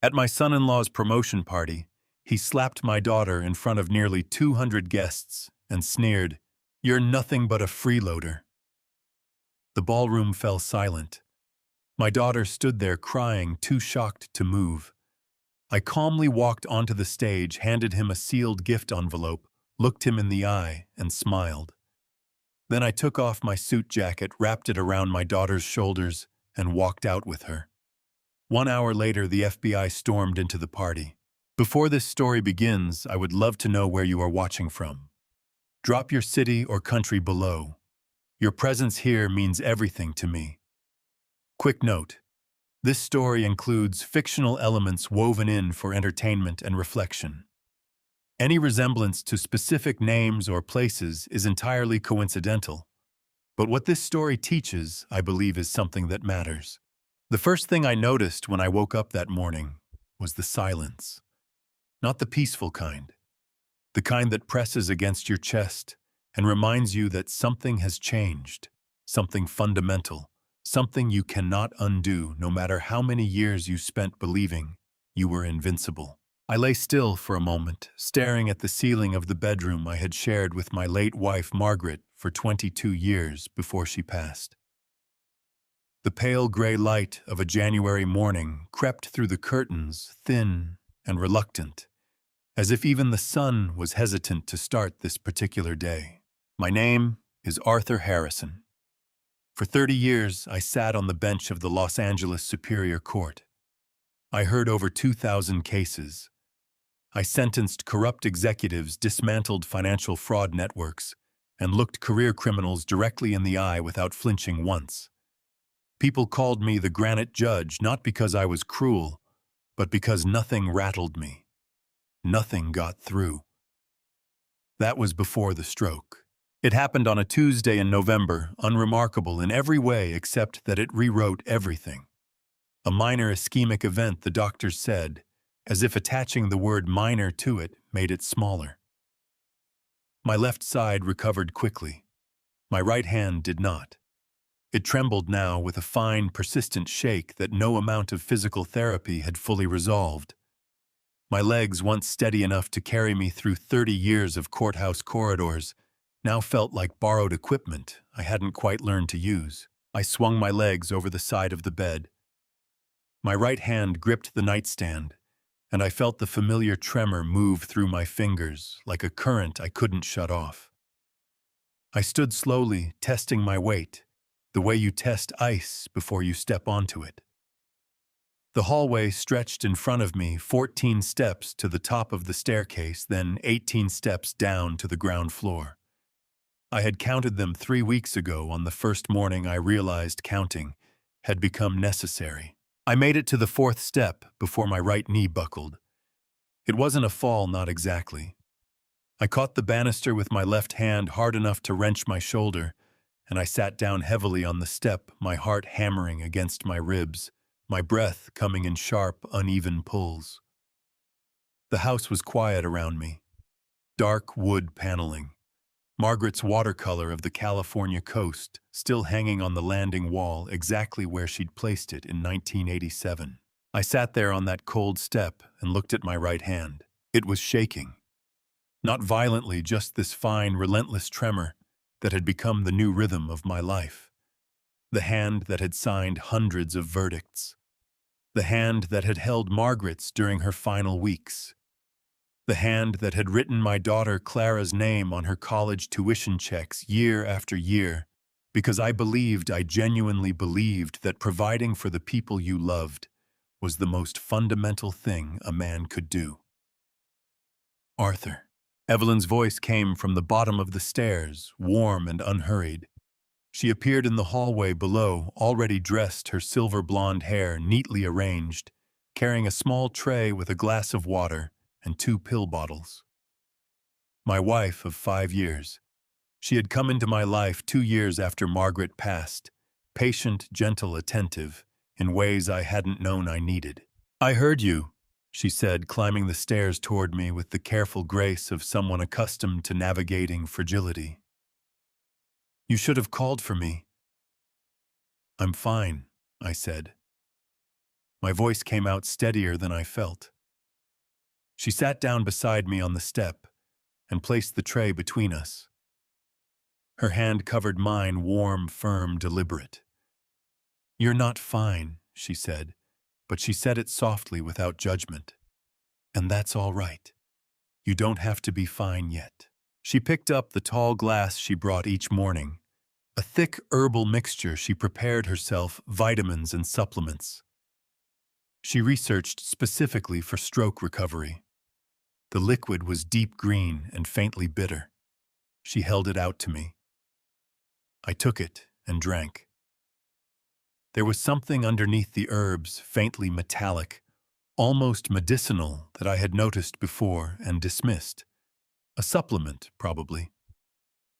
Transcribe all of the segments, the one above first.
At my son-in-law's promotion party, he slapped my daughter in front of nearly 200 guests and sneered, "You're nothing but a freeloader." The ballroom fell silent. My daughter stood there crying, too shocked to move. I calmly walked onto the stage, handed him a sealed gift envelope, looked him in the eye, and smiled. Then I took off my suit jacket, wrapped it around my daughter's shoulders, and walked out with her. 1 hour later, the FBI stormed into the party. Before this story begins, I would love to know where you are watching from. Drop your city or country below. Your presence here means everything to me. Quick note: this story includes fictional elements woven in for entertainment and reflection. Any resemblance to specific names or places is entirely coincidental. But what this story teaches, I believe, is something that matters. The first thing I noticed when I woke up that morning was the silence. Not the peaceful kind. The kind that presses against your chest and reminds you that something has changed, something fundamental, something you cannot undo no matter how many years you spent believing you were invincible. I lay still for a moment, staring at the ceiling of the bedroom I had shared with my late wife Margaret for 22 years before she passed. The pale gray light of a January morning crept through the curtains, thin and reluctant, as if even the sun was hesitant to start this particular day. My name is Arthur Harrison. For 30 years, I sat on the bench of the Los Angeles Superior Court. I heard over 2,000 cases. I sentenced corrupt executives, dismantled financial fraud networks, and looked career criminals directly in the eye without flinching once. People called me the granite judge, not because I was cruel, but because nothing rattled me. Nothing got through. That was before the stroke. It happened on a Tuesday in November, unremarkable in every way except that it rewrote everything. A minor ischemic event, the doctors said, as if attaching the word minor to it made it smaller. My left side recovered quickly. My right hand did not. It trembled now with a fine, persistent shake that no amount of physical therapy had fully resolved. My legs, once steady enough to carry me through 30 years of courthouse corridors, now felt like borrowed equipment I hadn't quite learned to use. I swung my legs over the side of the bed. My right hand gripped the nightstand, and I felt the familiar tremor move through my fingers like a current I couldn't shut off. I stood slowly, testing my weight, the way you test ice before you step onto it. The hallway stretched in front of me, 14 steps to the top of the staircase, then 18 steps down to the ground floor. I had counted them 3 weeks ago on the first morning I realized counting had become necessary. I made it to the 4th step before my right knee buckled. It wasn't a fall, not exactly. I caught the banister with my left hand hard enough to wrench my shoulder, and I sat down heavily on the step, my heart hammering against my ribs, my breath coming in sharp, uneven pulls. The house was quiet around me. Dark wood paneling. Margaret's watercolor of the California coast still hanging on the landing wall exactly where she'd placed it in 1987. I sat there on that cold step and looked at my right hand. It was shaking. Not violently, just this fine, relentless tremor that had become the new rhythm of my life. The hand that had signed hundreds of verdicts. The hand that had held Margaret's during her final weeks. The hand that had written my daughter Clara's name on her college tuition checks year after year, because I genuinely believed that providing for the people you loved was the most fundamental thing a man could do. Arthur. Evelyn's voice came from the bottom of the stairs, warm and unhurried. She appeared in the hallway below, already dressed, her silver blonde hair neatly arranged, carrying a small tray with a glass of water and 2 pill bottles. My wife of 5 years. She had come into my life 2 years after Margaret passed, patient, gentle, attentive, in ways I hadn't known I needed. "I heard you," she said, climbing the stairs toward me with the careful grace of someone accustomed to navigating fragility. "You should have called for me." "I'm fine," I said. My voice came out steadier than I felt. She sat down beside me on the step and placed the tray between us. Her hand covered mine, warm, firm, deliberate. "You're not fine," she said, but she said it softly without judgment. "And that's all right. You don't have to be fine yet." She picked up the tall glass she brought each morning, a thick herbal mixture she prepared herself, vitamins and supplements. She researched specifically for stroke recovery. The liquid was deep green and faintly bitter. She held it out to me. I took it and drank. There was something underneath the herbs, faintly metallic, almost medicinal, that I had noticed before and dismissed. A supplement, probably.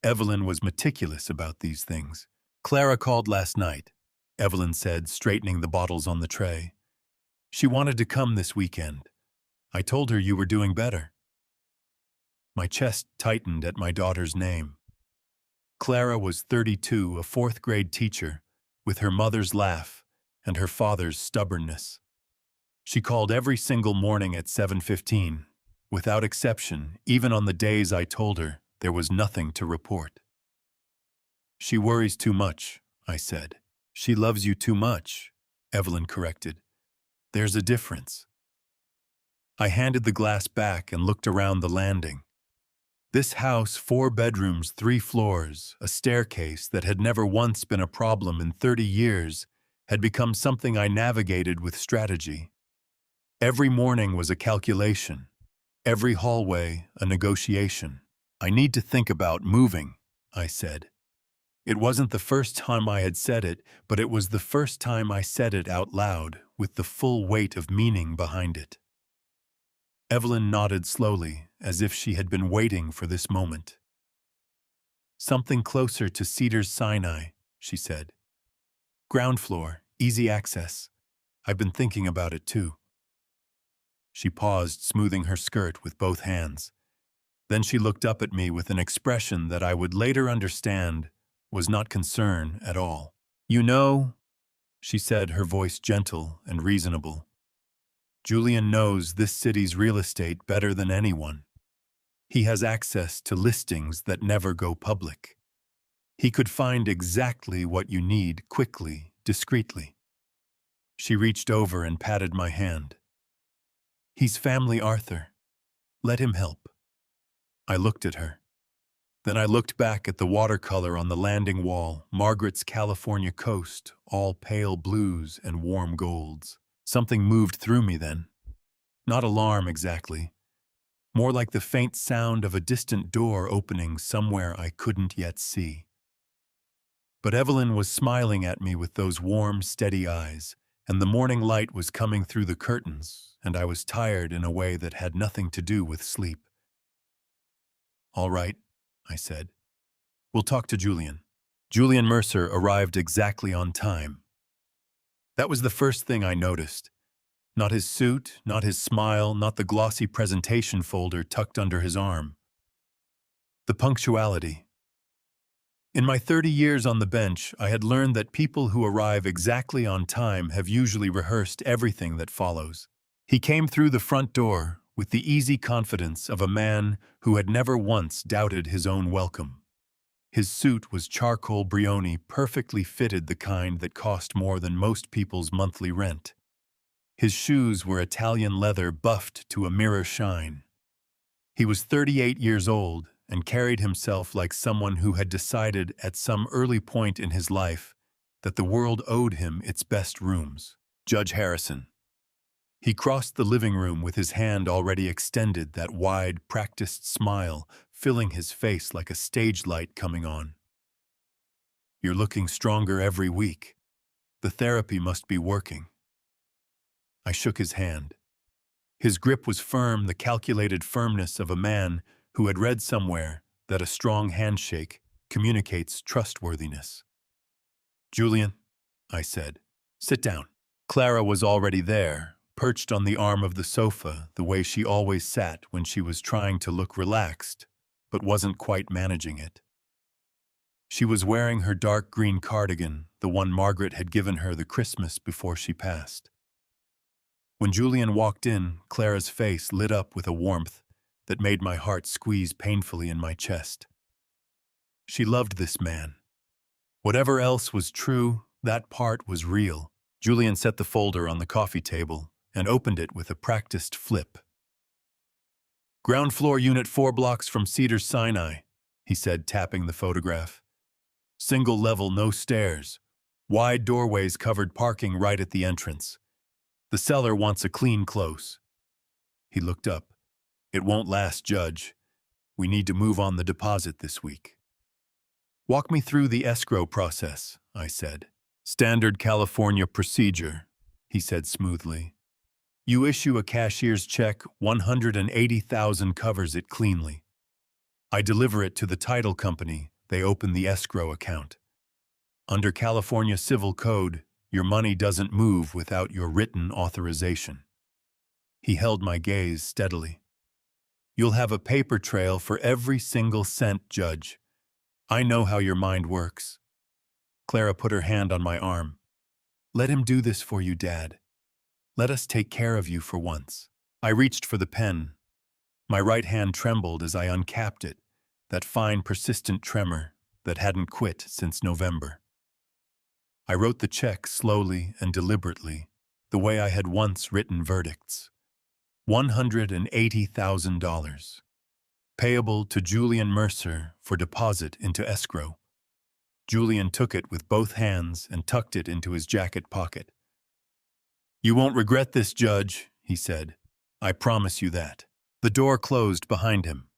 Evelyn was meticulous about these things. "Clara called last night," Evelyn said, straightening the bottles on the tray. "She wanted to come this weekend. I told her you were doing better." My chest tightened at my daughter's name. Clara was 32, a fourth-grade teacher, with her mother's laugh and her father's stubbornness. She called every single morning at 7:15, without exception, even on the days I told her there was nothing to report. "She worries too much," I said. "She loves you too much," Evelyn corrected. "There's a difference." I handed the glass back and looked around the landing. This house, 4 bedrooms, 3 floors, a staircase that had never once been a problem in 30 years, had become something I navigated with strategy. Every morning was a calculation. Every hallway, a negotiation. "I need to think about moving," I said. It wasn't the first time I had said it, but it was the first time I said it out loud, with the full weight of meaning behind it. Evelyn nodded slowly, as if she had been waiting for this moment. "Something closer to Cedars Sinai," she said. "Ground floor, easy access. I've been thinking about it too." She paused, smoothing her skirt with both hands. Then she looked up at me with an expression that I would later understand was not concern at all. "You know," she said, her voice gentle and reasonable, "Julian knows this city's real estate better than anyone. He has access to listings that never go public. He could find exactly what you need quickly, discreetly." She reached over and patted my hand. "He's family Arthur. Let him help." I looked at her. Then I looked back at the watercolor on the landing wall, Margaret's California coast, all pale blues and warm golds. Something moved through me then. Not alarm exactly. More like the faint sound of a distant door opening somewhere I couldn't yet see. But Evelyn was smiling at me with those warm, steady eyes, and the morning light was coming through the curtains, and I was tired in a way that had nothing to do with sleep. "All right," I said. "We'll talk to Julian." Julian Mercer arrived exactly on time. That was the first thing I noticed. Not his suit, not his smile, not the glossy presentation folder tucked under his arm. The punctuality. In my 30 years on the bench, I had learned that people who arrive exactly on time have usually rehearsed everything that follows. He came through the front door with the easy confidence of a man who had never once doubted his own welcome. His suit was charcoal brioni, perfectly fitted, the kind that cost more than most people's monthly rent. His shoes were Italian leather buffed to a mirror shine. He was 38 years old and carried himself like someone who had decided at some early point in his life that the world owed him its best rooms. Judge Harrison. He crossed the living room with his hand already extended, that wide, practiced smile filling his face like a stage light coming on. "You're looking stronger every week. The therapy must be working." I shook his hand. His grip was firm, the calculated firmness of a man who had read somewhere that a strong handshake communicates trustworthiness. "Julian," I said, "sit down." Clara was already there, perched on the arm of the sofa the way she always sat when she was trying to look relaxed, but wasn't quite managing it. She was wearing her dark green cardigan, the one Margaret had given her the Christmas before she passed. When Julian walked in, Clara's face lit up with a warmth that made my heart squeeze painfully in my chest. She loved this man. Whatever else was true, that part was real. Julian set the folder on the coffee table and opened it with a practiced flip. "Ground floor, unit 4 blocks from Cedars-Sinai," he said, tapping the photograph. "Single level, no stairs. Wide doorways, covered parking right at the entrance. The seller wants a clean close." He looked up. "It won't last, Judge. We need to move on the deposit this week." "Walk me through the escrow process," I said. "Standard California procedure," he said smoothly. "You issue a cashier's check, 180,000 covers it cleanly. I deliver it to the title company, they open the escrow account. Under California Civil Code, your money doesn't move without your written authorization." He held my gaze steadily. "You'll have a paper trail for every single cent, Judge. I know how your mind works." Clara put her hand on my arm. "Let him do this for you, Dad. Let us take care of you for once." I reached for the pen. My right hand trembled as I uncapped it, that fine, persistent tremor that hadn't quit since November. I wrote the check slowly and deliberately, the way I had once written verdicts. $180,000. Payable to Julian Mercer for deposit into escrow. Julian took it with both hands and tucked it into his jacket pocket. "You won't regret this, Judge," he said. "I promise you that." The door closed behind him.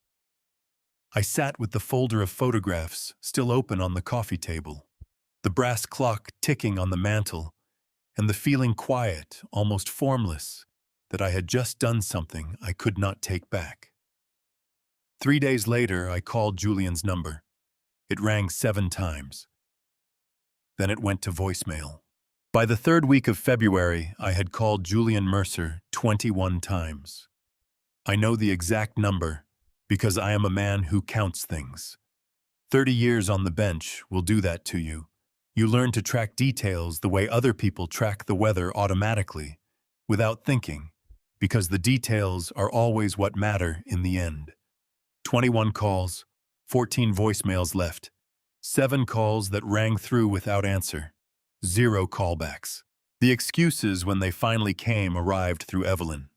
I sat with the folder of photographs still open on the coffee table, the brass clock ticking on the mantel, and the feeling quiet, almost formless, that I had just done something I could not take back. 3 days later, I called Julian's number. It rang 7 times. Then it went to voicemail. By the 3rd week of February, I had called Julian Mercer 21 times. I know the exact number because I am a man who counts things. 30 years on the bench will do that to you. You learn to track details the way other people track the weather automatically, without thinking, because the details are always what matter in the end. 21 calls, 14 voicemails left, 7 calls that rang through without answer, 0 callbacks. The excuses, when they finally came, arrived through Evelyn.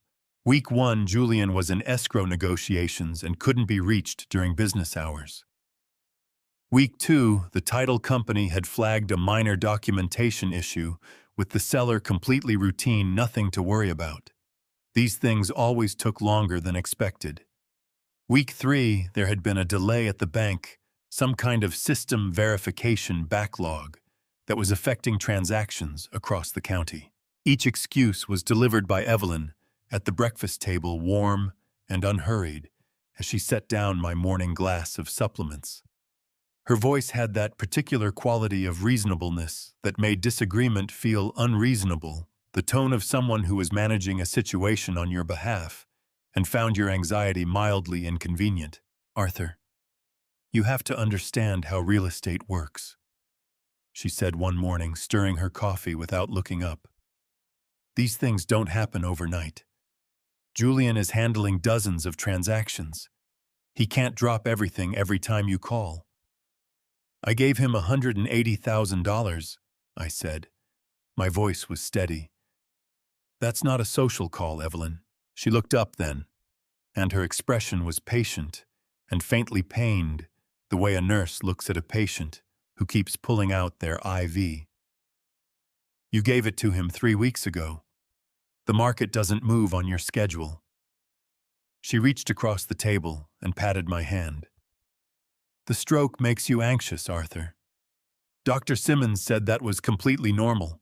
Week 1, Julian was in escrow negotiations and couldn't be reached during business hours. Week 2, the title company had flagged a minor documentation issue, with the seller completely routine, nothing to worry about. These things always took longer than expected. Week 3, there had been a delay at the bank, some kind of system verification backlog that was affecting transactions across the county. Each excuse was delivered by Evelyn at the breakfast table, warm and unhurried, as she set down my morning glass of supplements. Her voice had that particular quality of reasonableness that made disagreement feel unreasonable, the tone of someone who was managing a situation on your behalf and found your anxiety mildly inconvenient. "Arthur, you have to understand how real estate works," she said one morning, stirring her coffee without looking up. "These things don't happen overnight. Julian is handling dozens of transactions. He can't drop everything every time you call." "I gave him $180,000, I said. My voice was steady. "That's not a social call, Evelyn." She looked up then, and her expression was patient and faintly pained, the way a nurse looks at a patient who keeps pulling out their IV. "You gave it to him 3 weeks ago. The market doesn't move on your schedule." She reached across the table and patted my hand. "The stroke makes you anxious, Arthur. Dr. Simmons said that was completely normal.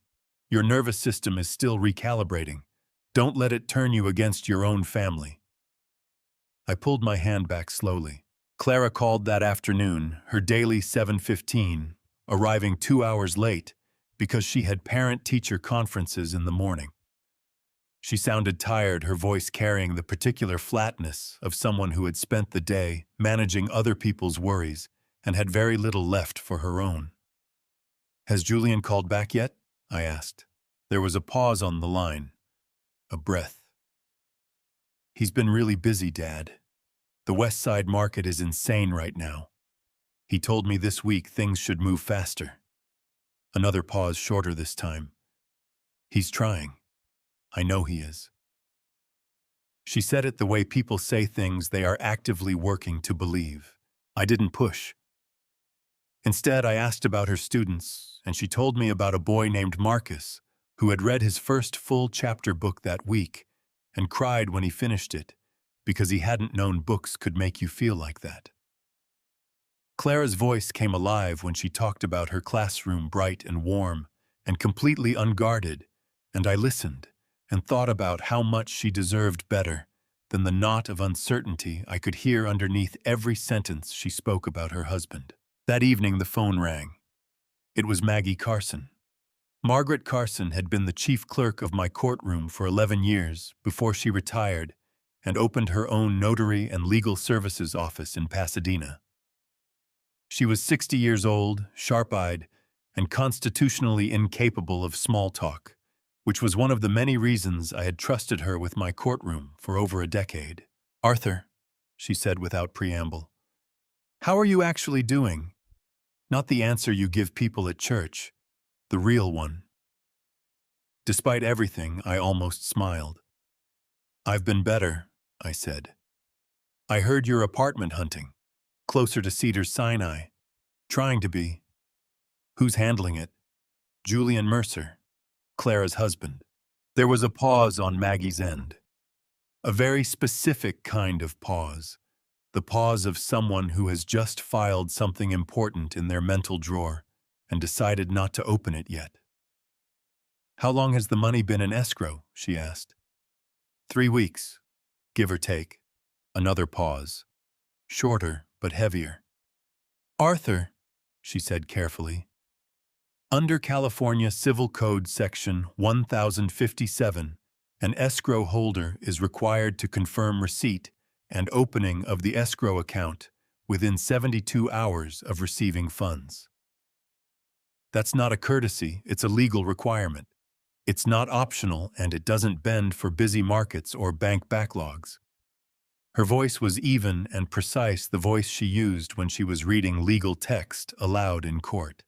Your nervous system is still recalibrating. Don't let it turn you against your own family." I pulled my hand back slowly. Clara called that afternoon, her daily 7:15, arriving 2 hours late because she had parent-teacher conferences in the morning. She sounded tired, her voice carrying the particular flatness of someone who had spent the day managing other people's worries and had very little left for her own. "Has Julian called back yet?" I asked. There was a pause on the line. A breath. He's been really busy, Dad. The West Side market is insane right now. He told me this week things should move faster. Another pause, shorter this time. He's trying. I know he is. She said it the way people say things they are actively working to believe. I didn't push. Instead, I asked about her students, and she told me about a boy named Marcus, who had read his first full chapter book that week and cried when he finished it because he hadn't known books could make you feel like that. Clara's voice came alive when she talked about her classroom, bright and warm and completely unguarded, and I listened and thought about how much she deserved better than the knot of uncertainty I could hear underneath every sentence she spoke about her husband. That evening the phone rang. It was Maggie Carson. Margaret Carson had been the chief clerk of my courtroom for 11 years before she retired and opened her own notary and legal services office in Pasadena. She was 60 years old, sharp-eyed, and constitutionally incapable of small talk, which was one of the many reasons I had trusted her with my courtroom for over a decade. "Arthur," she said without preamble, "how are you actually doing? Not the answer you give people at church, the real one." Despite everything, I almost smiled. "I've been better," I said. "I heard you're apartment hunting, closer to Cedars-Sinai. Trying to be. Who's handling it?" "Julian Mercer, Clara's husband." There was a pause on Maggie's end. A very specific kind of pause. The pause of someone who has just filed something important in their mental drawer and decided not to open it yet. "How long has the money been in escrow?" she asked. 3 weeks, give or take." Another pause. Shorter, but heavier. "Arthur," she said carefully, "under California Civil Code Section 1057, an escrow holder is required to confirm receipt and opening of the escrow account within 72 hours of receiving funds. That's not a courtesy, it's a legal requirement. It's not optional, and it doesn't bend for busy markets or bank backlogs." Her voice was even and precise, the voice she used when she was reading legal text aloud in court.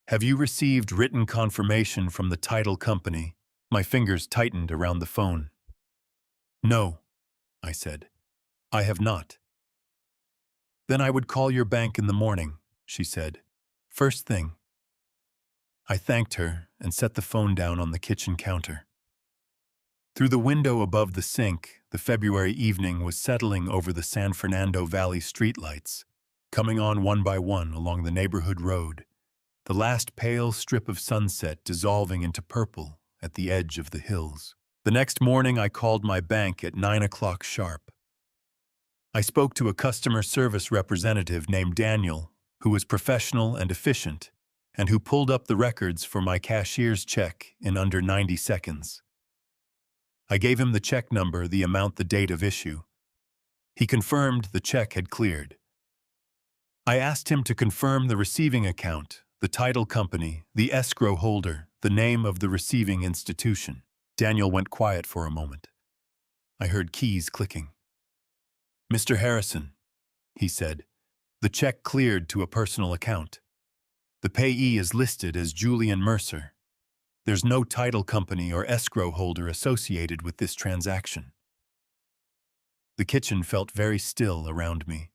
"Have you received written confirmation from the title company?" My fingers tightened around the phone. "No," I said. "I have not." "Then I would call your bank in the morning," she said. "First thing." I thanked her and set the phone down on the kitchen counter. Through the window above the sink, the February evening was settling over the San Fernando Valley streetlights, coming on one by one along the neighborhood road, the last pale strip of sunset dissolving into purple at the edge of the hills. The next morning I called my bank at 9 o'clock sharp. I spoke to a customer service representative named Daniel, who was professional and efficient, and who pulled up the records for my cashier's check in under 90 seconds. I gave him the check number, the amount, the date of issue. He confirmed the check had cleared. I asked him to confirm the receiving account, the title company, the escrow holder, the name of the receiving institution. Daniel went quiet for a moment. I heard keys clicking. "Mr. Harrison," he said, "the check cleared to a personal account. The payee is listed as Julian Mercer. There's no title company or escrow holder associated with this transaction." The kitchen felt very still around me.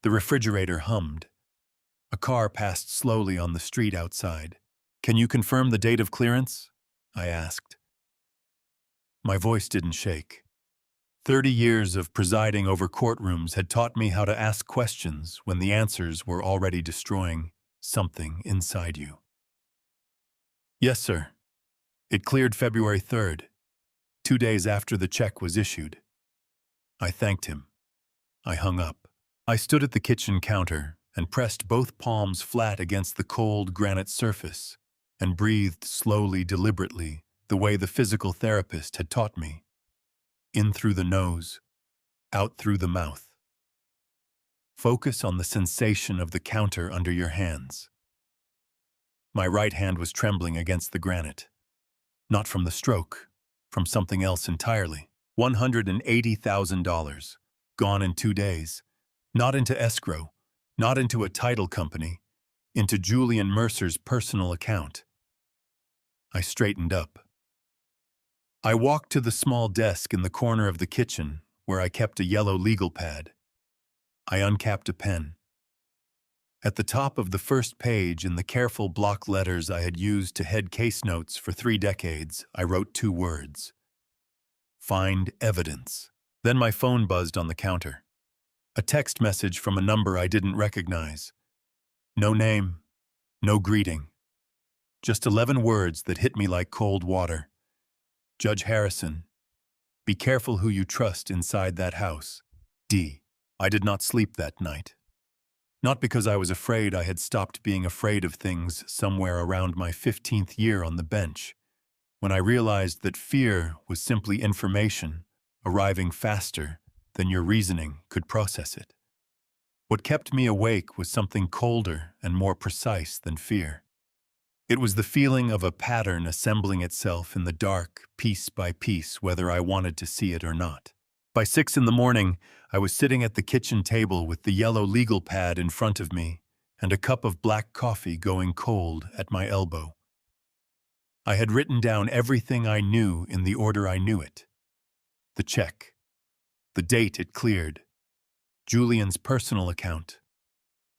The refrigerator hummed. A car passed slowly on the street outside. "Can you confirm the date of clearance?" I asked. My voice didn't shake. 30 years of presiding over courtrooms had taught me how to ask questions when the answers were already destroying something inside you. "Yes, sir. It cleared February 3rd, 2 days after the check was issued." I thanked him. I hung up. I stood at the kitchen counter and pressed both palms flat against the cold granite surface and breathed slowly, deliberately, the way the physical therapist had taught me. In through the nose, out through the mouth. Focus on the sensation of the counter under your hands. My right hand was trembling against the granite. Not from the stroke, from something else entirely. $180,000, gone in 2 days. Not into escrow, not into a title company, into Julian Mercer's personal account. I straightened up. I walked to the small desk in the corner of the kitchen where I kept a yellow legal pad. I uncapped a pen. At the top of the first page, in the careful block letters I had used to head case notes for 3 decades, I wrote 2 words. Find evidence. Then my phone buzzed on the counter. A text message from a number I didn't recognize. No name, no greeting. Just 11 words that hit me like cold water. Judge Harrison, be careful who you trust inside that house. D. I did not sleep that night. Not because I was afraid I had stopped being afraid of things somewhere around my 15th year on the bench, when I realized that fear was simply information arriving faster than your reasoning could process it. What kept me awake was something colder and more precise than fear. It was the feeling of a pattern assembling itself in the dark, piece by piece, whether I wanted to see it or not. By 6 in the morning, I was sitting at the kitchen table with the yellow legal pad in front of me and a cup of black coffee going cold at my elbow. I had written down everything I knew in the order I knew it. The check, the date it cleared, Julian's personal account,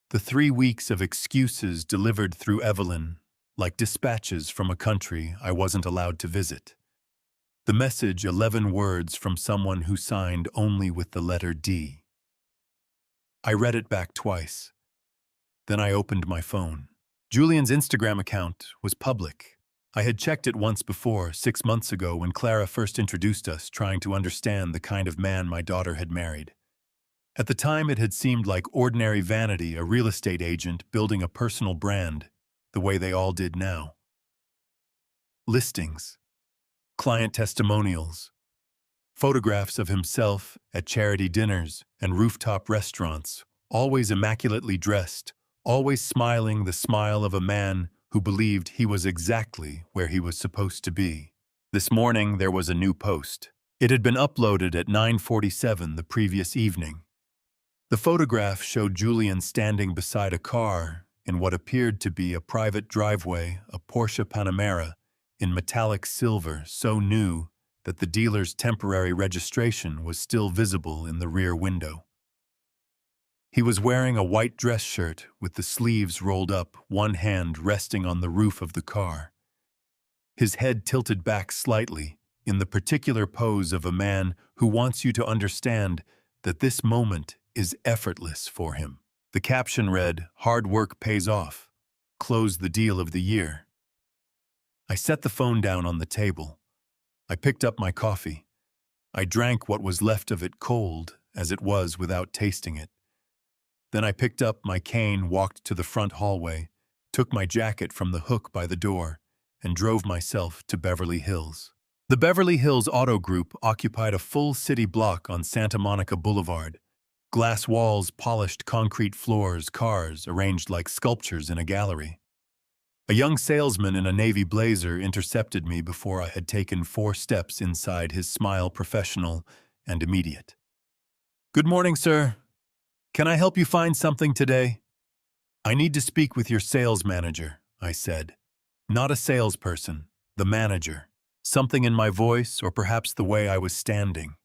the 3 weeks of excuses delivered through Evelyn, like dispatches from a country I wasn't allowed to visit. The message, 11 words from someone who signed only with the letter D. I read it back twice. Then I opened my phone. Julian's Instagram account was public. I had checked it once before, 6 months ago, when Clara first introduced us, trying to understand the kind of man my daughter had married. At the time, it had seemed like ordinary vanity, a real estate agent building a personal brand, the way they all did now. Listings, client testimonials, photographs of himself at charity dinners and rooftop restaurants, always immaculately dressed, always smiling the smile of a man who believed he was exactly where he was supposed to be. This morning there was a new post. It had been uploaded at 9:47 the previous evening. The photograph showed Julian standing beside a car in what appeared to be a private driveway, a Porsche Panamera, in metallic silver, so new that the dealer's temporary registration was still visible in the rear window. He was wearing a white dress shirt with the sleeves rolled up, one hand resting on the roof of the car. His head tilted back slightly, in the particular pose of a man who wants you to understand that this moment is effortless for him. The caption read, "Hard work pays off. Close the deal of the year." I set the phone down on the table. I picked up my coffee. I drank what was left of it cold, as it was without tasting it. Then I picked up my cane, walked to the front hallway, took my jacket from the hook by the door, and drove myself to Beverly Hills. The Beverly Hills Auto Group occupied a full city block on Santa Monica Boulevard. Glass walls, polished concrete floors, cars arranged like sculptures in a gallery. A young salesman in a navy blazer intercepted me before I had taken 4 steps inside, his smile professional and immediate. "Good morning, sir. Can I help you find something today?" "I need to speak with your sales manager," I said. Not a salesperson, the manager. Something in my voice, or perhaps the way I was standing.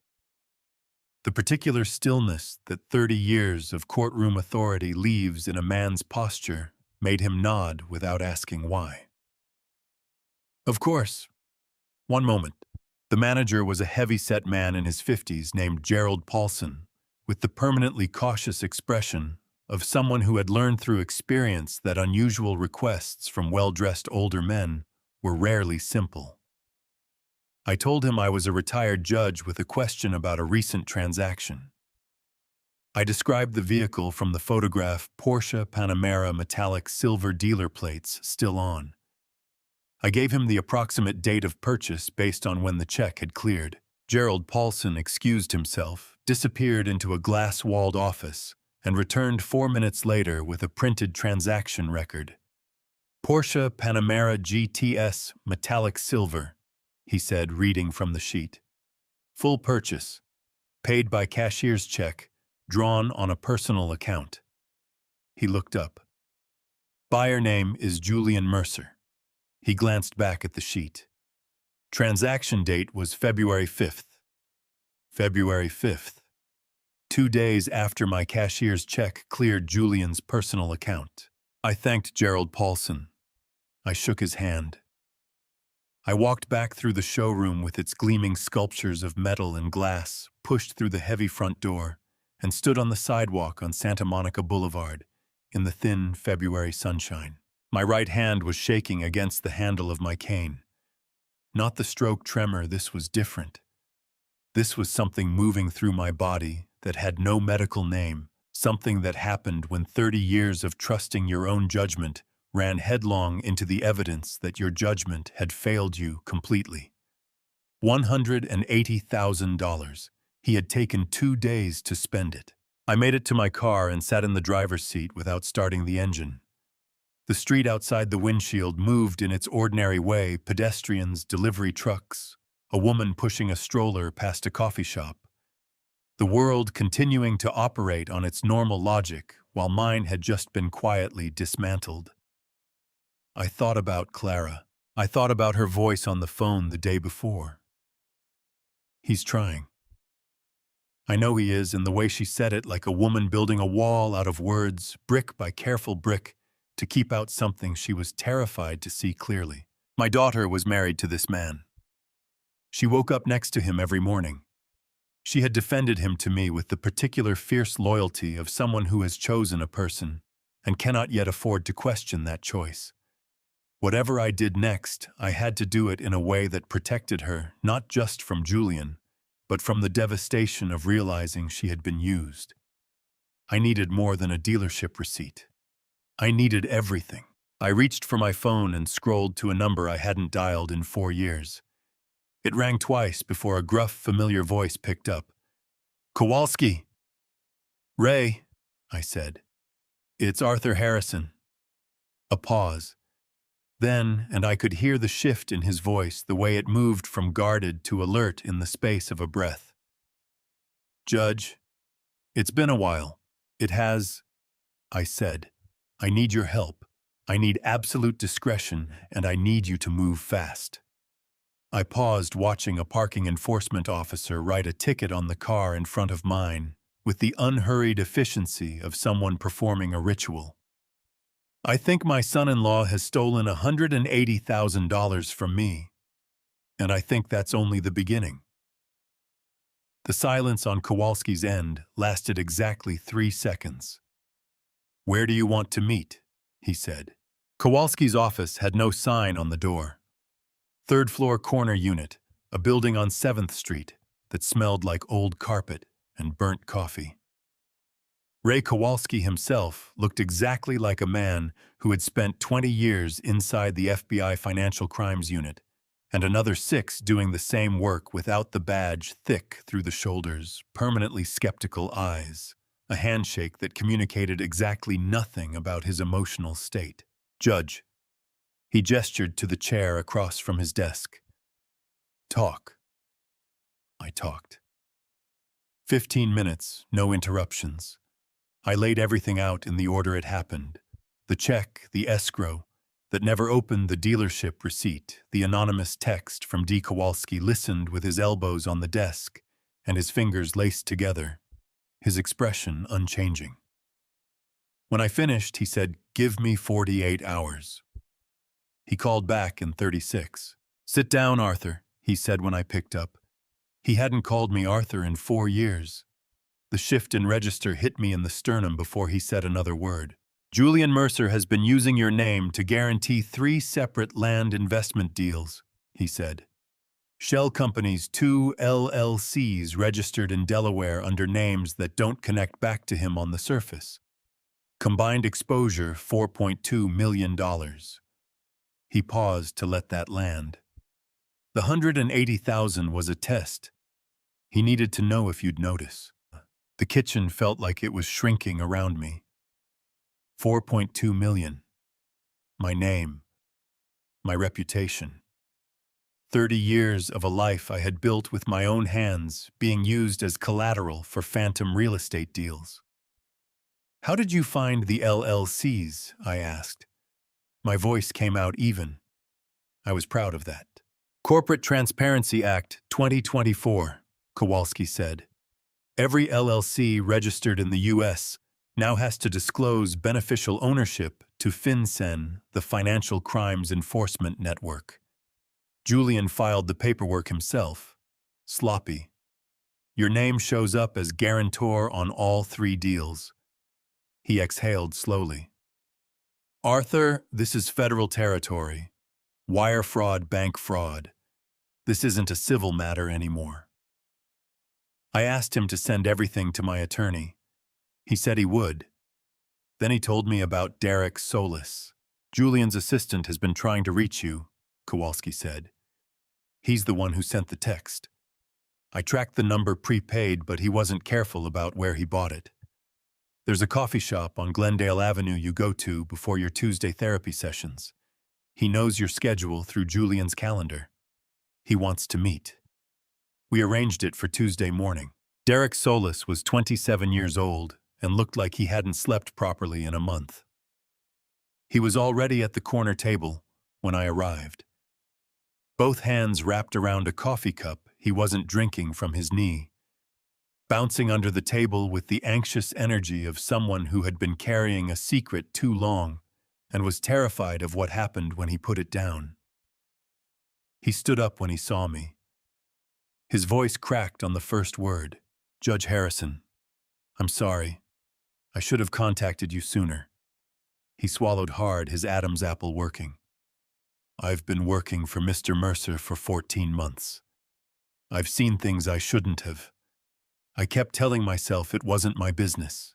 The particular stillness that 30 years of courtroom authority leaves in a man's posture made him nod without asking why. "Of course. One moment." The manager was a heavy-set man in his 50s named Gerald Paulson, with the permanently cautious expression of someone who had learned through experience that unusual requests from well-dressed older men were rarely simple. I told him I was a retired judge with a question about a recent transaction. I described the vehicle from the photograph, Porsche Panamera metallic silver dealer plates still on. I gave him the approximate date of purchase based on when the check had cleared. Gerald Paulson excused himself, disappeared into a glass-walled office, and returned 4 minutes later with a printed transaction record. Porsche Panamera GTS metallic silver, he said, reading from the sheet. Full purchase. Paid by cashier's check, drawn on a personal account. He looked up. Buyer name is Julian Mercer. He glanced back at the sheet. Transaction date was February 5th. February 5th. 2 days after my cashier's check cleared Julian's personal account. I thanked Gerald Paulson. I shook his hand. I walked back through the showroom with its gleaming sculptures of metal and glass, pushed through the heavy front door, and stood on the sidewalk on Santa Monica Boulevard in the thin February sunshine. My right hand was shaking against the handle of my cane. Not the stroke tremor, this was different. This was something moving through my body that had no medical name, something that happened when 30 years of trusting your own judgment ran headlong into the evidence that your judgment had failed you completely. $180,000. He had taken 2 days to spend it. I made it to my car and sat in the driver's seat without starting the engine. The street outside the windshield moved in its ordinary way, pedestrians, delivery trucks, a woman pushing a stroller past a coffee shop. The world continuing to operate on its normal logic, while mine had just been quietly dismantled. I thought about Clara. I thought about her voice on the phone the day before. He's trying. I know he is, and the way she said it, like a woman building a wall out of words, brick by careful brick, to keep out something she was terrified to see clearly. My daughter was married to this man. She woke up next to him every morning. She had defended him to me with the particular fierce loyalty of someone who has chosen a person and cannot yet afford to question that choice. Whatever I did next, I had to do it in a way that protected her, not just from Julian, but from the devastation of realizing she had been used. I needed more than a dealership receipt. I needed everything. I reached for my phone and scrolled to a number I hadn't dialed in 4 years. It rang twice before a gruff, familiar voice picked up. Kowalski. Ray, I said. It's Arthur Harrison. A pause. Then, and I could hear the shift in his voice, the way it moved from guarded to alert in the space of a breath. Judge, it's been a while. It has, I said. I need your help. I need absolute discretion, and I need you to move fast. I paused, watching a parking enforcement officer write a ticket on the car in front of mine, with the unhurried efficiency of someone performing a ritual. I think my son-in-law has stolen $180,000 from me, and I think that's only the beginning. The silence on Kowalski's end lasted exactly 3 seconds. Where do you want to meet? He said. Kowalski's office had no sign on the door. 3rd floor corner unit, a building on 7th Street that smelled like old carpet and burnt coffee. Ray Kowalski himself looked exactly like a man who had spent 20 years inside the FBI Financial Crimes Unit, and another 6 doing the same work without the badge, thick through the shoulders, permanently skeptical eyes, a handshake that communicated exactly nothing about his emotional state. Judge. He gestured to the chair across from his desk. Talk. I talked. 15 minutes, no interruptions. I laid everything out in the order it happened. The check, the escrow, that never opened the dealership receipt, the anonymous text from D. Kowalski listened with his elbows on the desk and his fingers laced together, his expression unchanging. When I finished, he said, "Give me 48 hours." He called back in 36. "Sit down, Arthur," he said when I picked up. He hadn't called me Arthur in 4 years. The shift in register hit me in the sternum before he said another word. Julian Mercer has been using your name to guarantee 3 separate land investment deals, he said. Shell companies, 2 LLCs registered in Delaware under names that don't connect back to him on the surface. Combined exposure, $4.2 million. He paused to let that land. The $180,000 was a test. He needed to know if you'd notice. The kitchen felt like it was shrinking around me. 4.2 million. My name. My reputation. 30 years of a life I had built with my own hands being used as collateral for phantom real estate deals. "How did you find the LLCs?" I asked. My voice came out even. I was proud of that. "Corporate Transparency Act 2024, Kowalski said. "Every LLC registered in the U.S. now has to disclose beneficial ownership to FinCEN, the Financial Crimes Enforcement Network." Julian filed the paperwork himself. Sloppy. "Your name shows up as guarantor on all 3 deals. He exhaled slowly. "Arthur, this is federal territory. Wire fraud, bank fraud. This isn't a civil matter anymore." I asked him to send everything to my attorney. He said he would. Then he told me about Derek Solis. "Julian's assistant has been trying to reach you," Kowalski said. "He's the one who sent the text. I tracked the number prepaid, but he wasn't careful about where he bought it. There's a coffee shop on Glendale Avenue you go to before your Tuesday therapy sessions. He knows your schedule through Julian's calendar. He wants to meet." We arranged it for Tuesday morning. Derek Solis was 27 years old and looked like he hadn't slept properly in a month. He was already at the corner table when I arrived. Both hands wrapped around a coffee cup he wasn't drinking from his knee, bouncing under the table with the anxious energy of someone who had been carrying a secret too long and was terrified of what happened when he put it down. He stood up when he saw me. His voice cracked on the first word. "Judge Harrison, I'm sorry. I should have contacted you sooner." He swallowed hard, his Adam's apple working. "I've been working for Mr. Mercer for 14 months. I've seen things I shouldn't have. I kept telling myself it wasn't my business."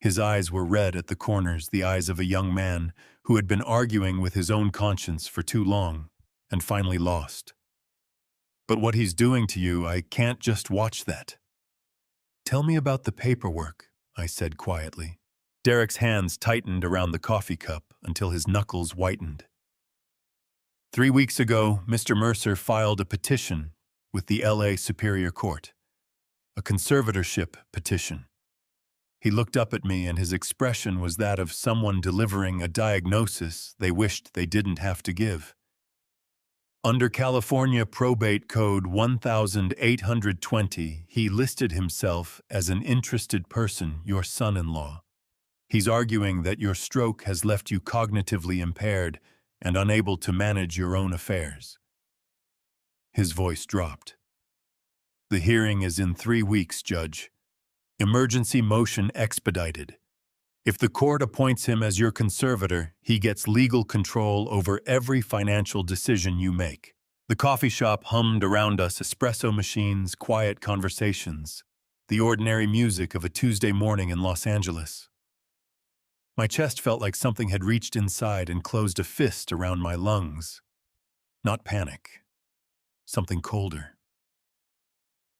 His eyes were red at the corners, the eyes of a young man who had been arguing with his own conscience for too long and finally lost. "But what he's doing to you, I can't just watch that." "Tell me about the paperwork," I said quietly. Derek's hands tightened around the coffee cup until his knuckles whitened. 3 weeks ago, Mr. Mercer filed a petition with the LA Superior Court, a conservatorship petition. He looked up at me and his expression was that of someone delivering a diagnosis they wished they didn't have to give. Under California Probate Code 1820, he listed himself as an interested person, your son-in-law. He's arguing that your stroke has left you cognitively impaired and unable to manage your own affairs. His voice dropped. "The hearing is in 3 weeks, Judge. Emergency motion expedited. If the court appoints him as your conservator, he gets legal control over every financial decision you make." The coffee shop hummed around us, espresso machines, quiet conversations, the ordinary music of a Tuesday morning in Los Angeles. My chest felt like something had reached inside and closed a fist around my lungs. Not panic. Something colder.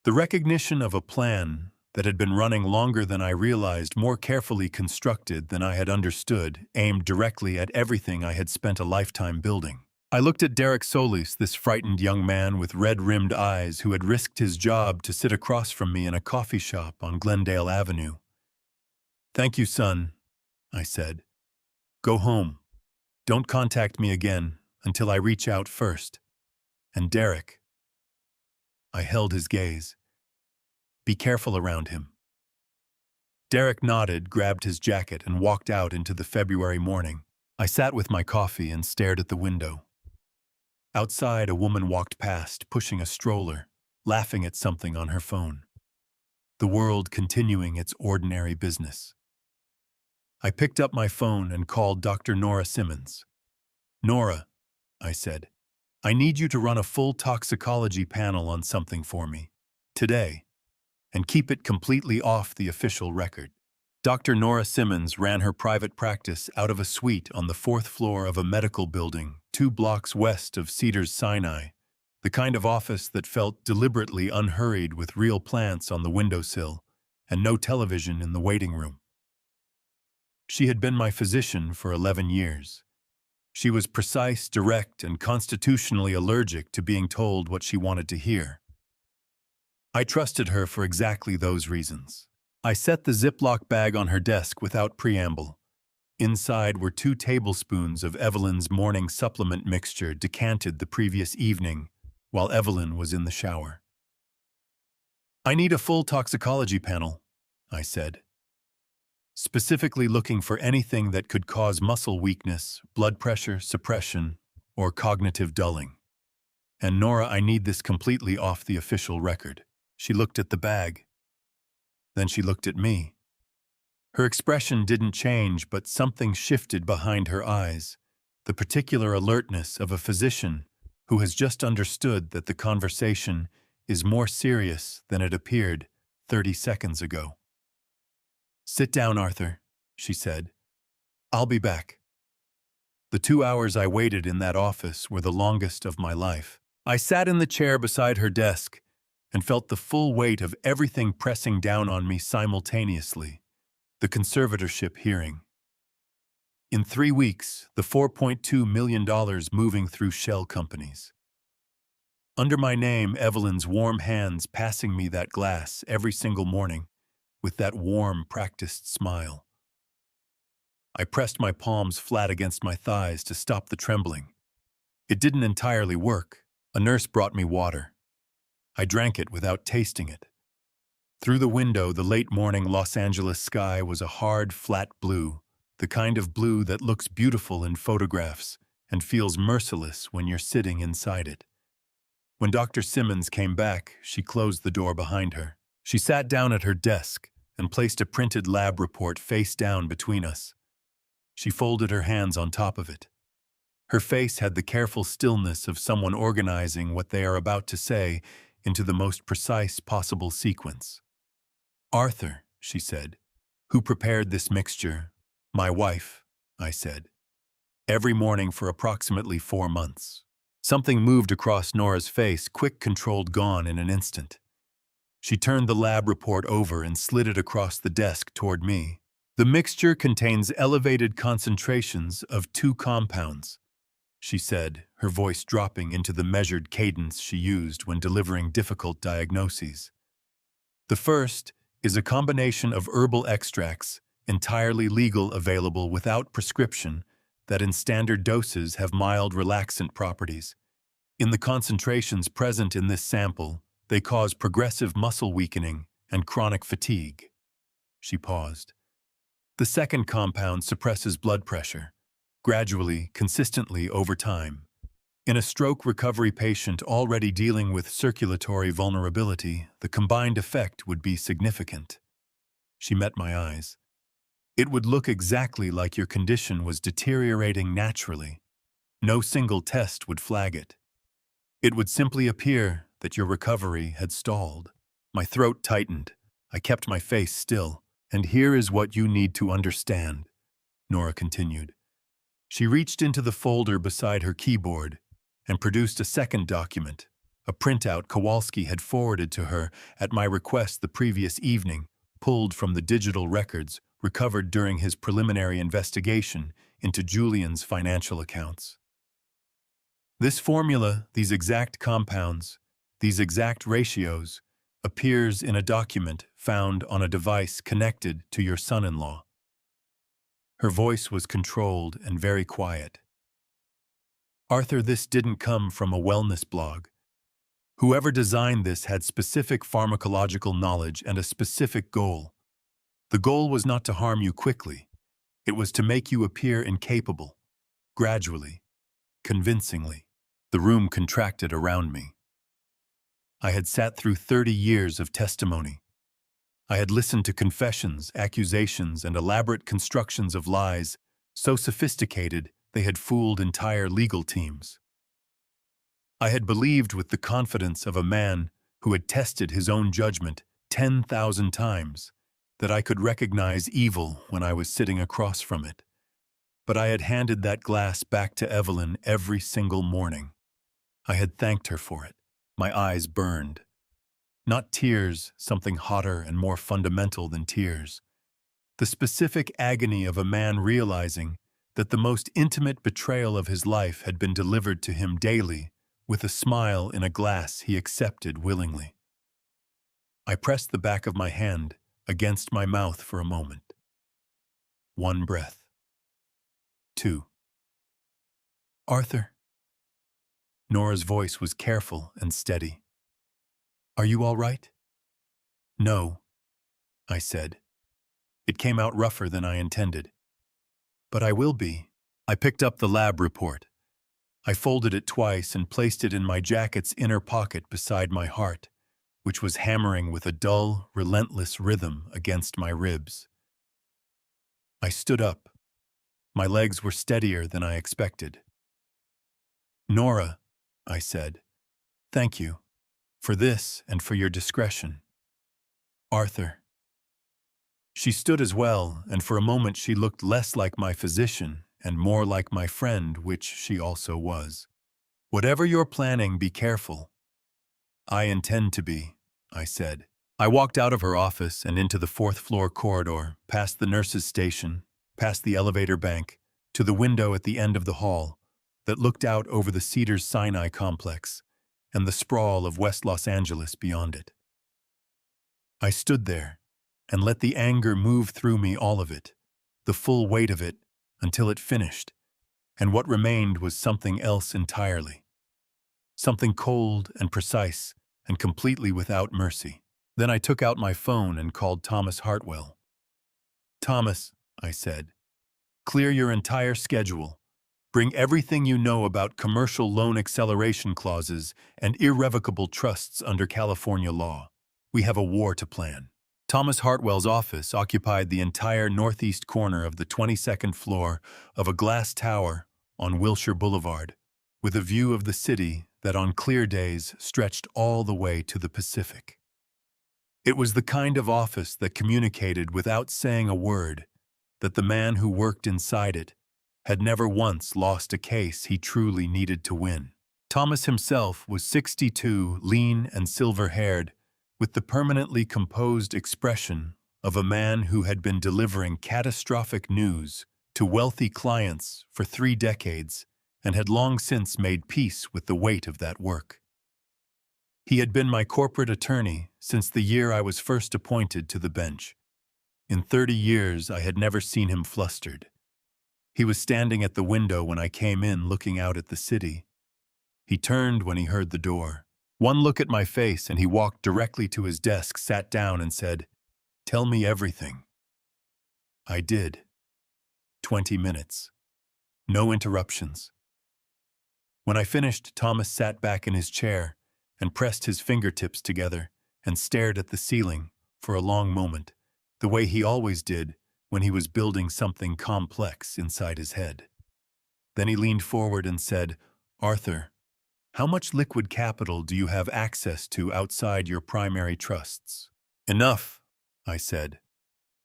The recognition of a plan that had been running longer than I realized, more carefully constructed than I had understood, aimed directly at everything I had spent a lifetime building. I looked at Derek Solis, this frightened young man with red-rimmed eyes who had risked his job to sit across from me in a coffee shop on Glendale Avenue. "Thank you, son," I said. "Go home. Don't contact me again until I reach out first. And Derek." I held his gaze. "Be careful around him." Derek nodded, grabbed his jacket, and walked out into the February morning. I sat with my coffee and stared at the window. Outside, a woman walked past, pushing a stroller, laughing at something on her phone. The world continuing its ordinary business. I picked up my phone and called Dr. Nora Simmons. "Nora," I said, "I need you to run a full toxicology panel on something for me. Today. And keep it completely off the official record." Dr. Nora Simmons ran her private practice out of a suite on the 4th floor of a medical building 2 blocks west of Cedars-Sinai, the kind of office that felt deliberately unhurried with real plants on the windowsill and no television in the waiting room. She had been my physician for 11 years. She was precise, direct, and constitutionally allergic to being told what she wanted to hear. I trusted her for exactly those reasons. I set the Ziploc bag on her desk without preamble. Inside were 2 tablespoons of Evelyn's morning supplement mixture decanted the previous evening while Evelyn was in the shower. "I need a full toxicology panel," I said, specifically looking for anything that could cause muscle weakness, blood pressure suppression, or cognitive dulling. "And Nora, I need this completely off the official record." She looked at the bag. Then she looked at me. Her expression didn't change, but something shifted behind her eyes, the particular alertness of a physician who has just understood that the conversation is more serious than it appeared 30 seconds ago. "Sit down, Arthur," she said. "I'll be back." The 2 hours I waited in that office were the longest of my life. I sat in the chair beside her desk and felt the full weight of everything pressing down on me simultaneously. The conservatorship hearing. In 3 weeks, the $4.2 million moving through shell companies. Under my name, Evelyn's warm hands passing me that glass every single morning with that warm, practiced smile. I pressed my palms flat against my thighs to stop the trembling. It didn't entirely work. A nurse brought me water. I drank it without tasting it. Through the window, the late-morning Los Angeles sky was a hard, flat blue, the kind of blue that looks beautiful in photographs and feels merciless when you're sitting inside it. When Dr. Simmons came back, she closed the door behind her. She sat down at her desk and placed a printed lab report face down between us. She folded her hands on top of it. Her face had the careful stillness of someone organizing what they are about to say into the most precise possible sequence. "Arthur," she said, "who prepared this mixture?" "My wife," I said. "Every morning for approximately 4 months." Something moved across Nora's face, quick, controlled, gone in an instant. She turned the lab report over and slid it across the desk toward me. "The mixture contains elevated concentrations of 2 compounds," she said, her voice dropping into the measured cadence she used when delivering difficult diagnoses. "The first is a combination of herbal extracts, entirely legal, available without prescription, that in standard doses have mild relaxant properties. In the concentrations present in this sample, they cause progressive muscle weakening and chronic fatigue." She paused. "The second compound suppresses blood pressure, gradually, consistently over time. In a stroke recovery patient already dealing with circulatory vulnerability, the combined effect would be significant." She met my eyes. "It would look exactly like your condition was deteriorating naturally. No single test would flag it. It would simply appear that your recovery had stalled." My throat tightened. I kept my face still. "And here is what you need to understand," Nora continued. She reached into the folder beside her keyboard and produced a second document, a printout Kowalski had forwarded to her at my request the previous evening, pulled from the digital records recovered during his preliminary investigation into Julian's financial accounts. "This formula, these exact compounds, these exact ratios, appears in a document found on a device connected to your son-in-law." Her voice was controlled and very quiet. "Arthur, this didn't come from a wellness blog. Whoever designed this had specific pharmacological knowledge and a specific goal. The goal was not to harm you quickly. It was to make you appear incapable, gradually, convincingly." The room contracted around me. I had sat through 30 years of testimony. I had listened to confessions, accusations, and elaborate constructions of lies, so sophisticated they had fooled entire legal teams. I had believed with the confidence of a man who had tested his own judgment 10,000 times that I could recognize evil when I was sitting across from it. But I had handed that glass back to Evelyn every single morning. I had thanked her for it. My eyes burned. Not tears, something hotter and more fundamental than tears. The specific agony of a man realizing that the most intimate betrayal of his life had been delivered to him daily, with a smile in a glass he accepted willingly. I pressed the back of my hand against my mouth for a moment. 1 breath. 2. Arthur. Nora's voice was careful and steady. Are you all right? No, I said. It came out rougher than I intended. But I will be. I picked up the lab report. I folded it twice and placed it in my jacket's inner pocket beside my heart, which was hammering with a dull, relentless rhythm against my ribs. I stood up. My legs were steadier than I expected. Nora, I said, thank you for this and for your discretion. Arthur. She stood as well, and for a moment she looked less like my physician and more like my friend, which she also was. Whatever you're planning, be careful. I intend to be, I said. I walked out of her office and into the 4th-floor corridor, past the nurse's station, past the elevator bank, to the window at the end of the hall that looked out over the Cedars-Sinai complex and the sprawl of West Los Angeles beyond it. I stood there and let the anger move through me, all of it, the full weight of it, until it finished, and what remained was something else entirely. Something cold and precise and completely without mercy. Then I took out my phone and called Thomas Hartwell. Thomas, I said, clear your entire schedule. Bring everything you know about commercial loan acceleration clauses and irrevocable trusts under California law. We have a war to plan. Thomas Hartwell's office occupied the entire northeast corner of the 22nd floor of a glass tower on Wilshire Boulevard, with a view of the city that on clear days stretched all the way to the Pacific. It was the kind of office that communicated without saying a word that the man who worked inside it had never once lost a case he truly needed to win. Thomas himself was 62, lean and silver-haired, with the permanently composed expression of a man who had been delivering catastrophic news to wealthy clients for 3 decades and had long since made peace with the weight of that work. He had been my corporate attorney since the year I was first appointed to the bench. In 30 years, I had never seen him flustered. He was standing at the window when I came in, looking out at the city. He turned when he heard the door. One look at my face, and he walked directly to his desk, sat down, and said, "Tell me everything." I did. 20 minutes. No interruptions. When I finished, Thomas sat back in his chair and pressed his fingertips together and stared at the ceiling for a long moment, the way he always did when he was building something complex inside his head. Then he leaned forward and said, "Arthur, how much liquid capital do you have access to outside your primary trusts?" "Enough," I said.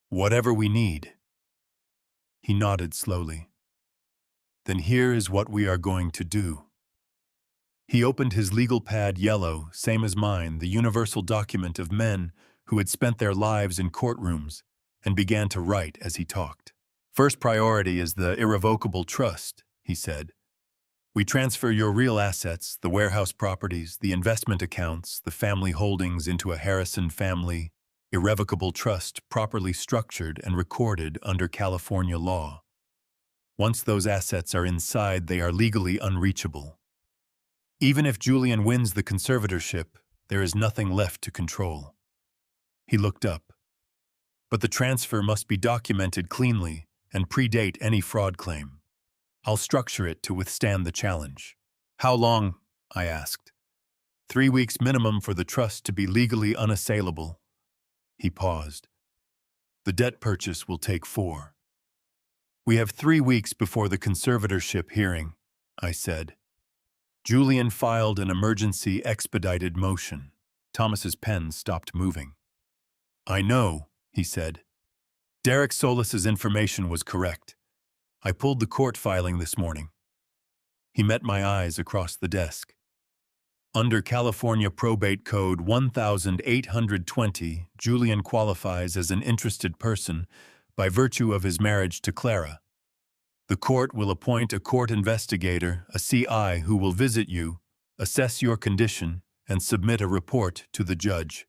"Whatever we need." He nodded slowly. "Then here is what we are going to do." He opened his legal pad, yellow, same as mine, the universal document of men who had spent their lives in courtrooms, and began to write as he talked. "First priority is the irrevocable trust," he said. "We transfer your real assets, the warehouse properties, the investment accounts, the family holdings into a Harrison family irrevocable trust properly structured and recorded under California law. Once those assets are inside, they are legally unreachable. Even if Julian wins the conservatorship, there is nothing left to control." He looked up. "But the transfer must be documented cleanly and predate any fraud claim. I'll structure it to withstand the challenge." "How long?" I asked. 3 weeks minimum for the trust to be legally unassailable." He paused. "The debt purchase will take 4. "We have 3 weeks before the conservatorship hearing," I said. Julian filed an emergency expedited motion. Thomas's pen stopped moving. "I know," he said. "Derek Solis's information was correct. I pulled the court filing this morning." He met my eyes across the desk. "Under California Probate Code 1820, Julian qualifies as an interested person by virtue of his marriage to Clara. The court will appoint a court investigator, a CI, who will visit you, assess your condition, and submit a report to the judge.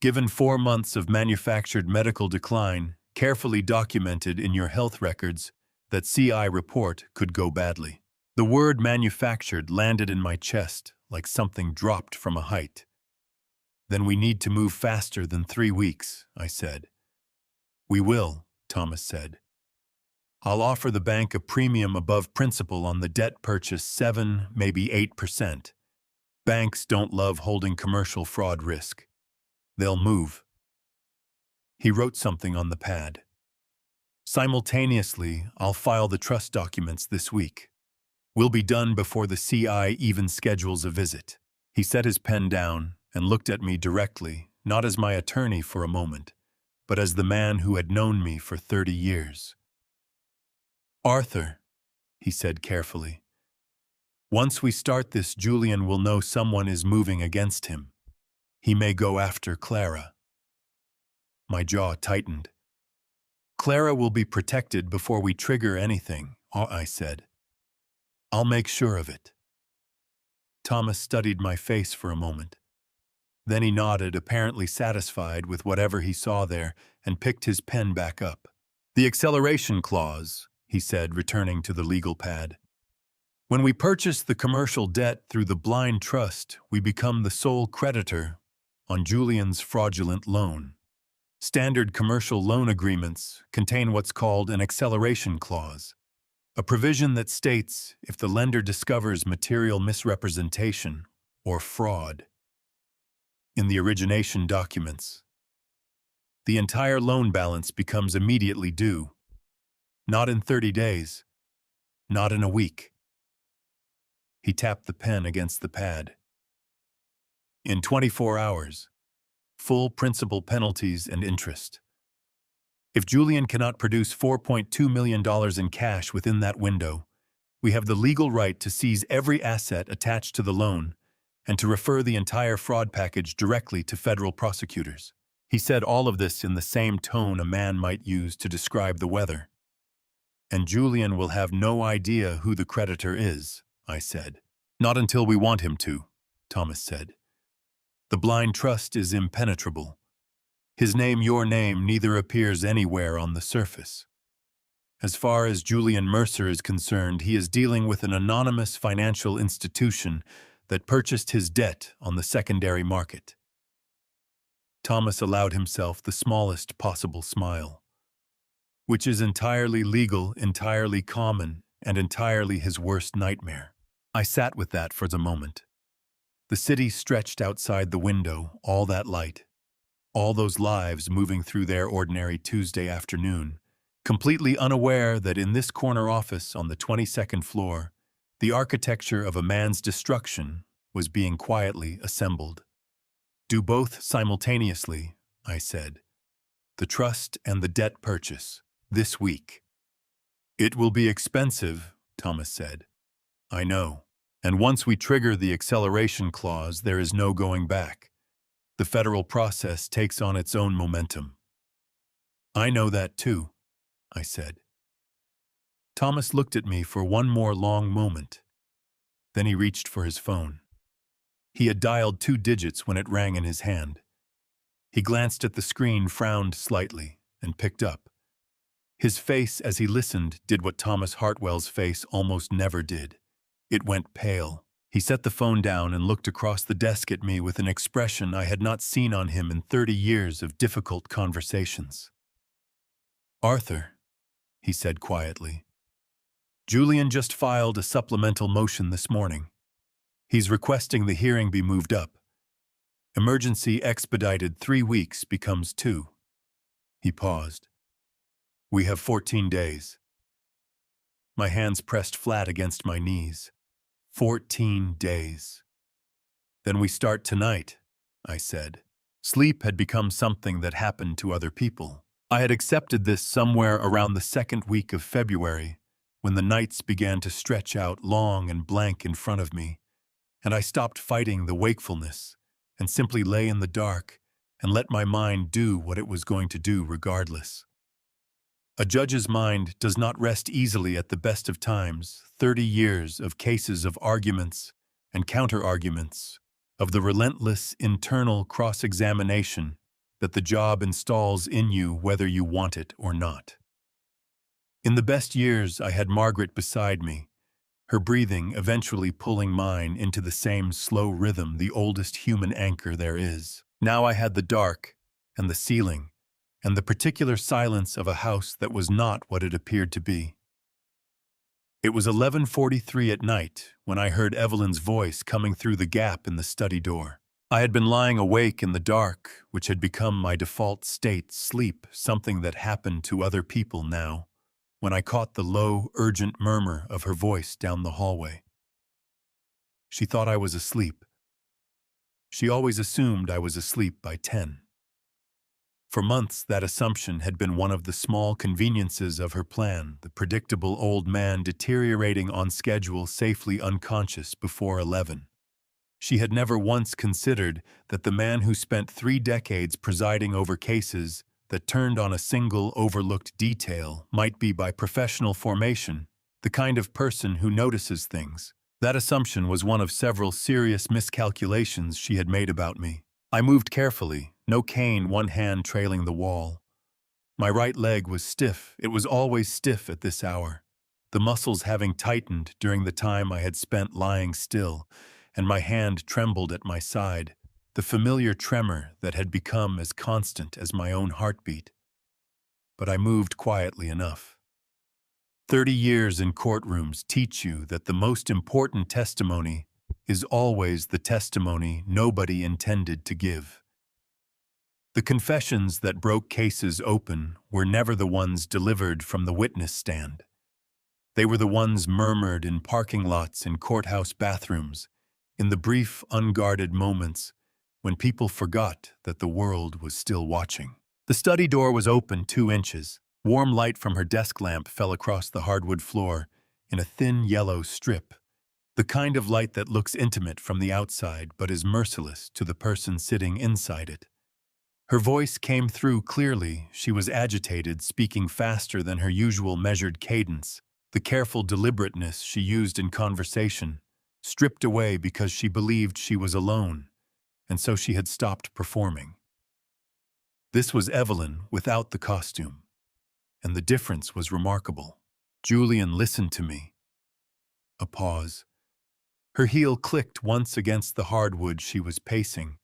Given 4 months of manufactured medical decline, carefully documented in your health records, that CI report could go badly. The word manufactured landed in my chest like something dropped from a height. Then we need to move faster than 3 weeks, I said. We will, Thomas said. I'll offer the bank a premium above principal on the debt purchase 7, maybe 8%. Banks don't love holding commercial fraud risk. They'll move. He wrote something on the pad. Simultaneously, I'll file the trust documents this week. We'll be done before the CI even schedules a visit. He set his pen down and looked at me directly, not as my attorney for a moment, but as the man who had known me for 30 years. Arthur, he said carefully, once we start this, Julian will know someone is moving against him. He may go after Clara. My jaw tightened. Clara will be protected before we trigger anything, I said. I'll make sure of it. Thomas studied my face for a moment. Then he nodded, apparently satisfied with whatever he saw there, and picked his pen back up. The acceleration clause, he said, returning to the legal pad. When we purchase the commercial debt through the blind trust, we become the sole creditor on Julian's fraudulent loan. Standard commercial loan agreements contain what's called an acceleration clause, a provision that states if the lender discovers material misrepresentation or fraud in the origination documents, the entire loan balance becomes immediately due. Not in 30 days, not in a week. He tapped the pen against the pad. In 24 hours, full principal, penalties, and interest. If Julian cannot produce $4.2 million in cash within that window, we have the legal right to seize every asset attached to the loan and to refer the entire fraud package directly to federal prosecutors. He said all of this in the same tone a man might use to describe the weather. And Julian will have no idea who the creditor is, I said. Not until we want him to, Thomas said. The blind trust is impenetrable. His name, your name, neither appears anywhere on the surface. As far as Julian Mercer is concerned, he is dealing with an anonymous financial institution that purchased his debt on the secondary market. Thomas allowed himself the smallest possible smile, which is entirely legal, entirely common, and entirely his worst nightmare. I sat with that for the moment. The city stretched outside the window, all that light, all those lives moving through their ordinary Tuesday afternoon, completely unaware that in this corner office on the 22nd floor, the architecture of a man's destruction was being quietly assembled. Do both simultaneously, I said. The trust and the debt purchase, this week. It will be expensive, Thomas said. I know. And once we trigger the acceleration clause, there is no going back. The federal process takes on its own momentum. I know that too, I said. Thomas looked at me for one more long moment. Then he reached for his phone. He had dialed 2 digits when it rang in his hand. He glanced at the screen, frowned slightly, and picked up. His face as he listened did what Thomas Hartwell's face almost never did. It went pale. He set the phone down and looked across the desk at me with an expression I had not seen on him in 30 years of difficult conversations. Arthur, he said quietly, Julian just filed a supplemental motion this morning. He's requesting the hearing be moved up. Emergency expedited 3 weeks becomes 2. He paused. We have 14 days. My hands pressed flat against my knees. 14 days. Then we start tonight, I said. Sleep had become something that happened to other people. I had accepted this somewhere around the 2nd week of February, when the nights began to stretch out long and blank in front of me, and I stopped fighting the wakefulness and simply lay in the dark and let my mind do what it was going to do regardless. A judge's mind does not rest easily at the best of times. 30 years of cases of arguments and counter-arguments, of the relentless internal cross-examination that the job installs in you whether you want it or not. In the best years, I had Margaret beside me, her breathing eventually pulling mine into the same slow rhythm, the oldest human anchor there is. Now I had the dark and the ceiling and the particular silence of a house that was not what it appeared to be. It was 11:43 at night when I heard Evelyn's voice coming through the gap in the study door. I had been lying awake in the dark, which had become my default state, sleep, something that happened to other people now, when I caught the low, urgent murmur of her voice down the hallway. She thought I was asleep. She always assumed I was asleep by 10. For months, that assumption had been one of the small conveniences of her plan, the predictable old man deteriorating on schedule, safely unconscious before 11. She had never once considered that the man who spent 3 decades presiding over cases that turned on a single overlooked detail might be by professional formation the kind of person who notices things. That assumption was one of several serious miscalculations she had made about me. I moved carefully, no cane, one hand trailing the wall. My right leg was stiff. It was always stiff at this hour, the muscles having tightened during the time I had spent lying still, and my hand trembled at my side, the familiar tremor that had become as constant as my own heartbeat. But I moved quietly enough. 30 years in courtrooms teach you that the most important testimony is always the testimony nobody intended to give. The confessions that broke cases open were never the ones delivered from the witness stand. They were the ones murmured in parking lots and courthouse bathrooms, in the brief, unguarded moments when people forgot that the world was still watching. The study door was open 2 inches. Warm light from her desk lamp fell across the hardwood floor in a thin yellow strip, the kind of light that looks intimate from the outside but is merciless to the person sitting inside it. Her voice came through clearly. She was agitated, speaking faster than her usual measured cadence, the careful deliberateness she used in conversation, stripped away because she believed she was alone, and so she had stopped performing. This was Evelyn without the costume, and the difference was remarkable. Julian listened to me. A pause. Her heel clicked once against the hardwood she was pacing,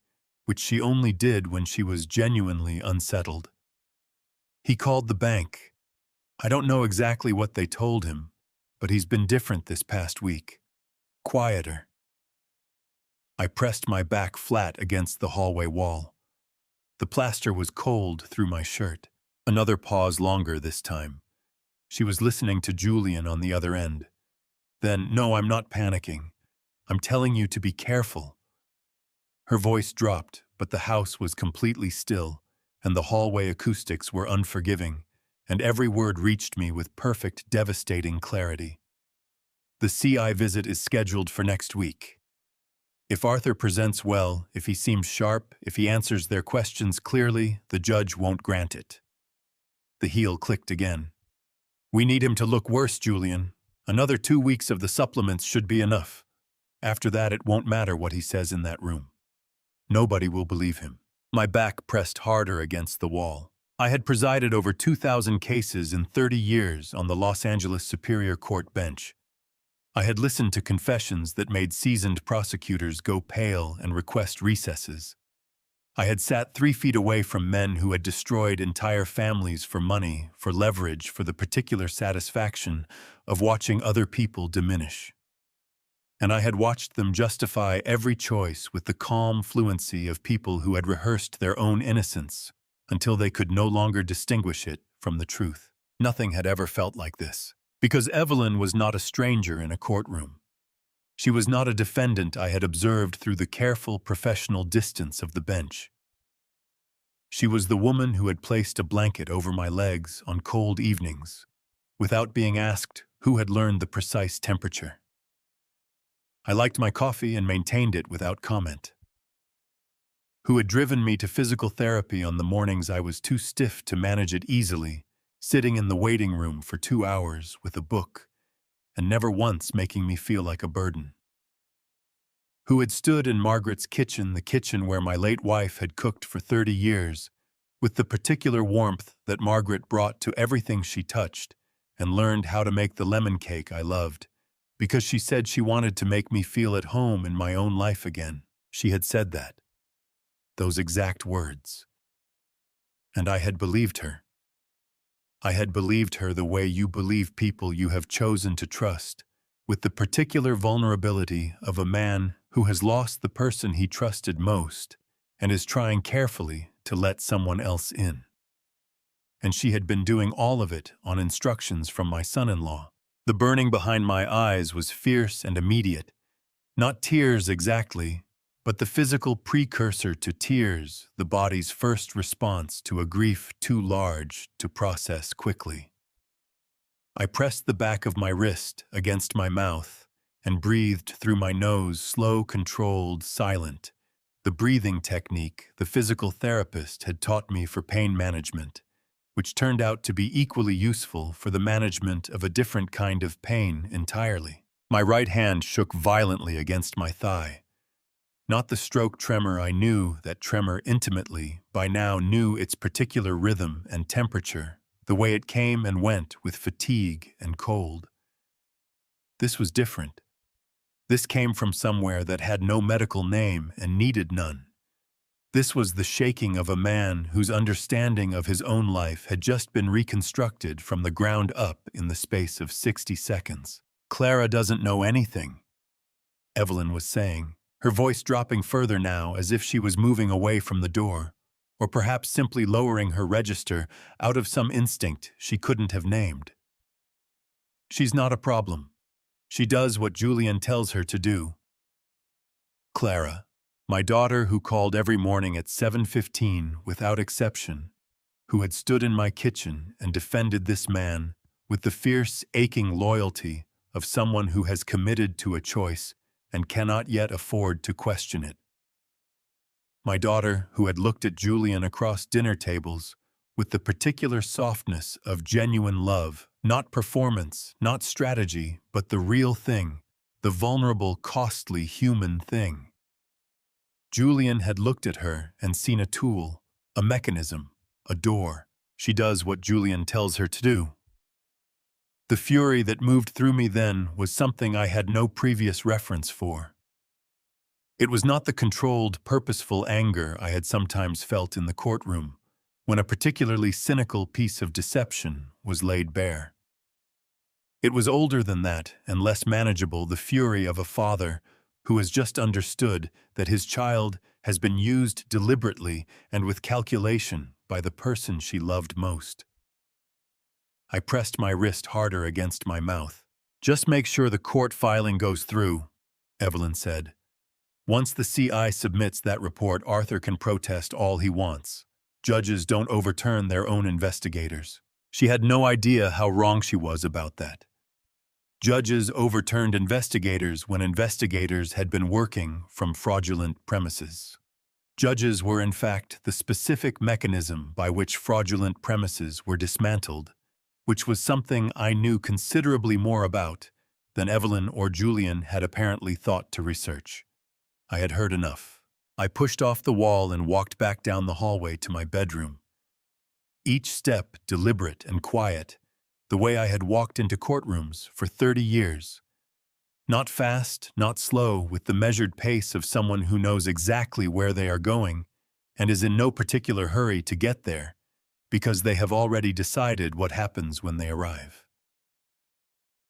which she only did when she was genuinely unsettled. He called the bank. I don't know exactly what they told him, but he's been different this past week. Quieter. I pressed my back flat against the hallway wall. The plaster was cold through my shirt. Another pause, longer this time. She was listening to Julian on the other end. Then, no, I'm not panicking. I'm telling you to be careful. Her voice dropped, but the house was completely still, and the hallway acoustics were unforgiving, and every word reached me with perfect, devastating clarity. The CI visit is scheduled for next week. If Arthur presents well, if he seems sharp, if he answers their questions clearly, the judge won't grant it. The heel clicked again. We need him to look worse, Julian. Another 2 weeks of the supplements should be enough. After that, it won't matter what he says in that room. Nobody will believe him. My back pressed harder against the wall. I had presided over 2,000 cases in 30 years on the Los Angeles Superior Court bench. I had listened to confessions that made seasoned prosecutors go pale and request recesses. I had sat 3 feet away from men who had destroyed entire families for money, for leverage, for the particular satisfaction of watching other people diminish. And I had watched them justify every choice with the calm fluency of people who had rehearsed their own innocence until they could no longer distinguish it from the truth. Nothing had ever felt like this, because Evelyn was not a stranger in a courtroom. She was not a defendant I had observed through the careful professional distance of the bench. She was the woman who had placed a blanket over my legs on cold evenings, without being asked who had learned the precise temperature. I liked my coffee and maintained it without comment. Who had driven me to physical therapy on the mornings I was too stiff to manage it easily sitting in the waiting room for 2 hours with a book, and never once making me feel like a burden. Who had stood in Margaret's kitchen, the kitchen where my late wife had cooked for 30 years, with the particular warmth that Margaret brought to everything she touched, and learned how to make the lemon cake I loved, because she said she wanted to make me feel at home in my own life again. She had said that. Those exact words. And I had believed her. I had believed her the way you believe people you have chosen to trust, with the particular vulnerability of a man who has lost the person he trusted most and is trying carefully to let someone else in. And she had been doing all of it on instructions from my son-in-law. The burning behind my eyes was fierce and immediate, not tears exactly, but the physical precursor to tears, the body's first response to a grief too large to process quickly. I pressed the back of my wrist against my mouth and breathed through my nose, slow, controlled, silent. The breathing technique the physical therapist had taught me for pain management, which turned out to be equally useful for the management of a different kind of pain entirely. My right hand shook violently against my thigh. Not the stroke tremor I knew, that tremor intimately, by now knew its particular rhythm and temperature, the way it came and went with fatigue and cold. This was different. This came from somewhere that had no medical name and needed none. This was the shaking of a man whose understanding of his own life had just been reconstructed from the ground up in the space of 60 seconds. "Clara doesn't know anything," Evelyn was saying, her voice dropping further now as if she was moving away from the door, or perhaps simply lowering her register out of some instinct she couldn't have named. "She's not a problem. She does what Julian tells her to do." Clara, my daughter who called every morning at 7:15 without exception, who had stood in my kitchen and defended this man with the fierce, aching loyalty of someone who has committed to a choice and cannot yet afford to question it. My daughter who had looked at Julian across dinner tables with the particular softness of genuine love, not performance, not strategy, but the real thing, the vulnerable, costly human thing. Julian had looked at her and seen a tool, a mechanism, a door. She does what Julian tells her to do. The fury that moved through me then was something I had no previous reference for. It was not the controlled, purposeful anger I had sometimes felt in the courtroom, when a particularly cynical piece of deception was laid bare. It was older than that and less manageable, the fury of a father who has just understood that his child has been used deliberately and with calculation by the person she loved most. I pressed my wrist harder against my mouth. "Just make sure the court filing goes through," Evelyn said. "Once the CI submits that report, Arthur can protest all he wants. Judges don't overturn their own investigators." She had no idea how wrong she was about that. Judges overturned investigators when investigators had been working from fraudulent premises. Judges were in fact the specific mechanism by which fraudulent premises were dismantled, which was something I knew considerably more about than Evelyn or Julian had apparently thought to research. I had heard enough. I pushed off the wall and walked back down the hallway to my bedroom. Each step deliberate and quiet, the way I had walked into courtrooms for 30 years. Not fast, not slow, with the measured pace of someone who knows exactly where they are going and is in no particular hurry to get there, because they have already decided what happens when they arrive.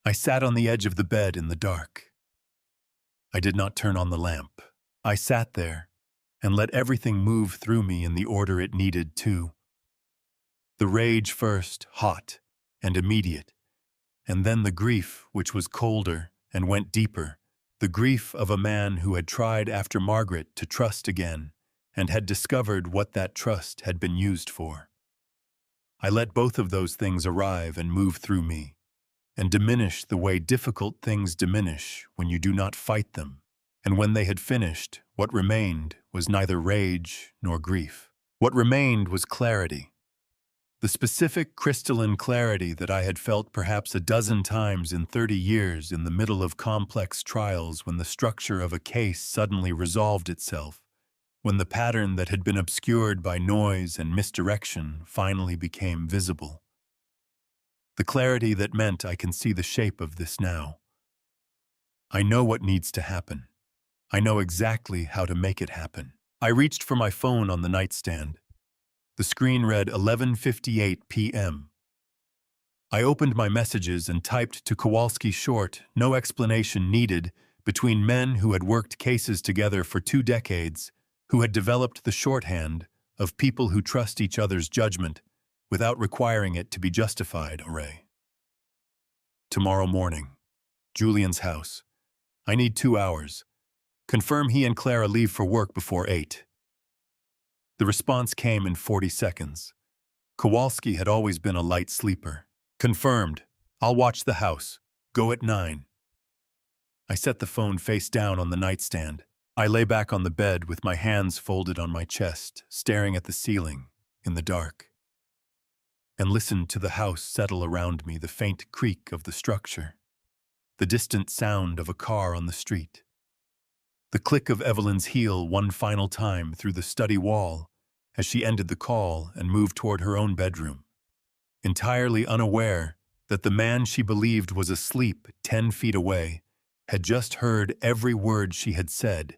I sat on the edge of the bed in the dark. I did not turn on the lamp. I sat there and let everything move through me in the order it needed to. The rage first, hot and immediate, and then the grief, which was colder and went deeper, the grief of a man who had tried after Margaret to trust again and had discovered what that trust had been used for. I let both of those things arrive and move through me, and diminish the way difficult things diminish when you do not fight them. And when they had finished, what remained was neither rage nor grief. What remained was clarity. The specific crystalline clarity that I had felt perhaps a dozen times in 30 years in the middle of complex trials when the structure of a case suddenly resolved itself, when the pattern that had been obscured by noise and misdirection finally became visible. The clarity that meant I can see the shape of this now. I know what needs to happen. I know exactly how to make it happen. I reached for my phone on the nightstand. The screen read 11:58 p.m. I opened my messages and typed to Kowalski short, no explanation needed, between men who had worked cases together for 2 decades, who had developed the shorthand of people who trust each other's judgment without requiring it to be justified, array. Tomorrow morning. Julian's house. I need 2 hours. Confirm he and Clara leave for work before 8. The response came in 40 seconds. Kowalski had always been a light sleeper. Confirmed. I'll watch the house. Go at 9. I set the phone face down on the nightstand. I lay back on the bed with my hands folded on my chest, staring at the ceiling, in the dark, and listened to the house settle around me, the faint creak of the structure, the distant sound of a car on the street, the click of Evelyn's heel one final time through the study wall as she ended the call and moved toward her own bedroom, entirely unaware that the man she believed was asleep 10 feet away had just heard every word she had said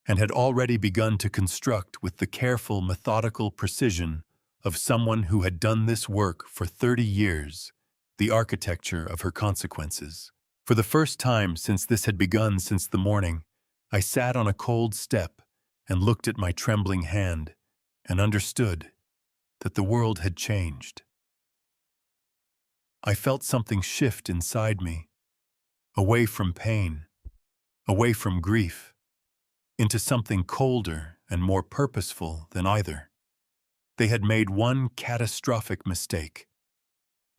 and had already begun to construct with the careful, methodical precision of someone who had done this work for 30 years, the architecture of her consequences. For the first time since this had begun since the morning, I sat on a cold step and looked at my trembling hand and understood that the world had changed. I felt something shift inside me, away from pain, away from grief, into something colder and more purposeful than either. They had made one catastrophic mistake.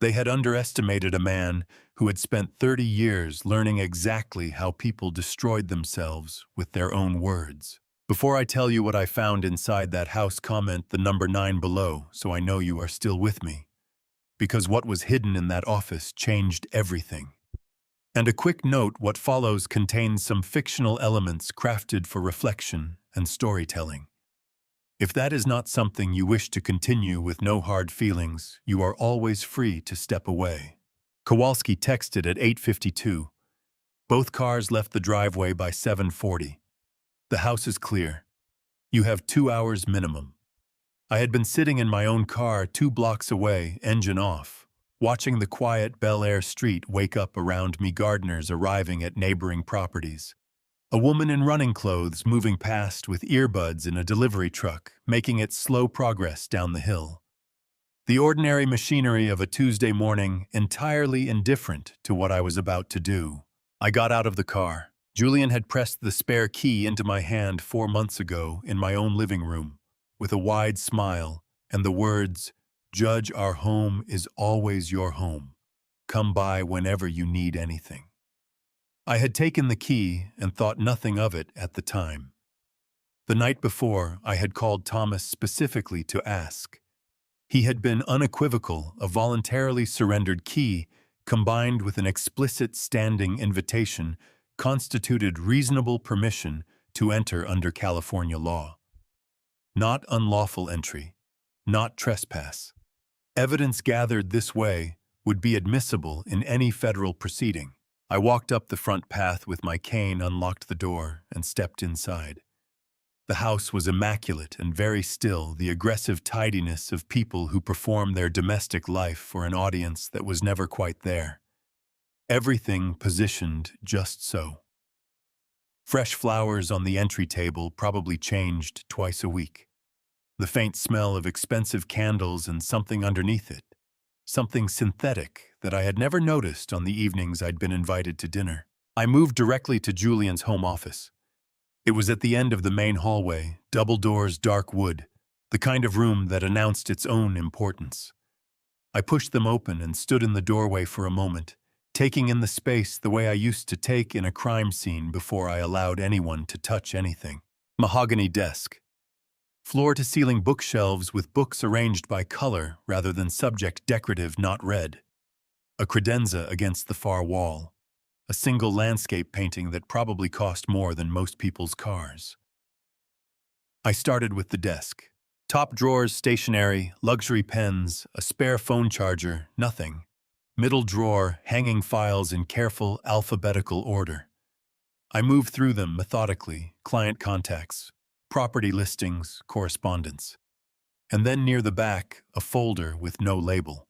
They had underestimated a man who had spent 30 years learning exactly how people destroyed themselves with their own words. Before I tell you what I found inside that house, comment the number 9 below so I know you are still with me. Because what was hidden in that office changed everything. And a quick note, what follows contains some fictional elements crafted for reflection and storytelling. If that is not something you wish to continue with no hard feelings, you are always free to step away. Kowalski texted at 8:52. Both cars left the driveway by 7:40. The house is clear. You have 2 hours minimum. I had been sitting in my own car 2 blocks away, engine off, watching the quiet Bel Air street wake up around me, gardeners arriving at neighboring properties. A woman in running clothes moving past with earbuds in a delivery truck, making its slow progress down the hill. The ordinary machinery of a Tuesday morning, entirely indifferent to what I was about to do. I got out of the car. Julian had pressed the spare key into my hand 4 months ago in my own living room, with a wide smile and the words, "Judge, our home is always your home. Come by whenever you need anything." I had taken the key and thought nothing of it at the time. The night before, I had called Thomas specifically to ask. He had been unequivocal, a voluntarily surrendered key, combined with an explicit standing invitation, constituted reasonable permission to enter under California law. Not unlawful entry, not trespass. Evidence gathered this way would be admissible in any federal proceeding. I walked up the front path with my cane, unlocked the door, and stepped inside. The house was immaculate and very still, the aggressive tidiness of people who perform their domestic life for an audience that was never quite there. Everything positioned just so. Fresh flowers on the entry table, probably changed twice a week. The faint smell of expensive candles and something underneath it. Something synthetic that I had never noticed on the evenings I'd been invited to dinner. I moved directly to Julian's home office. It was at the end of the main hallway, double doors, dark wood, the kind of room that announced its own importance. I pushed them open and stood in the doorway for a moment, taking in the space the way I used to take in a crime scene before I allowed anyone to touch anything. Mahogany desk. Floor-to-ceiling bookshelves with books arranged by color rather than subject, decorative, not read. A credenza against the far wall. A single landscape painting that probably cost more than most people's cars. I started with the desk. Top drawers, stationery, luxury pens, a spare phone charger, nothing. Middle drawer, hanging files in careful, alphabetical order. I moved through them methodically, client contacts, property listings, correspondence. And then near the back, a folder with no label.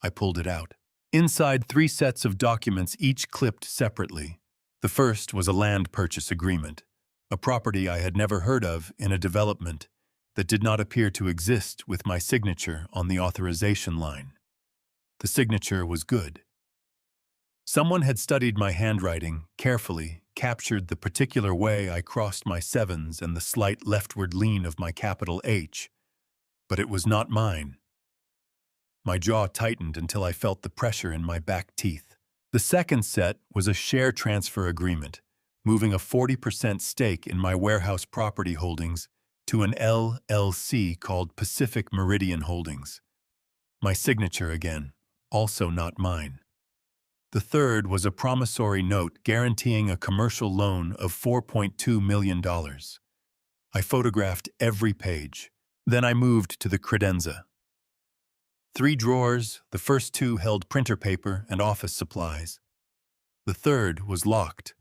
I pulled it out. Inside, 3 sets of documents, each clipped separately. The first was a land purchase agreement, a property I had never heard of in a development that did not appear to exist with my signature on the authorization line. The signature was good. Someone had studied my handwriting carefully, captured the particular way I crossed my sevens and the slight leftward lean of my capital H, but it was not mine. My jaw tightened until I felt the pressure in my back teeth. The second set was a share transfer agreement, moving a 40% stake in my warehouse property holdings to an LLC called Pacific Meridian Holdings. My signature again, also not mine. The third was a promissory note guaranteeing a commercial loan of $4.2 million. I photographed every page. Then I moved to the credenza. 3 drawers, the first 2 held printer paper and office supplies. The third was locked.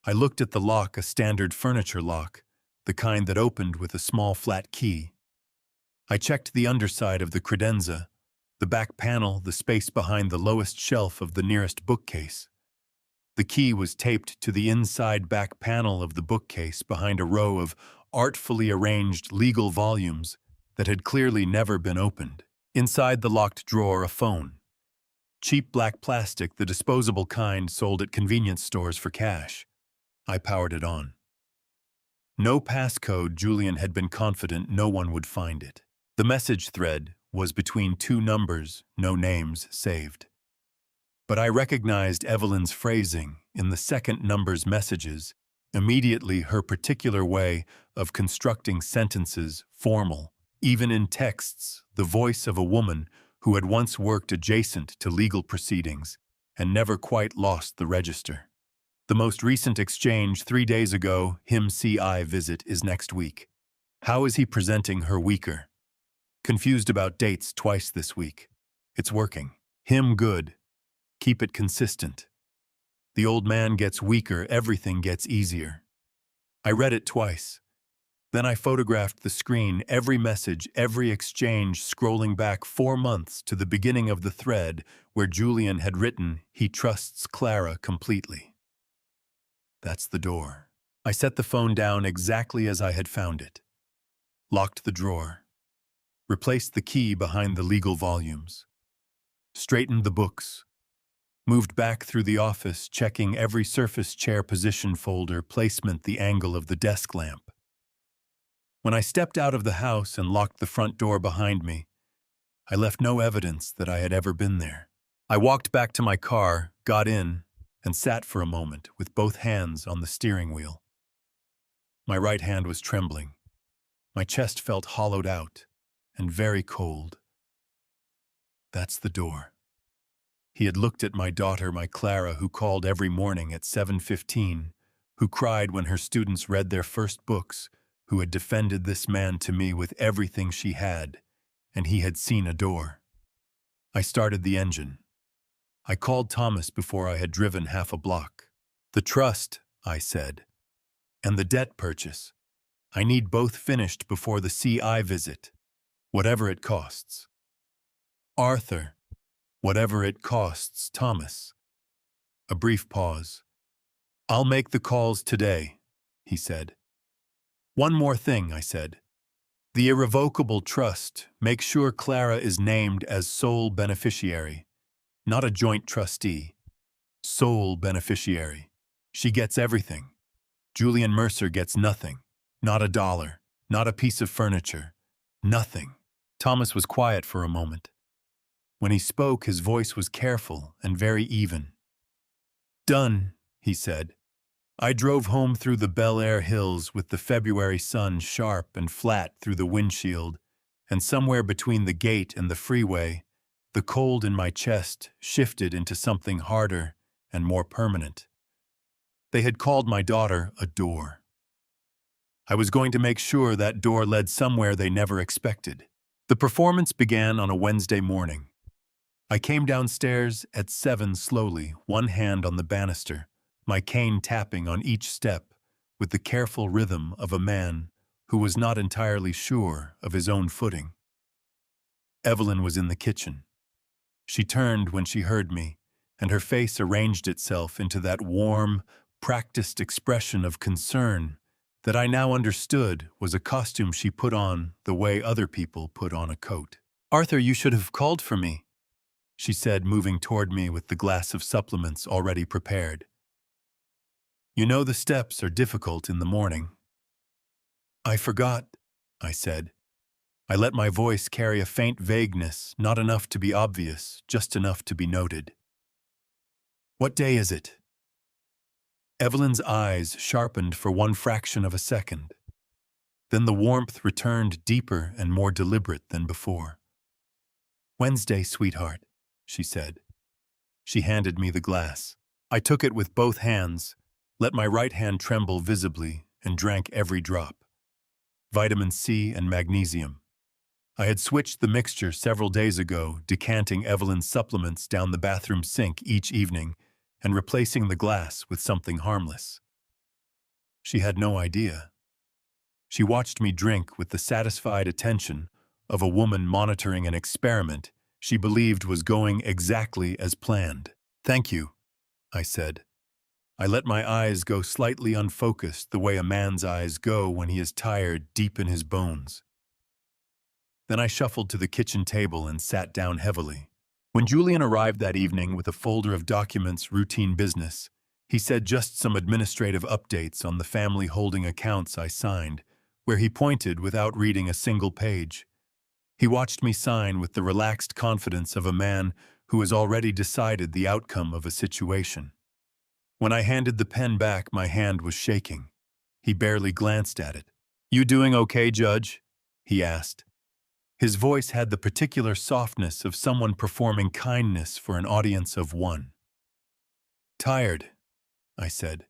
I looked at the lock, a standard furniture lock, the kind that opened with a small flat key. I checked the underside of the credenza, the back panel, the space behind the lowest shelf of the nearest bookcase. The key was taped to the inside back panel of the bookcase behind a row of artfully arranged legal volumes that had clearly never been opened. Inside the locked drawer, a phone. Cheap black plastic, the disposable kind sold at convenience stores for cash. I powered it on. No passcode. Julian had been confident no one would find it. The message thread was between 2 numbers, no names saved. But I recognized Evelyn's phrasing in the second number's messages, immediately her particular way of constructing sentences, formal. Even in texts, the voice of a woman who had once worked adjacent to legal proceedings and never quite lost the register. The most recent exchange 3 days ago, him CI visit is next week. How is he presenting her weaker? Confused about dates twice this week. It's working. Him good. Keep it consistent. The old man gets weaker, everything gets easier. I read it twice. Then I photographed the screen, every message, every exchange, scrolling back 4 months to the beginning of the thread where Julian had written, "He trusts Clara completely." That's the door. I set the phone down exactly as I had found it. Locked the drawer. Replaced the key behind the legal volumes. Straightened the books. Moved back through the office, checking every surface, chair position, folder, placement, the angle of the desk lamp. When I stepped out of the house and locked the front door behind me, I left no evidence that I had ever been there. I walked back to my car, got in, and sat for a moment with both hands on the steering wheel. My right hand was trembling. My chest felt hollowed out and very cold. That's the door. He had looked at my daughter, my Clara, who called every morning at 7:15, who cried when her students read their first books, who had defended this man to me with everything she had, and he had seen a door. I started the engine. I called Thomas before I had driven half a block. The trust, I said, and the debt purchase. I need both finished before the CI visit, whatever it costs. Arthur, whatever it costs, Thomas. A brief pause. I'll make the calls today, he said. One more thing, I said. The irrevocable trust, make sure Clara is named as sole beneficiary, not a joint trustee. Sole beneficiary. She gets everything. Julian Mercer gets nothing. Not a dollar. Not a piece of furniture. Nothing. Thomas was quiet for a moment. When he spoke, his voice was careful and very even. Done, he said. I drove home through the Bel Air hills with the February sun sharp and flat through the windshield, and somewhere between the gate and the freeway, the cold in my chest shifted into something harder and more permanent. They had called my daughter a door. I was going to make sure that door led somewhere they never expected. The performance began on a Wednesday morning. I came downstairs at 7 slowly, one hand on the banister, my cane tapping on each step with the careful rhythm of a man who was not entirely sure of his own footing. Evelyn was in the kitchen. She turned when she heard me, and her face arranged itself into that warm, practiced expression of concern that I now understood was a costume she put on the way other people put on a coat. "Arthur, you should have called for me," she said, moving toward me with the glass of supplements already prepared. "You know the steps are difficult in the morning." "I forgot," I said. I let my voice carry a faint vagueness, not enough to be obvious, just enough to be noted. "What day is it?" Evelyn's eyes sharpened for one fraction of a second. Then the warmth returned deeper and more deliberate than before. "Wednesday, sweetheart," she said. She handed me the glass. I took it with both hands, let my right hand tremble visibly, and drank every drop. Vitamin C and magnesium. I had switched the mixture several days ago, decanting Evelyn's supplements down the bathroom sink each evening and replacing the glass with something harmless. She had no idea. She watched me drink with the satisfied attention of a woman monitoring an experiment she believed was going exactly as planned. "Thank you," I said. I let my eyes go slightly unfocused the way a man's eyes go when he is tired deep in his bones. Then I shuffled to the kitchen table and sat down heavily. When Julian arrived that evening with a folder of documents, routine business, he said just some administrative updates on the family holding accounts I signed, where he pointed without reading a single page. He watched me sign with the relaxed confidence of a man who has already decided the outcome of a situation. When I handed the pen back, my hand was shaking. He barely glanced at it. "You doing okay, Judge?" he asked. His voice had the particular softness of someone performing kindness for an audience of one. "Tired," I said.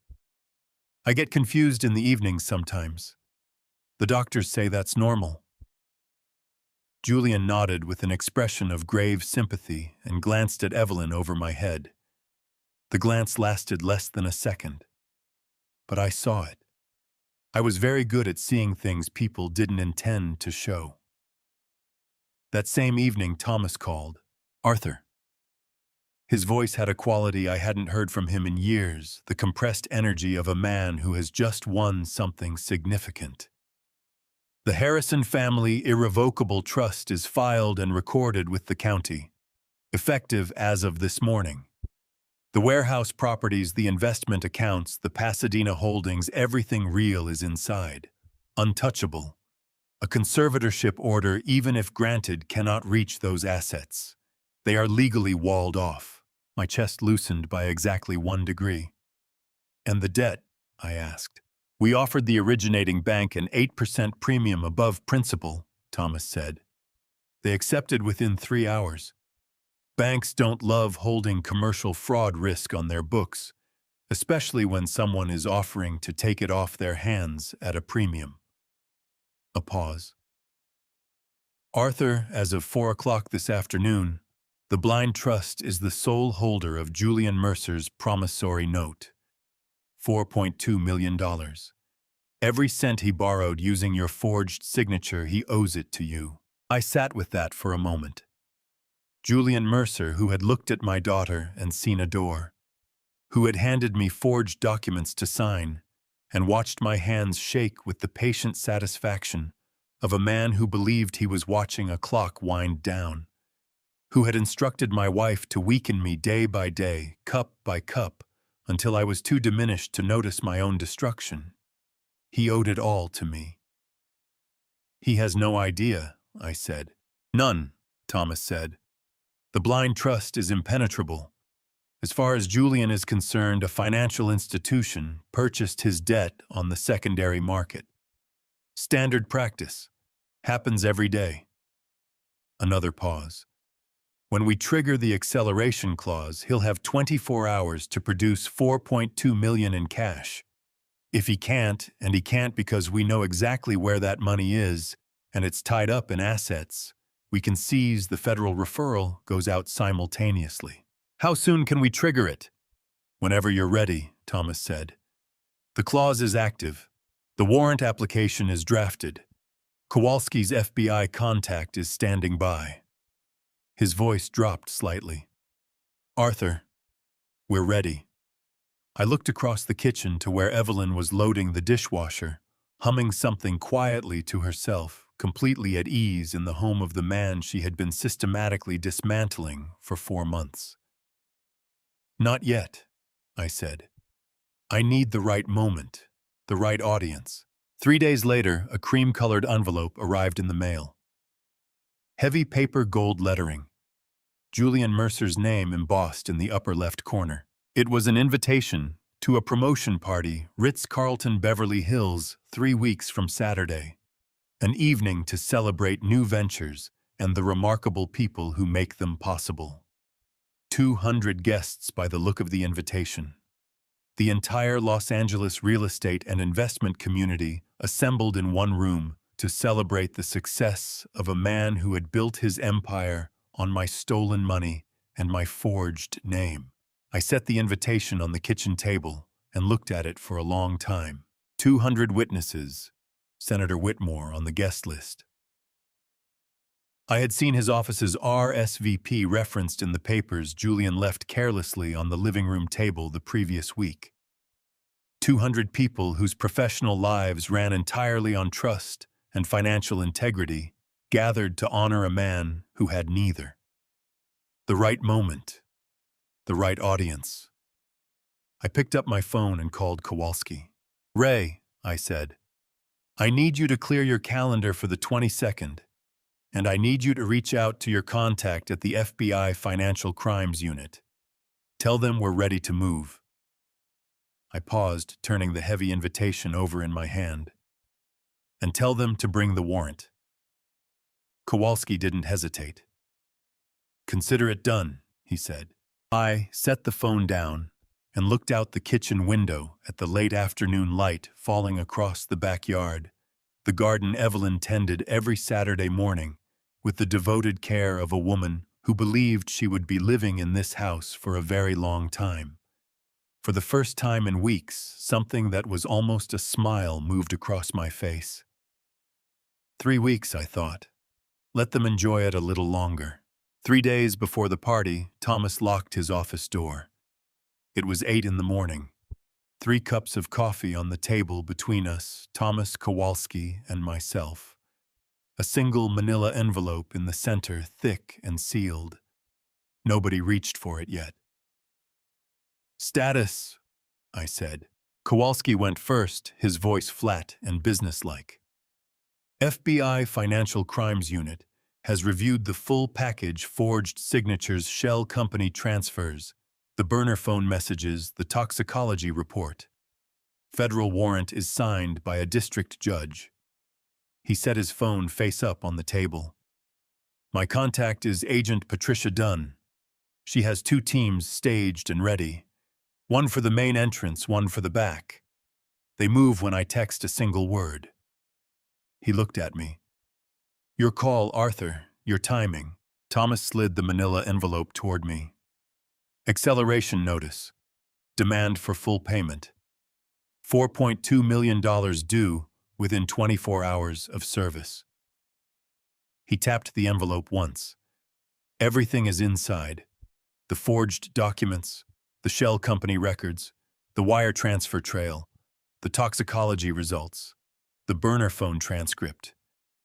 "I get confused in the evenings sometimes. The doctors say that's normal." Julian nodded with an expression of grave sympathy and glanced at Evelyn over my head. The glance lasted less than a second. But I saw it. I was very good at seeing things people didn't intend to show. That same evening, Thomas called. "Arthur." His voice had a quality I hadn't heard from him in years, the compressed energy of a man who has just won something significant. "The Harrison family irrevocable trust is filed and recorded with the county, effective as of this morning. The warehouse properties, the investment accounts, the Pasadena holdings, everything real is inside. Untouchable. A conservatorship order, even if granted, cannot reach those assets. They are legally walled off." My chest loosened by exactly 1 degree. "And the debt?" I asked. "We offered the originating bank an 8% premium above principal," Thomas said. "They accepted within 3 hours. Banks don't love holding commercial fraud risk on their books, especially when someone is offering to take it off their hands at a premium." A pause. "Arthur, as of 4 o'clock this afternoon, the Blind Trust is the sole holder of Julian Mercer's promissory note. $4.2 million. Every cent he borrowed using your forged signature, he owes it to you." I sat with that for a moment. Julian Mercer, who had looked at my daughter and seen a door, who had handed me forged documents to sign, and watched my hands shake with the patient satisfaction of a man who believed he was watching a clock wind down, who had instructed my wife to weaken me day by day, cup by cup, until I was too diminished to notice my own destruction. He owed it all to me. "He has no idea," I said. "None," Thomas said. "The Blind Trust is impenetrable. As far as Julian is concerned, a financial institution purchased his debt on the secondary market. Standard practice. Happens every day. Another pause. When we trigger the acceleration clause, he'll have 24 hours to produce $4.2 million in cash. If he can't, and he can't because we know exactly where that money is, and it's tied up in assets, we can seize the federal referral goes out simultaneously. How soon can we trigger it? Whenever you're ready, Thomas said. The clause is active. The warrant application is drafted. Kowalski's FBI contact is standing by. His voice dropped slightly. Arthur, we're ready. I looked across the kitchen to where Evelyn was loading the dishwasher, humming something quietly to herself, completely at ease in the home of the man she had been systematically dismantling for 4 months. Not yet, I said. I need the right moment, the right audience. 3 days later, a cream-colored envelope arrived in the mail. Heavy paper gold lettering. Julian Mercer's name embossed in the upper left corner. It was an invitation to a promotion party, Ritz-Carlton, Beverly Hills, 3 weeks from Saturday. An evening to celebrate new ventures and the remarkable people who make them possible. 200 guests by the look of the invitation. The entire Los Angeles real estate and investment community assembled in one room to celebrate the success of a man who had built his empire on my stolen money and my forged name. I set the invitation on the kitchen table and looked at it for a long time. 200 witnesses, Senator Whitmore on the guest list. I had seen his office's RSVP referenced in the papers Julian left carelessly on the living room table the previous week. 200 people whose professional lives ran entirely on trust and financial integrity gathered to honor a man who had neither. The right moment, the right audience. I picked up my phone and called Kowalski. Ray, I said, I need you to clear your calendar for the 22nd. And I need you to reach out to your contact at the FBI Financial Crimes Unit. Tell them we're ready to move. I paused, turning the heavy invitation over in my hand. And tell them to bring the warrant. Kowalski didn't hesitate. Consider it done, he said. I set the phone down and looked out the kitchen window at the late afternoon light falling across the backyard, the garden Evelyn tended every Saturday morning, with the devoted care of a woman who believed she would be living in this house for a very long time. For the first time in weeks, something that was almost a smile moved across my face. 3 weeks, I thought. Let them enjoy it a little longer. 3 days before the party, Thomas locked his office door. It was 8 in the morning. 3 cups of coffee on the table between us, Thomas, Kowalski, and myself. A single manila envelope in the center, thick and sealed. Nobody reached for it yet. Status, I said. Kowalski went first, his voice flat and businesslike. FBI Financial Crimes Unit has reviewed the full package: forged signatures, shell company transfers, the burner phone messages, the toxicology report. Federal warrant is signed by a district judge. He set his phone face up on the table. My contact is Agent Patricia Dunn. She has 2 teams staged and ready. One for the main entrance, one for the back. They move when I text a single word. He looked at me. Your call, Arthur, your timing. Thomas slid the manila envelope toward me. Acceleration notice. Demand for full payment. $4.2 million due within 24 hours of service. He tapped the envelope once. Everything is inside. The forged documents, the shell company records, the wire transfer trail, the toxicology results, the burner phone transcript.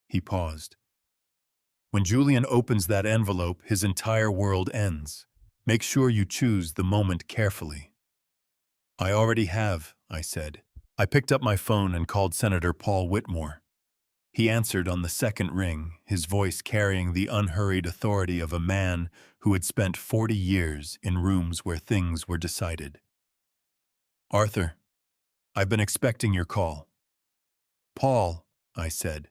He paused. When Julian opens that envelope, his entire world ends. Make sure you choose the moment carefully. I already have, I said. I picked up my phone and called Senator Paul Whitmore. He answered on the second ring, his voice carrying the unhurried authority of a man who had spent 40 years in rooms where things were decided. "Arthur, I've been expecting your call." "Paul," I said,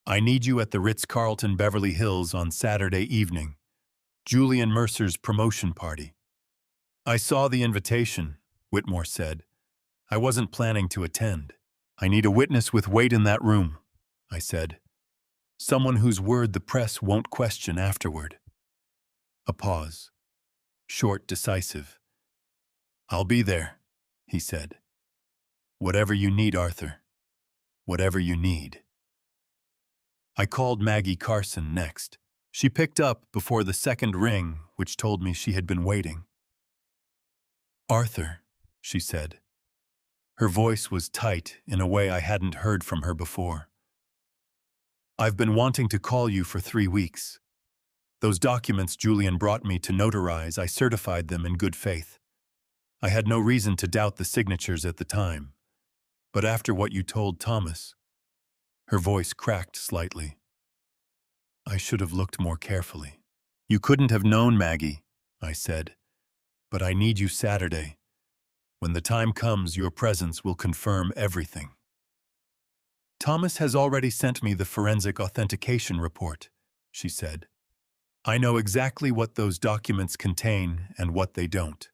"I need you at the Ritz-Carlton Beverly Hills on Saturday evening. Julian Mercer's promotion party." "I saw the invitation," Whitmore said. "I wasn't planning to attend." "I need a witness with weight in that room," I said. "Someone whose word the press won't question afterward." A pause. Short, decisive. "I'll be there," he said. "Whatever you need, Arthur. Whatever you need." I called Maggie Carson next. She picked up before the second ring, which told me she had been waiting. "Arthur," she said. Her voice was tight in a way I hadn't heard from her before. "I've been wanting to call you for 3 weeks. Those documents Julian brought me to notarize, I certified them in good faith. I had no reason to doubt the signatures at the time. But after what you told Thomas," her voice cracked slightly, "I should have looked more carefully." "You couldn't have known, Maggie," I said. "But I need you Saturday. When the time comes, your presence will confirm everything." "Thomas has already sent me the forensic authentication report," she said. "I know exactly what those documents contain and what they don't."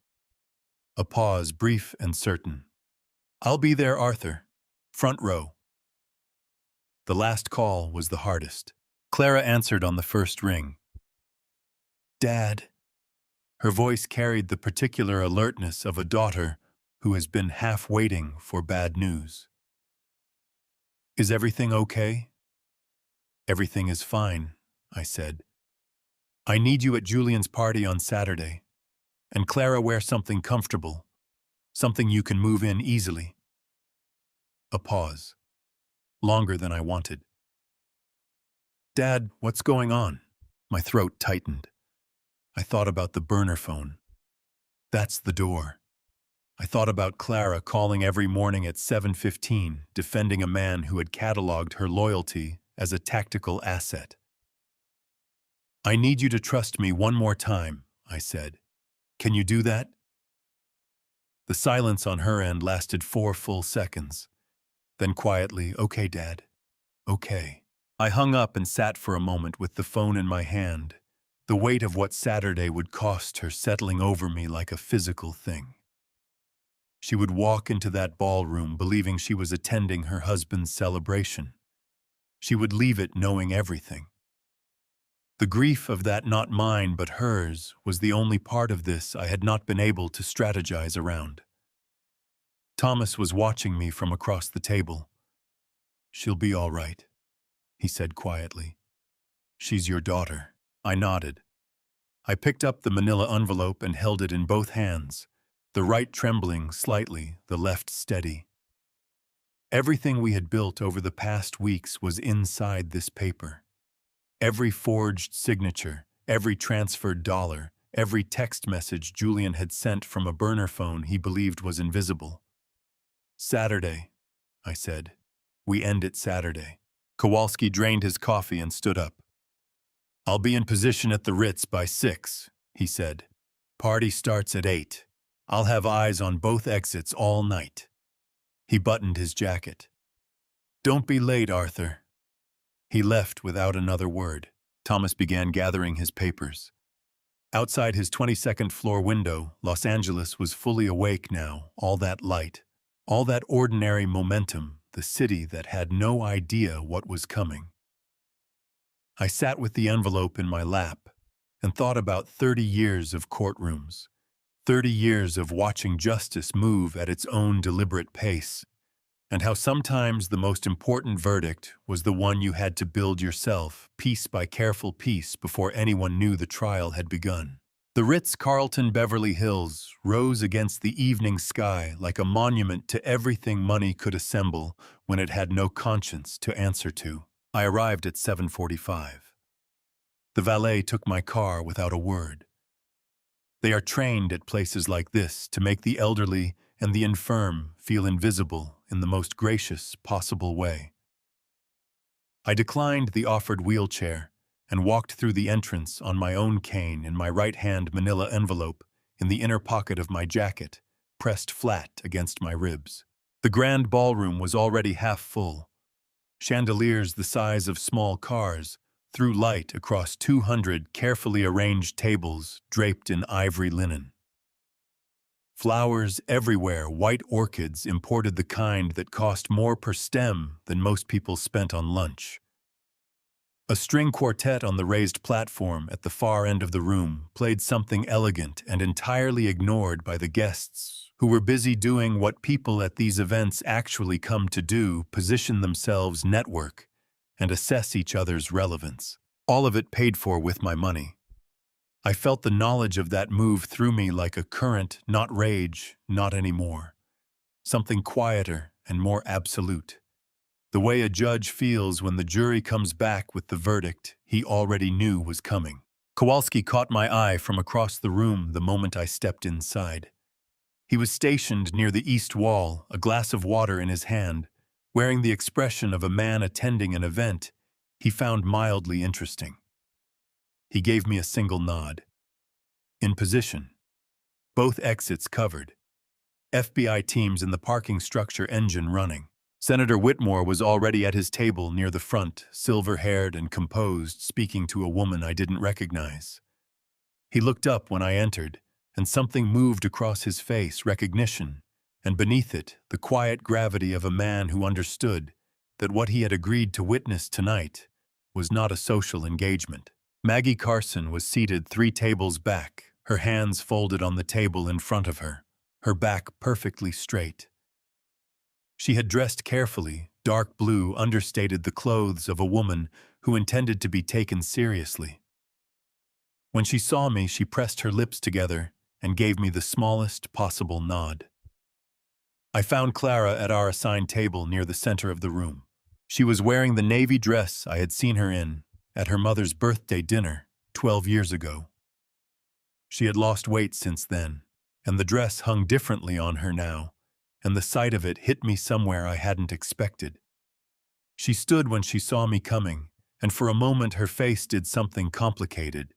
A pause, brief and certain. "I'll be there, Arthur. Front row." The last call was the hardest. Clara answered on the first ring. "Dad." Her voice carried the particular alertness of a daughter who has been half waiting for bad news. "Is everything okay?" "Everything is fine," I said. "I need you at Julian's party on Saturday. And Clara, wear something comfortable, something you can move in easily." A pause. Longer than I wanted. "Dad, what's going on?" My throat tightened. I thought about the burner phone. That's the door. I thought about Clara calling every morning at 7:15, defending a man who had cataloged her loyalty as a tactical asset. "I need you to trust me one more time," I said. "Can you do that?" The silence on her end lasted 4 full seconds. Then quietly, "Okay, Dad. Okay." I hung up and sat for a moment with the phone in my hand, the weight of what Saturday would cost her settling over me like a physical thing. She would walk into that ballroom believing she was attending her husband's celebration. She would leave it knowing everything. The grief of that not mine but hers was the only part of this I had not been able to strategize around. Thomas was watching me from across the table. "She'll be all right," he said quietly. "She's your daughter." I nodded. I picked up the manila envelope and held it in both hands, the right trembling slightly, the left steady. Everything we had built over the past weeks was inside this paper. Every forged signature, every transferred dollar, every text message Julian had sent from a burner phone he believed was invisible. "Saturday," I said. "We end it Saturday." Kowalski drained his coffee and stood up. "I'll be in position at the Ritz by 6, he said. "Party starts at 8. I'll have eyes on both exits all night." He buttoned his jacket. "Don't be late, Arthur." He left without another word. Thomas began gathering his papers. Outside his 22nd floor window, Los Angeles was fully awake now, all that light, all that ordinary momentum, the city that had no idea what was coming. I sat with the envelope in my lap and thought about 30 years of courtrooms, 30 years of watching justice move at its own deliberate pace, and how sometimes the most important verdict was the one you had to build yourself, piece by careful piece, before anyone knew the trial had begun. The Ritz-Carlton Beverly Hills rose against the evening sky like a monument to everything money could assemble when it had no conscience to answer to. I arrived at 7:45. The valet took my car without a word. They are trained at places like this to make the elderly and the infirm feel invisible in the most gracious possible way. I declined the offered wheelchair and walked through the entrance on my own cane in my right-hand manila envelope in the inner pocket of my jacket, pressed flat against my ribs. The grand ballroom was already half full. Chandeliers the size of small cars threw light across 200 carefully arranged tables draped in ivory linen. Flowers everywhere, white orchids imported the kind that cost more per stem than most people spent on lunch. A string quartet on the raised platform at the far end of the room played something elegant and entirely ignored by the guests, who were busy doing what people at these events actually come to do: position themselves, network, and assess each other's relevance. All of it paid for with my money. I felt the knowledge of that move through me like a current, not rage, not anymore. Something quieter and more absolute. The way a judge feels when the jury comes back with the verdict he already knew was coming. Kowalski caught my eye from across the room the moment I stepped inside. He was stationed near the east wall, a glass of water in his hand, wearing the expression of a man attending an event he found mildly interesting. He gave me a single nod. In position. Both exits covered. FBI teams in the parking structure, engine running. Senator Whitmore was already at his table near the front, silver-haired and composed, speaking to a woman I didn't recognize. He looked up when I entered, and something moved across his face: recognition, and beneath it, the quiet gravity of a man who understood that what he had agreed to witness tonight was not a social engagement. Maggie Carson was seated 3 tables back, her hands folded on the table in front of her, her back perfectly straight. She had dressed carefully. Dark blue understated the clothes of a woman who intended to be taken seriously. When she saw me, she pressed her lips together and gave me the smallest possible nod. I found Clara at our assigned table near the center of the room. She was wearing the navy dress I had seen her in at her mother's birthday dinner 12 years ago. She had lost weight since then, and the dress hung differently on her now, and the sight of it hit me somewhere I hadn't expected. She stood when she saw me coming, and for a moment her face did something complicated: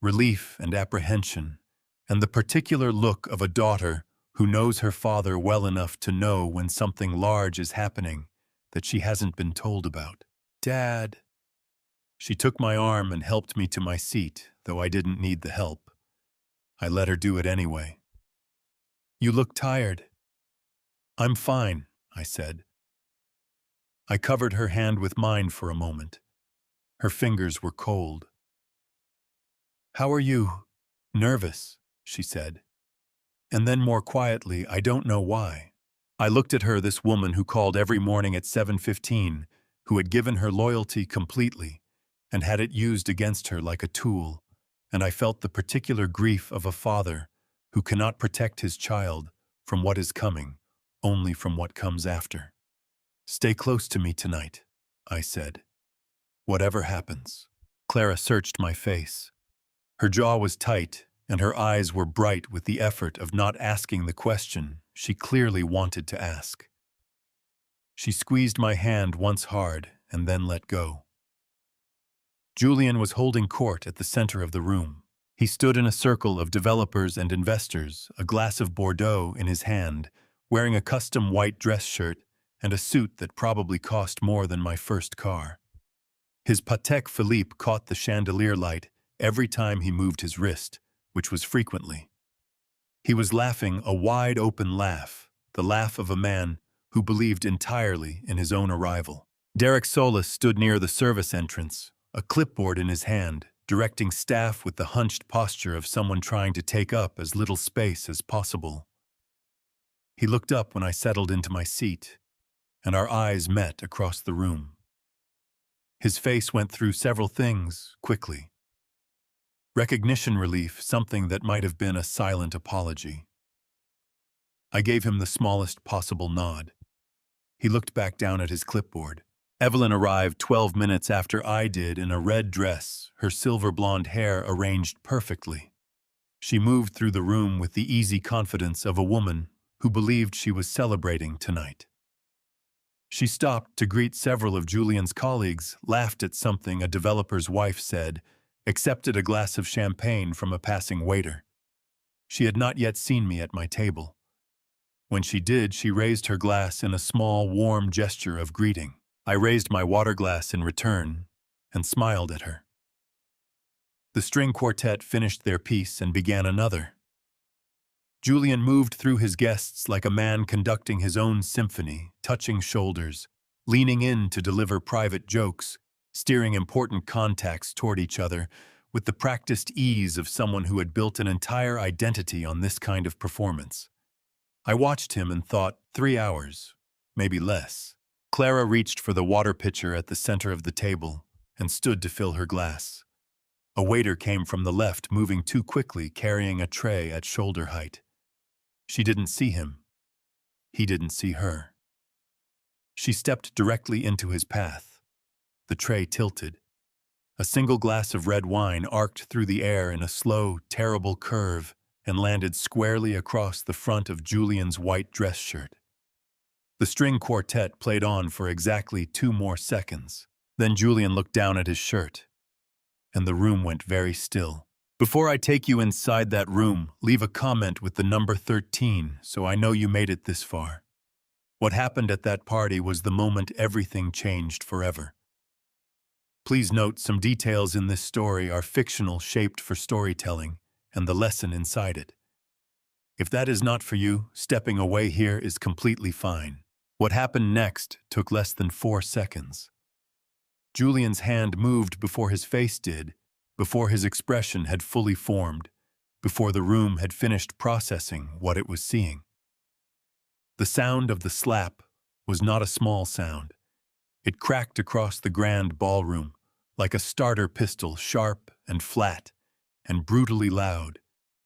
relief and apprehension, and the particular look of a daughter who knows her father well enough to know when something large is happening that she hasn't been told about. "Dad." She took my arm and helped me to my seat, though I didn't need the help. I let her do it anyway. "You look tired." "I'm fine," I said. I covered her hand with mine for a moment. Her fingers were cold. "How are you?" "Nervous," she said. And then more quietly, "I don't know why." I looked at her, this woman who called every morning at 7:15, who had given her loyalty completely and had it used against her like a tool, and I felt the particular grief of a father who cannot protect his child from what is coming, only from what comes after. "Stay close to me tonight," I said. "Whatever happens." Clara searched my face. Her jaw was tight, and her eyes were bright with the effort of not asking the question she clearly wanted to ask. She squeezed my hand once hard and then let go. Julian was holding court at the center of the room. He stood in a circle of developers and investors, a glass of Bordeaux in his hand, wearing a custom white dress shirt and a suit that probably cost more than my first car. His Patek Philippe caught the chandelier light every time he moved his wrist, which was frequently. He was laughing a wide-open laugh, the laugh of a man who believed entirely in his own arrival. Derek Solis stood near the service entrance, a clipboard in his hand, directing staff with the hunched posture of someone trying to take up as little space as possible. He looked up when I settled into my seat, and our eyes met across the room. His face went through several things quickly. Recognition relief, something that might have been a silent apology. I gave him the smallest possible nod. He looked back down at his clipboard. Evelyn arrived 12 minutes after I did in a red dress, her silver blonde hair arranged perfectly. She moved through the room with the easy confidence of a woman who believed she was celebrating tonight. She stopped to greet several of Julian's colleagues, laughed at something a developer's wife said, accepted a glass of champagne from a passing waiter. She had not yet seen me at my table. When she did, she raised her glass in a small, warm gesture of greeting. I raised my water glass in return and smiled at her. The string quartet finished their piece and began another. Julian moved through his guests like a man conducting his own symphony, touching shoulders, leaning in to deliver private jokes, steering important contacts toward each other with the practiced ease of someone who had built an entire identity on this kind of performance. I watched him and thought, 3 hours, maybe less. Clara reached for the water pitcher at the center of the table and stood to fill her glass. A waiter came from the left, moving too quickly, carrying a tray at shoulder height. She didn't see him. He didn't see her. She stepped directly into his path. The tray tilted. A single glass of red wine arced through the air in a slow, terrible curve and landed squarely across the front of Julian's white dress shirt. The string quartet played on for exactly 2 more seconds. Then Julian looked down at his shirt, and the room went very still. Before I take you inside that room, leave a comment with the number 13 so I know you made it this far. What happened at that party was the moment everything changed forever. Please note some details in this story are fictional, shaped for storytelling, and the lesson inside it. If that is not for you, stepping away here is completely fine. What happened next took less than 4 seconds. Julian's hand moved before his face did, before his expression had fully formed, before the room had finished processing what it was seeing. The sound of the slap was not a small sound. It cracked across the grand ballroom, like a starter pistol, sharp and flat, and brutally loud,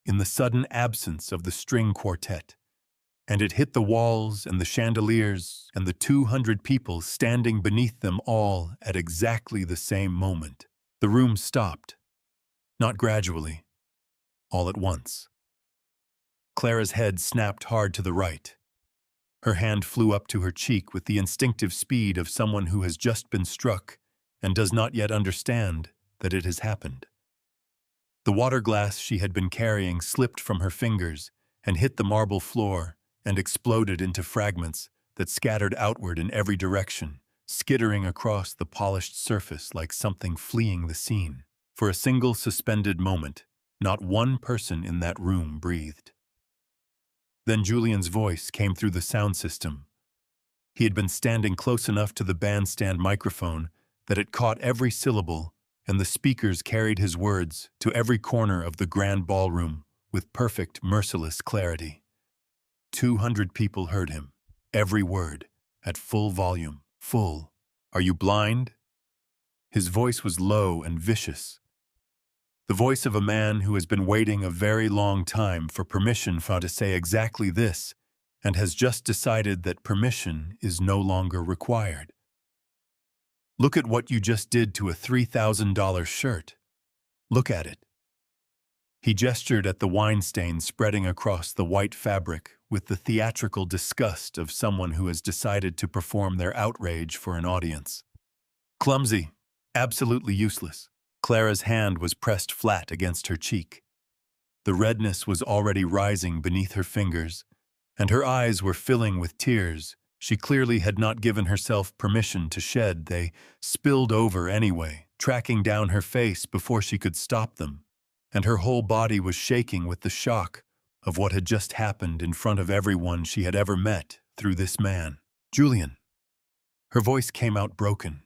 in the sudden absence of the string quartet. And it hit the walls and the chandeliers and the 200 people standing beneath them all at exactly the same moment. The room stopped. Not gradually, all at once. Clara's head snapped hard to the right. Her hand flew up to her cheek with the instinctive speed of someone who has just been struck and does not yet understand that it has happened. The water glass she had been carrying slipped from her fingers and hit the marble floor and exploded into fragments that scattered outward in every direction, skittering across the polished surface like something fleeing the scene. For a single suspended moment, not one person in that room breathed. Then Julian's voice came through the sound system. He had been standing close enough to the bandstand microphone that it caught every syllable, and the speakers carried his words to every corner of the grand ballroom with perfect, merciless clarity. 200 people heard him, every word, at full volume, full. Are you blind? His voice was low and vicious. The voice of a man who has been waiting a very long time for permission to say exactly this and has just decided that permission is no longer required. Look at what you just did to a $3,000 shirt. Look at it. He gestured at the wine stain spreading across the white fabric with the theatrical disgust of someone who has decided to perform their outrage for an audience. Clumsy, absolutely useless. Clara's hand was pressed flat against her cheek. The redness was already rising beneath her fingers, and her eyes were filling with tears. She clearly had not given herself permission to shed. They spilled over anyway, tracking down her face before she could stop them, and her whole body was shaking with the shock of what had just happened in front of everyone she had ever met through this man. Julian. Her voice came out broken,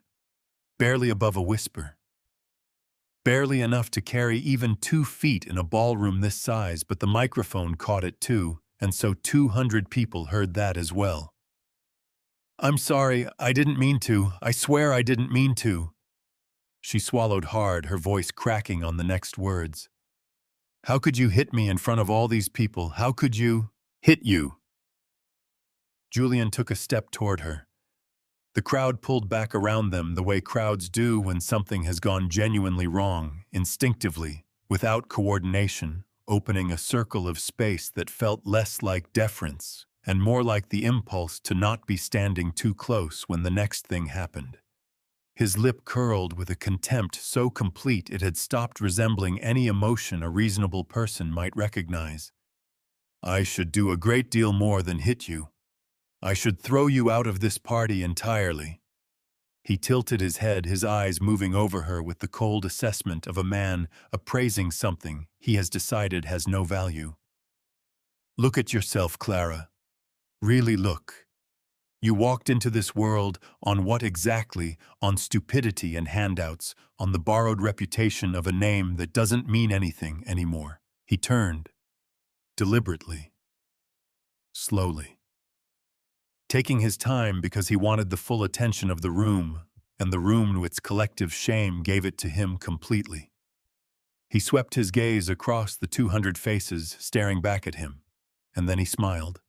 barely above a whisper. Barely enough to carry even 2 feet in a ballroom this size, but the microphone caught it too, and so 200 people heard that as well. I'm sorry, I didn't mean to. I swear I didn't mean to. She swallowed hard, her voice cracking on the next words. How could you hit me in front of all these people? How could you hit you? Julian took a step toward her. The crowd pulled back around them the way crowds do when something has gone genuinely wrong, instinctively, without coordination, opening a circle of space that felt less like deference and more like the impulse to not be standing too close when the next thing happened. His lip curled with a contempt so complete it had stopped resembling any emotion a reasonable person might recognize. "I should do a great deal more than hit you. I should throw you out of this party entirely." He tilted his head, his eyes moving over her with the cold assessment of a man appraising something he has decided has no value. "Look at yourself, Clara. Really look. You walked into this world on what exactly? On stupidity and handouts, on the borrowed reputation of a name that doesn't mean anything anymore." He turned, deliberately, slowly, taking his time because he wanted the full attention of the room, and the room with its collective shame gave it to him completely. He swept his gaze across the 200 faces staring back at him, and then he smiled.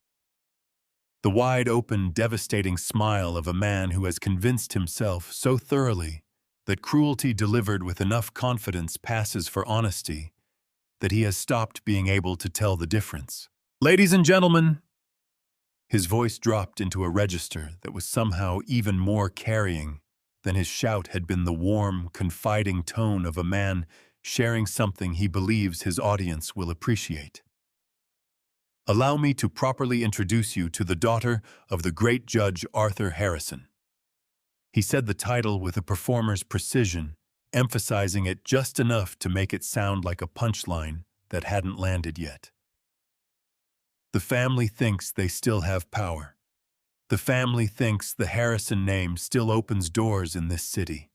The wide-open, devastating smile of a man who has convinced himself so thoroughly that cruelty delivered with enough confidence passes for honesty, that he has stopped being able to tell the difference. "Ladies and gentlemen," his voice dropped into a register that was somehow even more carrying than his shout had been, the warm, confiding tone of a man sharing something he believes his audience will appreciate. "Allow me to properly introduce you to the daughter of the great Judge Arthur Harrison." He said the title with a performer's precision, emphasizing it just enough to make it sound like a punchline that hadn't landed yet. "The family thinks they still have power. The family thinks the Harrison name still opens doors in this city."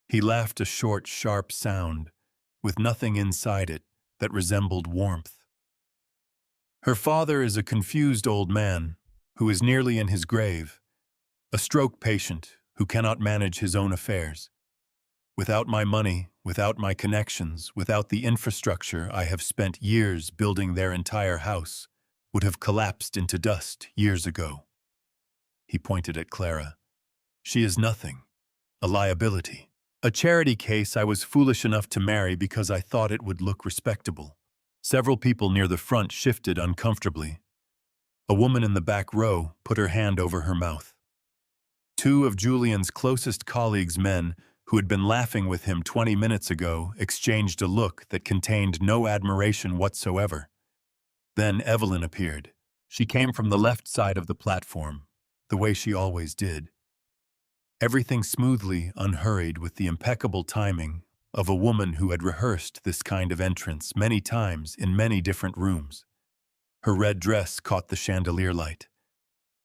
He laughed, a short, sharp sound, with nothing inside it that resembled warmth. "Her father is a confused old man who is nearly in his grave, a stroke patient who cannot manage his own affairs. Without my money, without my connections, without the infrastructure I have spent years building, their entire house would have collapsed into dust years ago." He pointed at Clara. "She is nothing, a liability. A charity case I was foolish enough to marry because I thought it would look respectable." Several people near the front shifted uncomfortably. A woman in the back row put her hand over her mouth. Two of Julian's closest colleagues, men who had been laughing with him 20 minutes ago, exchanged a look that contained no admiration whatsoever. Then Evelyn appeared. She came from the left side of the platform, the way she always did. Everything smoothly, unhurried, with the impeccable timing of a woman who had rehearsed this kind of entrance many times in many different rooms. Her red dress caught the chandelier light.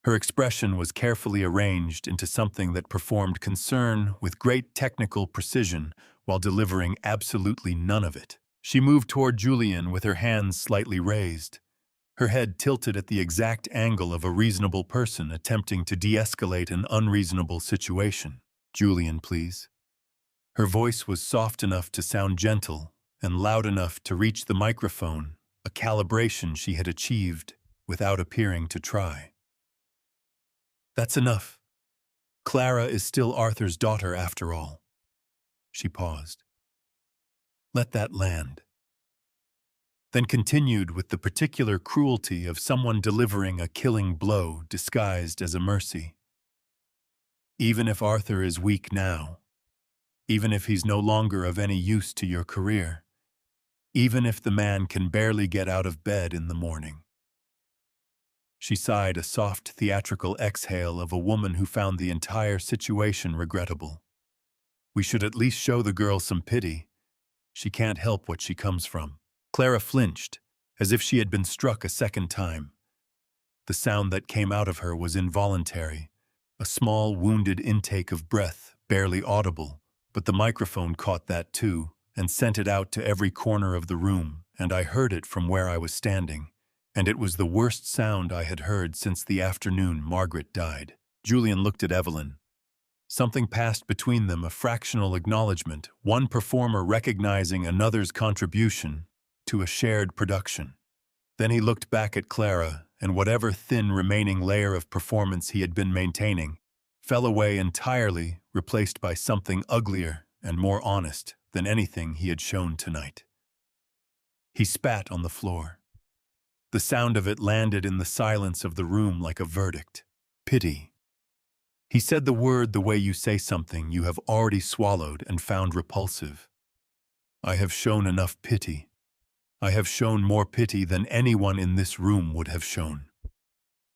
Her expression was carefully arranged into something that performed concern with great technical precision while delivering absolutely none of it. She moved toward Julian with her hands slightly raised, her head tilted at the exact angle of a reasonable person attempting to de-escalate an unreasonable situation. "Julian, please." Her voice was soft enough to sound gentle and loud enough to reach the microphone, a calibration she had achieved without appearing to try. "That's enough. Clara is still Arthur's daughter after all." She paused. "Let that land." Then continued with the particular cruelty of someone delivering a killing blow disguised as a mercy. "Even if Arthur is weak now, even if he's no longer of any use to your career, even if the man can barely get out of bed in the morning." She sighed, a soft, theatrical exhale of a woman who found the entire situation regrettable. "We should at least show the girl some pity. She can't help what she comes from." Clara flinched, as if she had been struck a second time. The sound that came out of her was involuntary, a small, wounded intake of breath, barely audible, but the microphone caught that too, and sent it out to every corner of the room, and I heard it from where I was standing, and it was the worst sound I had heard since the afternoon Margaret died. Julian looked at Evelyn. Something passed between them, a fractional acknowledgement, one performer recognizing another's contribution to a shared production. Then he looked back at Clara, and whatever thin remaining layer of performance he had been maintaining fell away entirely, replaced by something uglier and more honest than anything he had shown tonight. He spat on the floor. The sound of it landed in the silence of the room like a verdict. Pity. He said the word the way you say something you have already swallowed and found repulsive. I have shown enough pity. I have shown more pity than anyone in this room would have shown.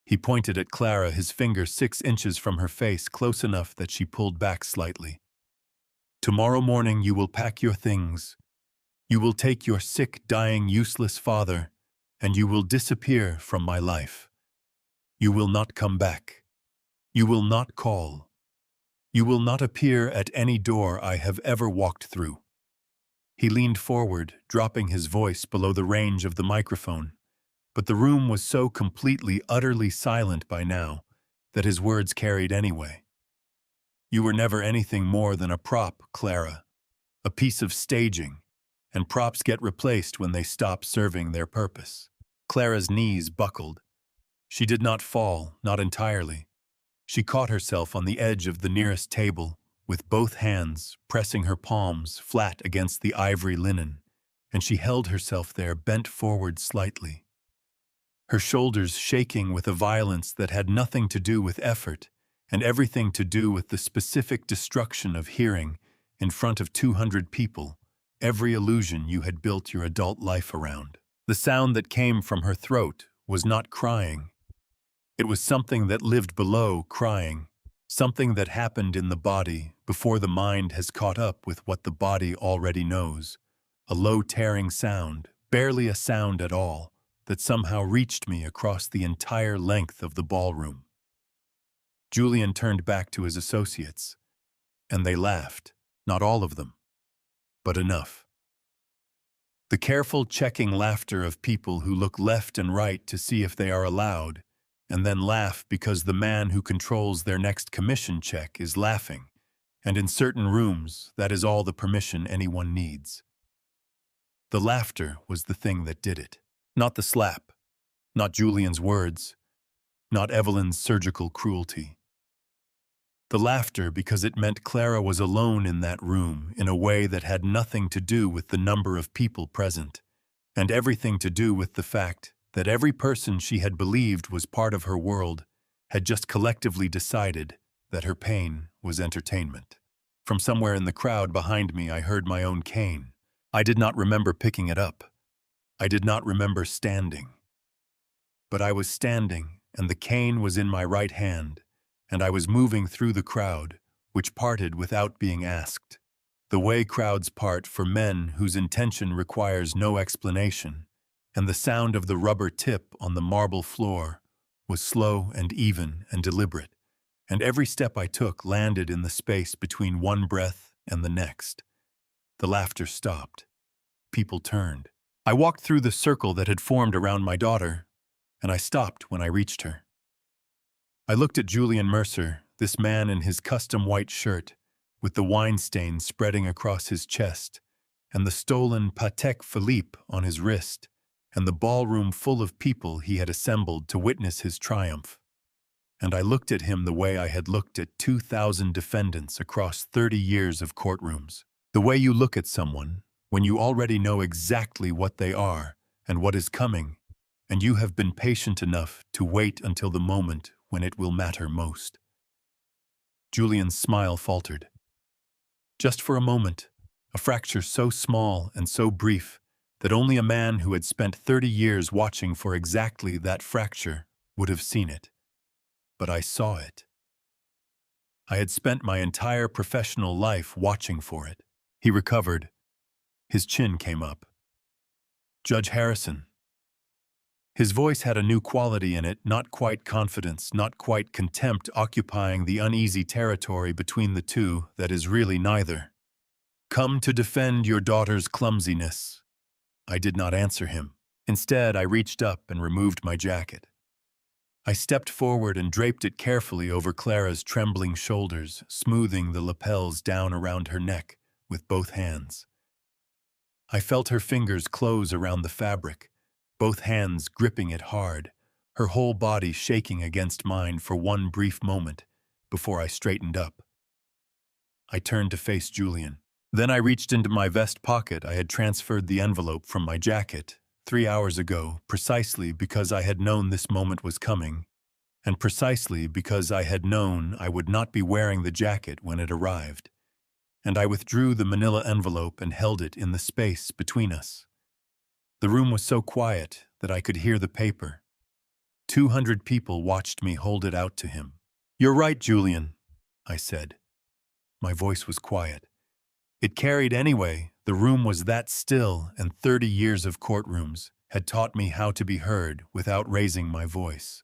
He pointed at Clara, his finger 6 inches from her face, close enough that she pulled back slightly. Tomorrow morning you will pack your things. You will take your sick, dying, useless father, and you will disappear from my life. You will not come back. You will not call. You will not appear at any door I have ever walked through. He leaned forward, dropping his voice below the range of the microphone, but the room was so completely, utterly silent by now that his words carried anyway. You were never anything more than a prop, Clara, a piece of staging, and props get replaced when they stop serving their purpose. Clara's knees buckled. She did not fall, not entirely. She caught herself on the edge of the nearest table, with both hands pressing her palms flat against the ivory linen, and she held herself there, bent forward slightly. Her shoulders shaking with a violence that had nothing to do with effort and everything to do with the specific destruction of hearing in front of 200 people, every illusion you had built your adult life around. The sound that came from her throat was not crying. It was something that lived below crying, something that happened in the body before the mind has caught up with what the body already knows. A low tearing sound, barely a sound at all, that somehow reached me across the entire length of the ballroom. Julian turned back to his associates, and they laughed, not all of them, but enough. The careful checking laughter of people who look left and right to see if they are allowed, and then laugh because the man who controls their next commission check is laughing, and in certain rooms that is all the permission anyone needs. The laughter was the thing that did it, not the slap, not Julian's words, not Evelyn's surgical cruelty. The laughter because it meant Clara was alone in that room in a way that had nothing to do with the number of people present, and everything to do with the fact that every person she had believed was part of her world had just collectively decided that her pain was entertainment. From somewhere in the crowd behind me I heard my own cane. I did not remember picking it up. I did not remember standing. But I was standing, and the cane was in my right hand, and I was moving through the crowd, which parted without being asked, the way crowds part for men whose intention requires no explanation, and the sound of the rubber tip on the marble floor was slow and even and deliberate, and every step I took landed in the space between one breath and the next. The laughter stopped. People turned. I walked through the circle that had formed around my daughter, and I stopped when I reached her. I looked at Julian Mercer, this man in his custom white shirt, with the wine stain spreading across his chest, and the stolen Patek Philippe on his wrist, and the ballroom full of people he had assembled to witness his triumph. And I looked at him the way I had looked at 2,000 defendants across 30 years of courtrooms. The way you look at someone when you already know exactly what they are and what is coming, and you have been patient enough to wait until the moment when it will matter most. Julian's smile faltered. Just for a moment, a fracture so small and so brief that only a man who had spent 30 years watching for exactly that fracture would have seen it. But I saw it. I had spent my entire professional life watching for it. He recovered. His chin came up. Judge Harrison. His voice had a new quality in it, not quite confidence, not quite contempt, occupying the uneasy territory between the two that is really neither. Come to defend your daughter's clumsiness. I did not answer him. Instead, I reached up and removed my jacket. I stepped forward and draped it carefully over Clara's trembling shoulders, smoothing the lapels down around her neck with both hands. I felt her fingers close around the fabric, both hands gripping it hard, her whole body shaking against mine for one brief moment before I straightened up. I turned to face Julian. Then I reached into my vest pocket. I had transferred the envelope from my jacket, 3 hours ago, precisely because I had known this moment was coming, and precisely because I had known I would not be wearing the jacket when it arrived, and I withdrew the manila envelope and held it in the space between us. The room was so quiet that I could hear the paper. 200 people watched me hold it out to him. "You're right, Julian," I said. My voice was quiet. It carried anyway. The room was that still, and 30 years of courtrooms had taught me how to be heard without raising my voice.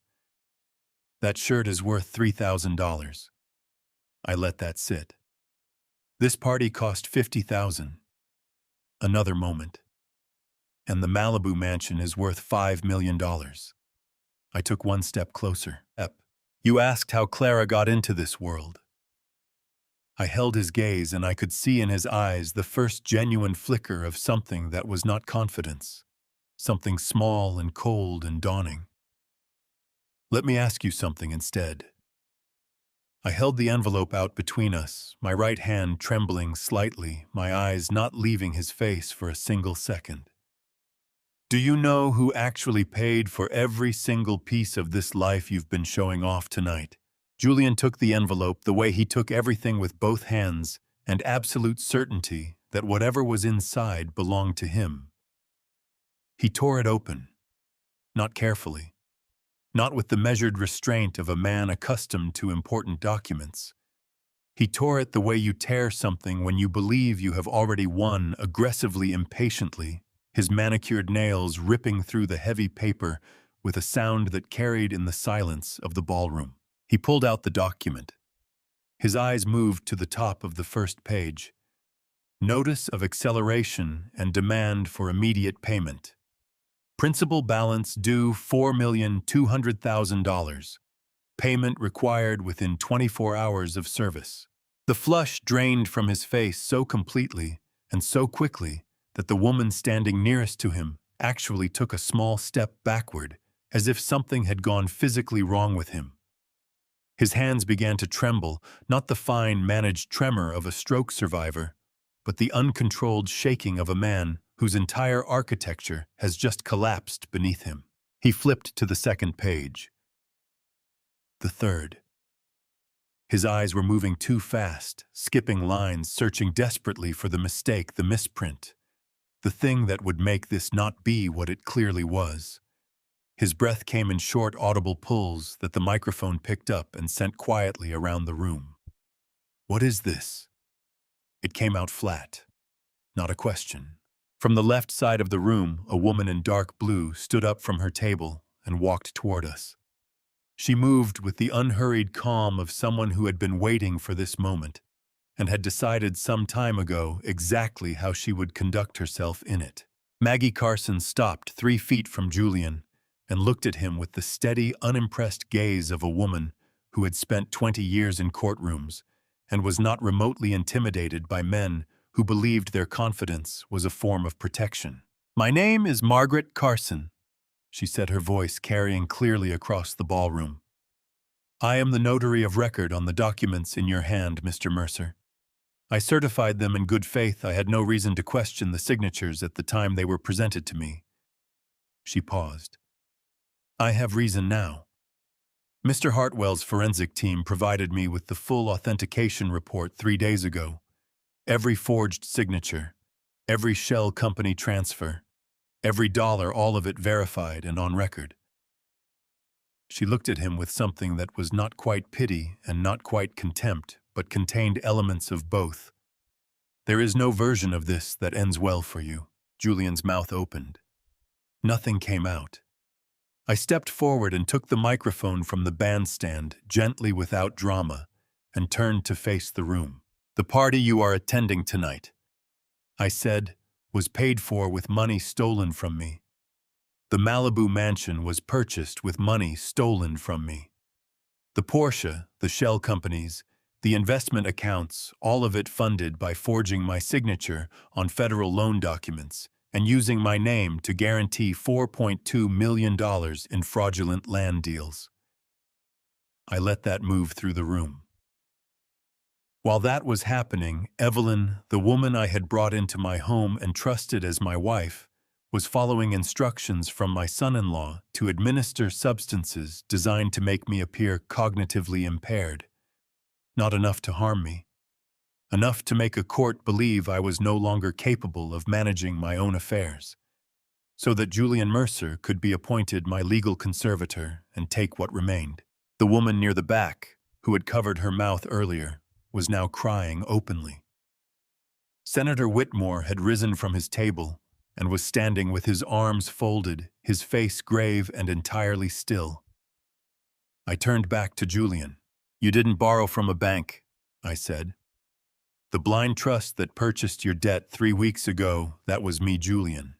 "That shirt is worth $3,000. I let that sit. "This party cost $50,000. Another moment. "And the Malibu mansion is worth $5 million. I took one step closer. "You asked how Clara got into this world." I held his gaze, and I could see in his eyes the first genuine flicker of something that was not confidence, something small and cold and dawning. "Let me ask you something instead." I held the envelope out between us, my right hand trembling slightly, my eyes not leaving his face for a single second. "Do you know who actually paid for every single piece of this life you've been showing off tonight?" Julian took the envelope the way he took everything, with both hands, and absolute certainty that whatever was inside belonged to him. He tore it open, not carefully, not with the measured restraint of a man accustomed to important documents. He tore it the way you tear something when you believe you have already won, aggressively, impatiently, his manicured nails ripping through the heavy paper with a sound that carried in the silence of the ballroom. He pulled out the document. His eyes moved to the top of the first page. Notice of acceleration and demand for immediate payment. Principal balance due $4,200,000. Payment required within 24 hours of service. The flush drained from his face so completely and so quickly that the woman standing nearest to him actually took a small step backward, as if something had gone physically wrong with him. His hands began to tremble, not the fine, managed tremor of a stroke survivor, but the uncontrolled shaking of a man whose entire architecture has just collapsed beneath him. He flipped to the second page. The third. His eyes were moving too fast, skipping lines, searching desperately for the mistake, the misprint, the thing that would make this not be what it clearly was. His breath came in short, audible pulls that the microphone picked up and sent quietly around the room. "What is this?" It came out flat, not a question. From the left side of the room, a woman in dark blue stood up from her table and walked toward us. She moved with the unhurried calm of someone who had been waiting for this moment and had decided some time ago exactly how she would conduct herself in it. Maggie Carson stopped 3 feet from Julian and looked at him with the steady, unimpressed gaze of a woman who had spent 20 years in courtrooms and was not remotely intimidated by men who believed their confidence was a form of protection. "My name is Margaret Carson," she said, her voice carrying clearly across the ballroom. "I am the notary of record on the documents in your hand, Mr. Mercer. I certified them in good faith. I had no reason to question the signatures at the time they were presented to me." She paused. "I have reason now. Mr. Hartwell's forensic team provided me with the full authentication report 3 days ago. Every forged signature, every shell company transfer, every dollar, all of it verified and on record." She looked at him with something that was not quite pity and not quite contempt, but contained elements of both. "There is no version of this that ends well for you." Julian's mouth opened. Nothing came out. I stepped forward and took the microphone from the bandstand, gently, without drama, and turned to face the room. "The party you are attending tonight," I said, "was paid for with money stolen from me. The Malibu mansion was purchased with money stolen from me. The Porsche, the shell companies, the investment accounts, all of it funded by forging my signature on federal loan documents and using my name to guarantee $4.2 million in fraudulent land deals." I let that move through the room. While that was happening, Evelyn, the woman I had brought into my home and trusted as my wife, was following instructions from my son-in-law to administer substances designed to make me appear cognitively impaired. Not enough to harm me. Enough to make a court believe I was no longer capable of managing my own affairs, so that Julian Mercer could be appointed my legal conservator and take what remained. The woman near the back, who had covered her mouth earlier, was now crying openly. Senator Whitmore had risen from his table and was standing with his arms folded, his face grave and entirely still. I turned back to Julian. "You didn't borrow from a bank," I said. "The blind trust that purchased your debt 3 weeks ago, that was me, Julian.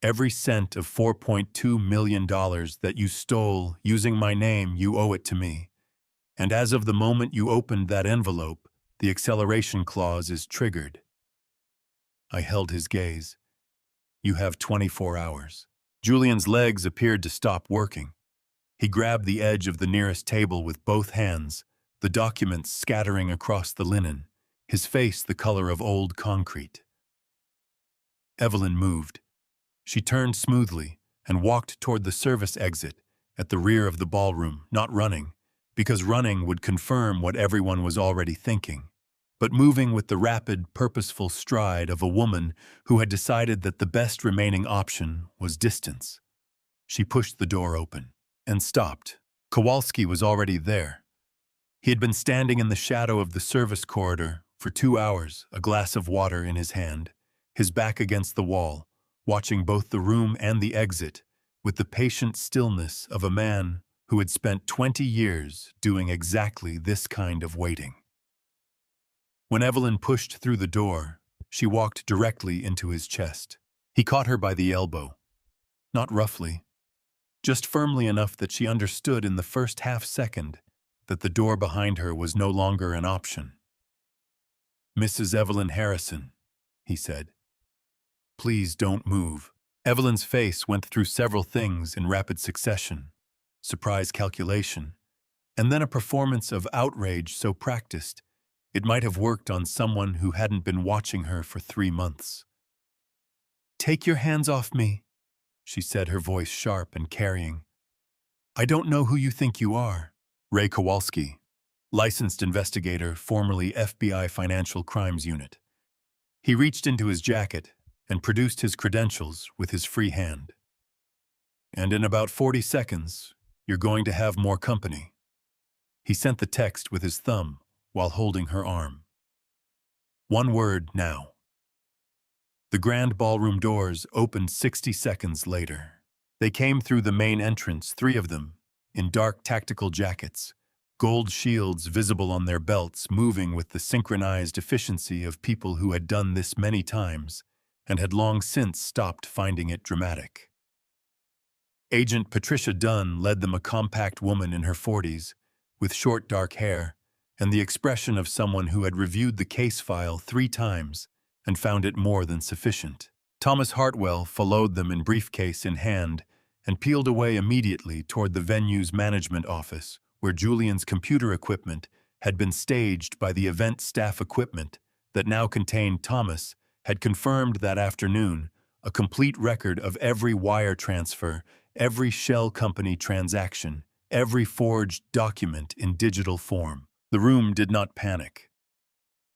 Every cent of $4.2 million that you stole using my name, you owe it to me. And as of the moment you opened that envelope, the acceleration clause is triggered." I held his gaze. "You have 24 hours. Julian's legs appeared to stop working. He grabbed the edge of the nearest table with both hands, the documents scattering across the linen, his face the color of old concrete. Evelyn moved. She turned smoothly and walked toward the service exit at the rear of the ballroom, not running, because running would confirm what everyone was already thinking, but moving with the rapid, purposeful stride of a woman who had decided that the best remaining option was distance. She pushed the door open and stopped. Kowalski was already there. He had been standing in the shadow of the service corridor for 2 hours, a glass of water in his hand, his back against the wall, watching both the room and the exit with the patient stillness of a man who had spent 20 years doing exactly this kind of waiting. When Evelyn pushed through the door, she walked directly into his chest. He caught her by the elbow. Not roughly, just firmly enough that she understood in the first half-second that the door behind her was no longer an option. "Mrs. Evelyn Harrison," he said. "Please don't move." Evelyn's face went through several things in rapid succession: surprise calculation, and then a performance of outrage so practiced it might have worked on someone who hadn't been watching her for 3 months. "Take your hands off me," she said, her voice sharp and carrying. "I don't know who you think you are." Ray Kowalski, licensed investigator, formerly FBI Financial Crimes Unit. He reached into his jacket and produced his credentials with his free hand. "And in about 40 seconds, you're going to have more company." He sent the text with his thumb while holding her arm. "One word now." The grand ballroom doors opened 60 seconds later. They came through the main entrance, 3 of them, in dark tactical jackets, gold shields visible on their belts, moving with the synchronized efficiency of people who had done this many times and had long since stopped finding it dramatic. Agent Patricia Dunn led them, a compact woman in her 40s, with short dark hair, and the expression of someone who had reviewed the case file 3 times and found it more than sufficient. Thomas Hartwell followed them in briefcase in hand and peeled away immediately toward the venue's management office, where Julian's computer equipment had been staged by the event staff equipment that now contained Thomas had confirmed that afternoon a complete record of every wire transfer, every shell company transaction, every forged document in digital form. The room did not panic.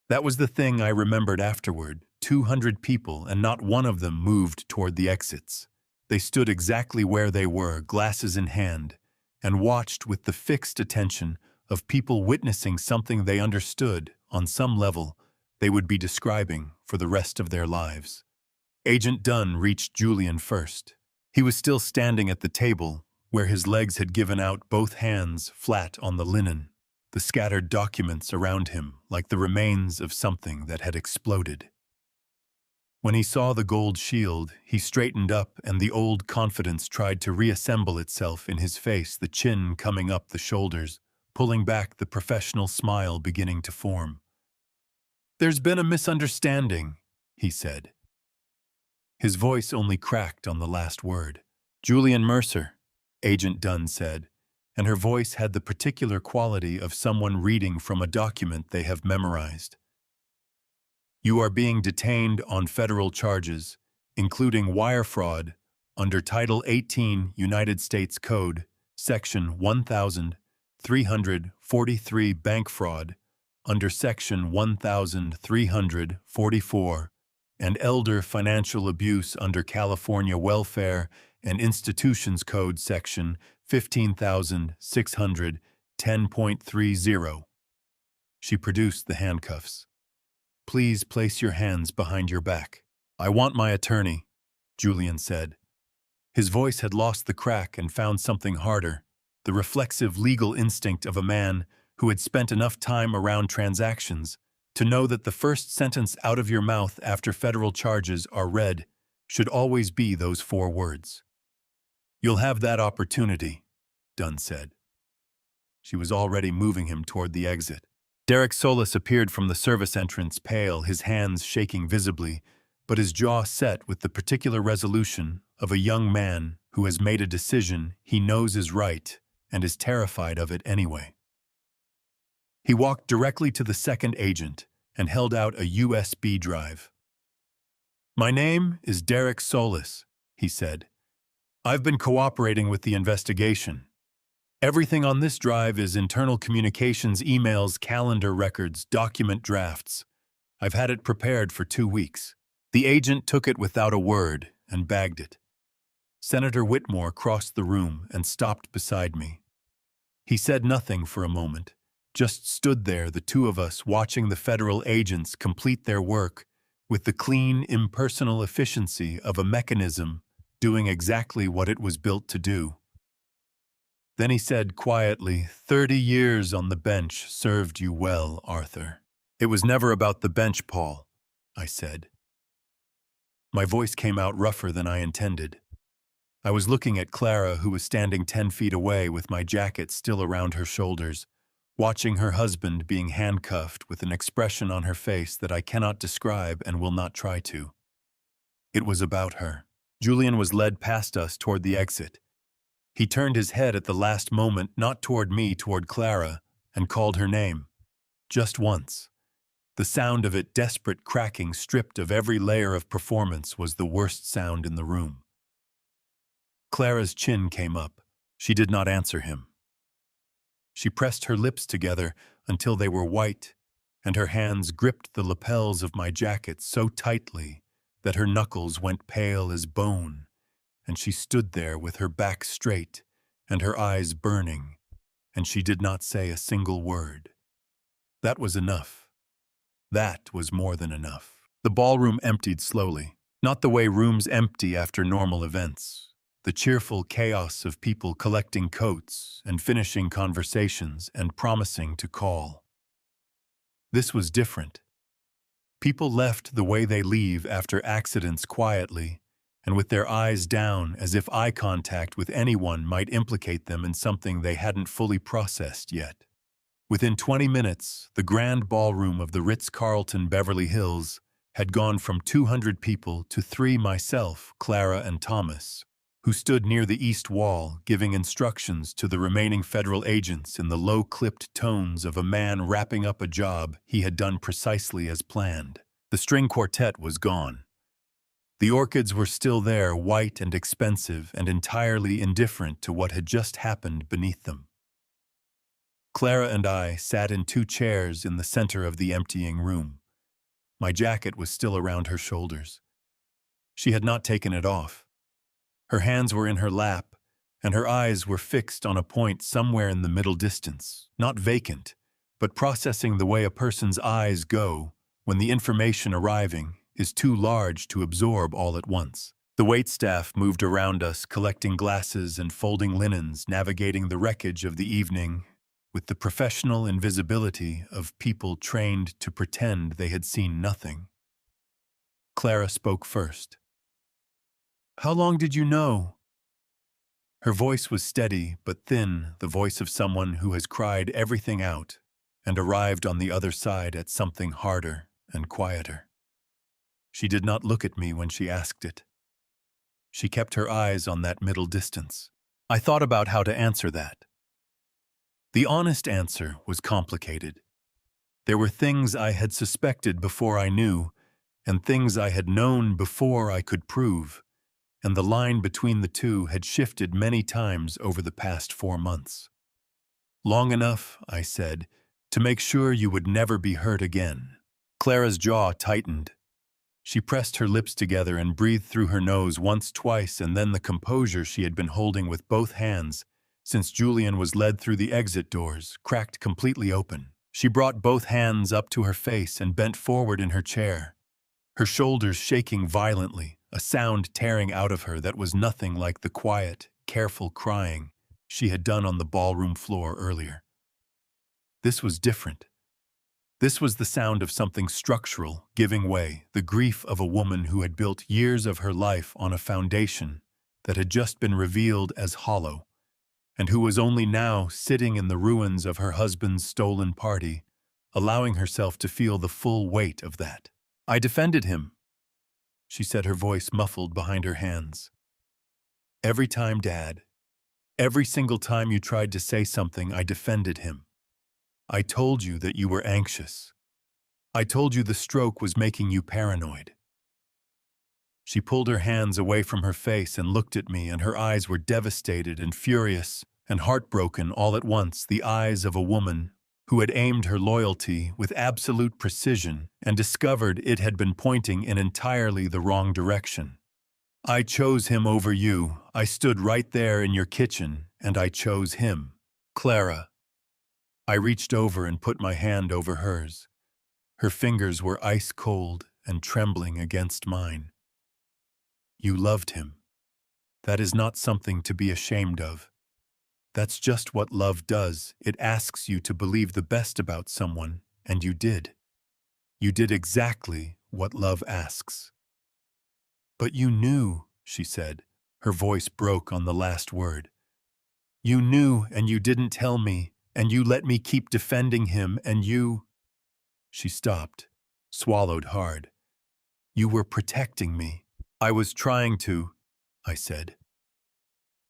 That was the thing I remembered afterward. 200 people, and not one of them moved toward the exits. They stood exactly where they were, glasses in hand, and watched with the fixed attention of people witnessing something they understood, on some level, they would be describing for the rest of their lives. Agent Dunn reached Julian first. He was still standing at the table, where his legs had given out, both hands flat on the linen, the scattered documents around him like the remains of something that had exploded. When he saw the gold shield, he straightened up, and the old confidence tried to reassemble itself in his face, the chin coming up the shoulders, pulling back, the professional smile beginning to form. "There's been a misunderstanding," he said. His voice only cracked on the last word. "Julian Mercer," Agent Dunn said, and her voice had the particular quality of someone reading from a document they have memorized. "You are being detained on federal charges including wire fraud, under Title 18 United States Code, Section 1343 bank fraud, under Section 1344, and elder financial abuse under California Welfare and Institutions Code Section 15610.30. She produced the handcuffs. "Please place your hands behind your back. I want my attorney," Julian said. His voice had lost the crack and found something harder, the reflexive legal instinct of a man who had spent enough time around transactions to know that the first sentence out of your mouth after federal charges are read should always be those 4 words. "You'll have that opportunity," Dunn said. She was already moving him toward the exit. Derek Solis appeared from the service entrance, pale, his hands shaking visibly, but his jaw set with the particular resolution of a young man who has made a decision he knows is right and is terrified of it anyway. He walked directly to the second agent and held out a USB drive. "My name is Derek Solis," he said. "I've been cooperating with the investigation. Everything on this drive is internal communications, emails, calendar records, document drafts. I've had it prepared for 2 weeks." The agent took it without a word and bagged it. Senator Whitmore crossed the room and stopped beside me. He said nothing for a moment, just stood there, the two of us watching the federal agents complete their work with the clean, impersonal efficiency of a mechanism doing exactly what it was built to do. Then he said quietly, 30 years on the bench served you well, Arthur." "It was never about the bench, Paul," I said. My voice came out rougher than I intended. I was looking at Clara, who was standing 10 feet away with my jacket still around her shoulders, watching her husband being handcuffed with an expression on her face that I cannot describe and will not try to. It was about her. Julian was led past us toward the exit. He turned his head at the last moment, not toward me, toward Clara, and called her name. Just once. The sound of it, desperate cracking, stripped of every layer of performance, was the worst sound in the room. Clara's chin came up. She did not answer him. She pressed her lips together until they were white, and her hands gripped the lapels of my jacket so tightly that her knuckles went pale as bone, and she stood there with her back straight and her eyes burning, and she did not say a single word. That was enough. That was more than enough. The ballroom emptied slowly, not the way rooms empty after normal events. The cheerful chaos of people collecting coats and finishing conversations and promising to call. This was different. People left the way they leave after accidents, quietly, and with their eyes down, as if eye contact with anyone might implicate them in something they hadn't fully processed yet. Within 20 minutes, the grand ballroom of the Ritz-Carlton Beverly Hills had gone from 200 people to 3, myself, Clara, and Thomas, who stood near the east wall giving instructions to the remaining federal agents in the low-clipped tones of a man wrapping up a job he had done precisely as planned. The string quartet was gone. The orchids were still there, white and expensive and entirely indifferent to what had just happened beneath them. Clara and I sat in 2 chairs in the center of the emptying room. My jacket was still around her shoulders. She had not taken it off. Her hands were in her lap, and her eyes were fixed on a point somewhere in the middle distance, not vacant, but processing the way a person's eyes go when the information arriving is too large to absorb all at once. The waitstaff moved around us, collecting glasses and folding linens, navigating the wreckage of the evening with the professional invisibility of people trained to pretend they had seen nothing. Clara spoke first. "How long did you know?" Her voice was steady but thin, the voice of someone who has cried everything out and arrived on the other side at something harder and quieter. She did not look at me when she asked it. She kept her eyes on that middle distance. I thought about how to answer that. The honest answer was complicated. There were things I had suspected before I knew, and things I had known before I could prove, and the line between the two had shifted many times over the past 4 months. Long enough, I said, to make sure you would never be hurt again. Clara's jaw tightened. She pressed her lips together and breathed through her nose once, twice, and then the composure she had been holding with both hands since Julian was led through the exit doors cracked completely open. She brought both hands up to her face and bent forward in her chair, her shoulders shaking violently, a sound tearing out of her that was nothing like the quiet, careful crying she had done on the ballroom floor earlier. This was different. This was the sound of something structural giving way, the grief of a woman who had built years of her life on a foundation that had just been revealed as hollow, and who was only now sitting in the ruins of her husband's stolen party, allowing herself to feel the full weight of that. I defended him, she said, her voice muffled behind her hands. Every time, Dad. Every single time you tried to say something, I defended him. I told you that you were anxious. I told you the stroke was making you paranoid. She pulled her hands away from her face and looked at me, and her eyes were devastated and furious and heartbroken all at once, the eyes of a woman who had aimed her loyalty with absolute precision and discovered it had been pointing in entirely the wrong direction. I chose him over you. I stood right there in your kitchen, and I chose him. Clara. I reached over and put my hand over hers. Her fingers were ice cold and trembling against mine. You loved him. That is not something to be ashamed of. That's just what love does. It asks you to believe the best about someone, and you did. You did exactly what love asks. But you knew, she said. Her voice broke on the last word. You knew, and you didn't tell me, and you let me keep defending him, and you... She stopped, swallowed hard. You were protecting me. I was trying to, I said.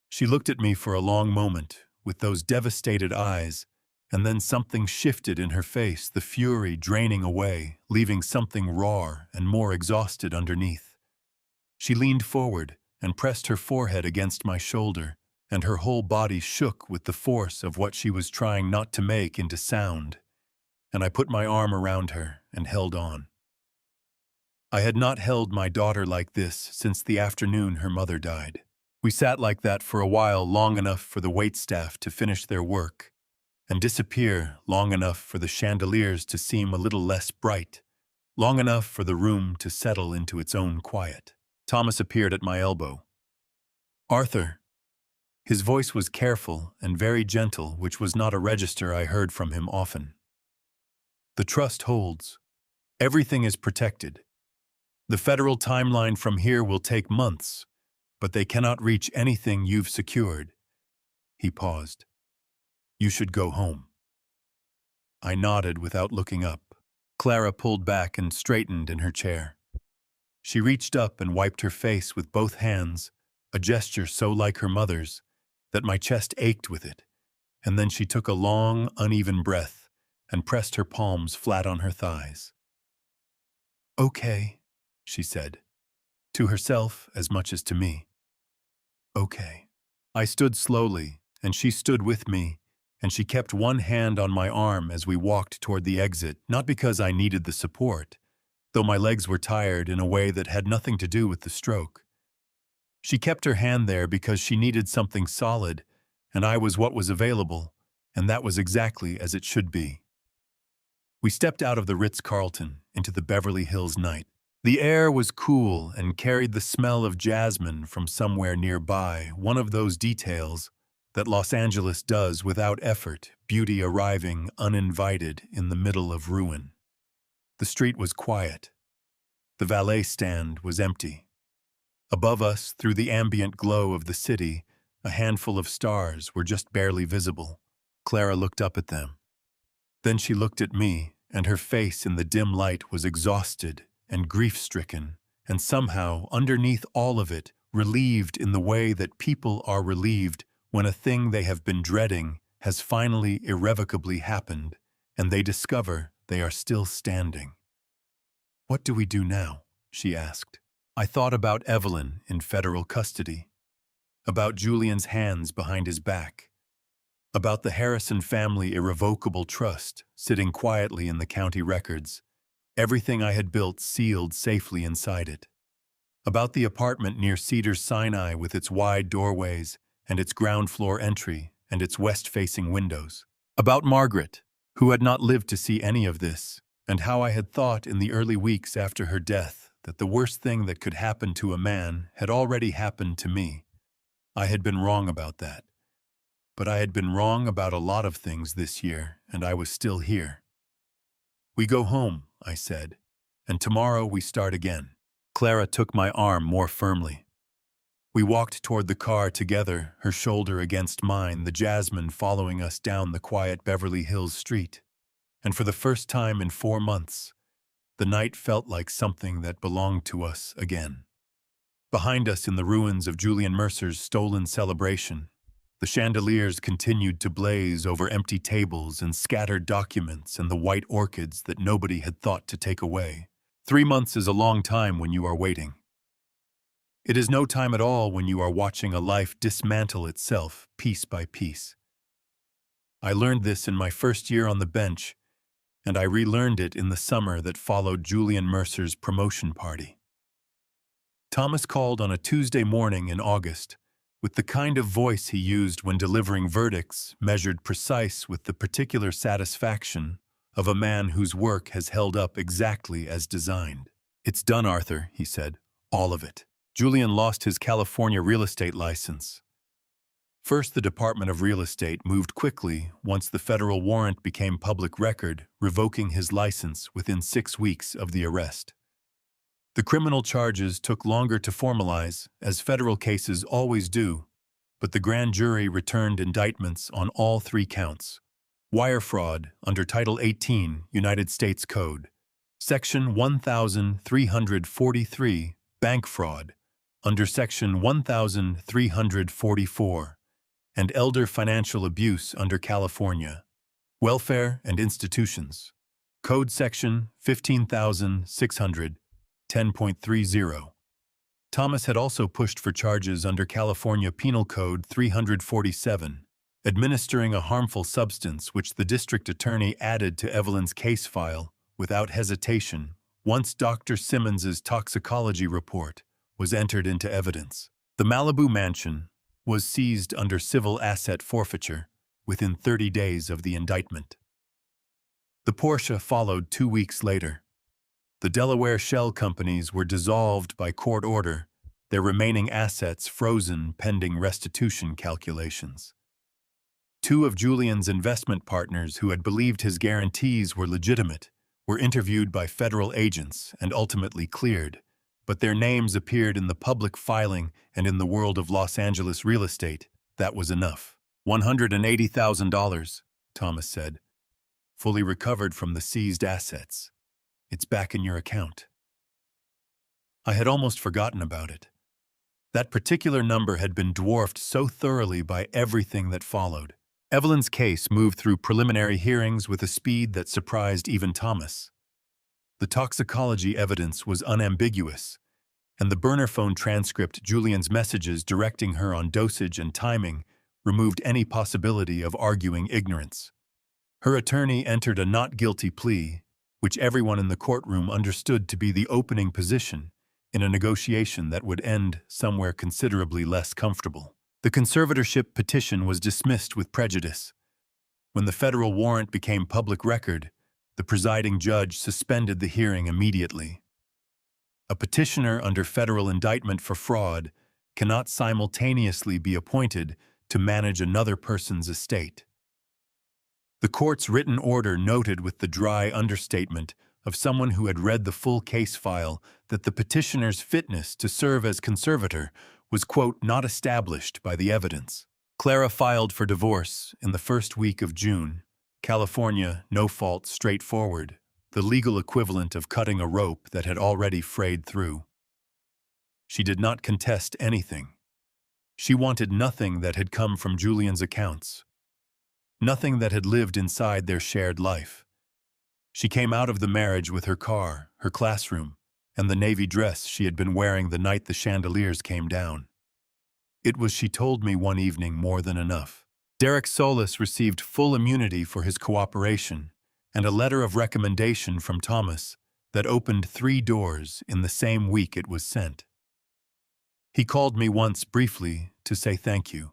She looked at me for a long moment, with those devastated eyes, and then something shifted in her face, the fury draining away, leaving something raw and more exhausted underneath. She leaned forward and pressed her forehead against my shoulder, and her whole body shook with the force of what she was trying not to make into sound, and I put my arm around her and held on. I had not held my daughter like this since the afternoon her mother died. We sat like that for a while, long enough for the waitstaff to finish their work, and disappear long enough for the chandeliers to seem a little less bright, long enough for the room to settle into its own quiet. Thomas appeared at my elbow. Arthur. His voice was careful and very gentle, which was not a register I heard from him often. The trust holds. Everything is protected. The federal timeline from here will take months, but they cannot reach anything you've secured. He paused. You should go home. I nodded without looking up. Clara pulled back and straightened in her chair. She reached up and wiped her face with both hands, a gesture so like her mother's that my chest ached with it, and then she took a long, uneven breath and pressed her palms flat on her thighs. Okay, she said, to herself as much as to me. Okay. I stood slowly, and she stood with me, and she kept one hand on my arm as we walked toward the exit, not because I needed the support, though my legs were tired in a way that had nothing to do with the stroke. She kept her hand there because she needed something solid, and I was what was available, and that was exactly as it should be. We stepped out of the Ritz-Carlton into the Beverly Hills night. The air was cool and carried the smell of jasmine from somewhere nearby, one of those details that Los Angeles does without effort, beauty arriving uninvited in the middle of ruin. The street was quiet. The valet stand was empty. Above us, through the ambient glow of the city, a handful of stars were just barely visible. Clara looked up at them. Then she looked at me, and her face in the dim light was exhausted and grief-stricken, and somehow, underneath all of it, relieved in the way that people are relieved when a thing they have been dreading has finally irrevocably happened, and they discover they are still standing. What do we do now? she asked. I thought about Evelyn in federal custody, about Julian's hands behind his back, about the Harrison family irrevocable trust sitting quietly in the county records, everything I had built sealed safely inside it, about the apartment near Cedars-Sinai with its wide doorways and its ground-floor entry and its west-facing windows, about Margaret, who had not lived to see any of this, and how I had thought in the early weeks after her death that the worst thing that could happen to a man had already happened to me. I had been wrong about that. But I had been wrong about a lot of things this year, and I was still here. We go home, I said, and tomorrow we start again. Clara took my arm more firmly. We walked toward the car together, her shoulder against mine, the Jasmine following us down the quiet Beverly Hills street. And for the first time in 4 months, the night felt like something that belonged to us again. Behind us in the ruins of Julian Mercer's stolen celebration, the chandeliers continued to blaze over empty tables and scattered documents and the white orchids that nobody had thought to take away. 3 months is a long time when you are waiting. It is no time at all when you are watching a life dismantle itself piece by piece. I learned this in my first year on the bench, and I relearned it in the summer that followed Julian Mercer's promotion party. Thomas called on a Tuesday morning in August, with the kind of voice he used when delivering verdicts measured precise with the particular satisfaction of a man whose work has held up exactly as designed. It's done, Arthur, he said. All of it. Julian lost his California real estate license. First, the Department of Real Estate moved quickly once the federal warrant became public record, revoking his license within 6 weeks of the arrest. The criminal charges took longer to formalize, as federal cases always do, but the grand jury returned indictments on all 3 counts. Wire fraud under Title 18 United States Code, Section 1343, bank fraud under Section 1344, and elder financial abuse under California, welfare and institutions, Code Section 15600. 10.30. Thomas had also pushed for charges under California Penal Code 347, administering a harmful substance which the district attorney added to Evelyn's case file without hesitation once Dr. Simmons's toxicology report was entered into evidence. The Malibu mansion was seized under civil asset forfeiture within 30 days of the indictment. The Porsche followed 2 weeks later. The Delaware shell companies were dissolved by court order, their remaining assets frozen pending restitution calculations. 2 of Julian's investment partners who had believed his guarantees were legitimate were interviewed by federal agents and ultimately cleared, but their names appeared in the public filing and in the world of Los Angeles real estate. That was enough. $180,000, Thomas said, fully recovered from the seized assets. It's back in your account. I had almost forgotten about it. That particular number had been dwarfed so thoroughly by everything that followed. Evelyn's case moved through preliminary hearings with a speed that surprised even Thomas. The toxicology evidence was unambiguous, and the burner phone transcript Julian's messages directing her on dosage and timing removed any possibility of arguing ignorance. Her attorney entered a not guilty plea, which everyone in the courtroom understood to be the opening position in a negotiation that would end somewhere considerably less comfortable. The conservatorship petition was dismissed with prejudice. When the federal warrant became public record, the presiding judge suspended the hearing immediately. A petitioner under federal indictment for fraud cannot simultaneously be appointed to manage another person's estate. The court's written order noted with the dry understatement of someone who had read the full case file that the petitioner's fitness to serve as conservator was, quote, not established by the evidence. Clara filed for divorce in the first week of June. California, no fault, straightforward, the legal equivalent of cutting a rope that had already frayed through. She did not contest anything. She wanted nothing that had come from Julian's accounts. Nothing that had lived inside their shared life. She came out of the marriage with her car, her classroom, and the navy dress she had been wearing the night the chandeliers came down. It was, she told me one evening, more than enough. Derek Solis received full immunity for his cooperation and a letter of recommendation from Thomas that opened 3 doors in the same week it was sent. He called me once briefly to say thank you.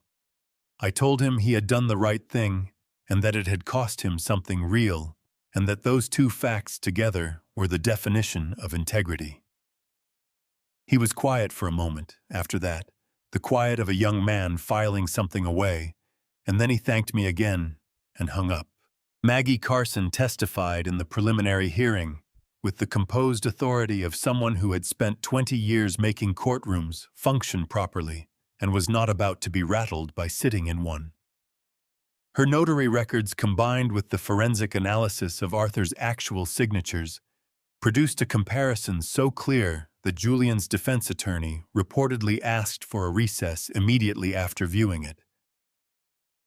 I told him he had done the right thing and that it had cost him something real, and that those 2 facts together were the definition of integrity. He was quiet for a moment after that, the quiet of a young man filing something away, and then he thanked me again and hung up. Maggie Carson testified in the preliminary hearing with the composed authority of someone who had spent 20 years making courtrooms function properly and was not about to be rattled by sitting in one. Her notary records, combined with the forensic analysis of Arthur's actual signatures, produced a comparison so clear that Julian's defense attorney reportedly asked for a recess immediately after viewing it.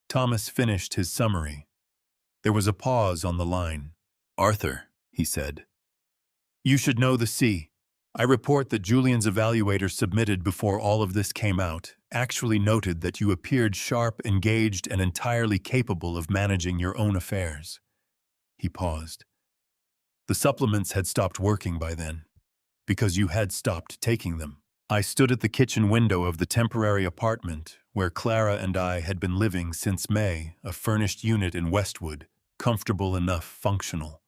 Thomas finished his summary. There was a pause on the line. "Arthur," he said, "you should know the C. I report that Julian's evaluator submitted before all of this came out actually noted that you appeared sharp, engaged, and entirely capable of managing your own affairs." He paused. "The supplements had stopped working by then, because you had stopped taking them. I stood at the kitchen window of the temporary apartment where Clara and I had been living since May, a furnished unit in Westwood, comfortable enough, functional.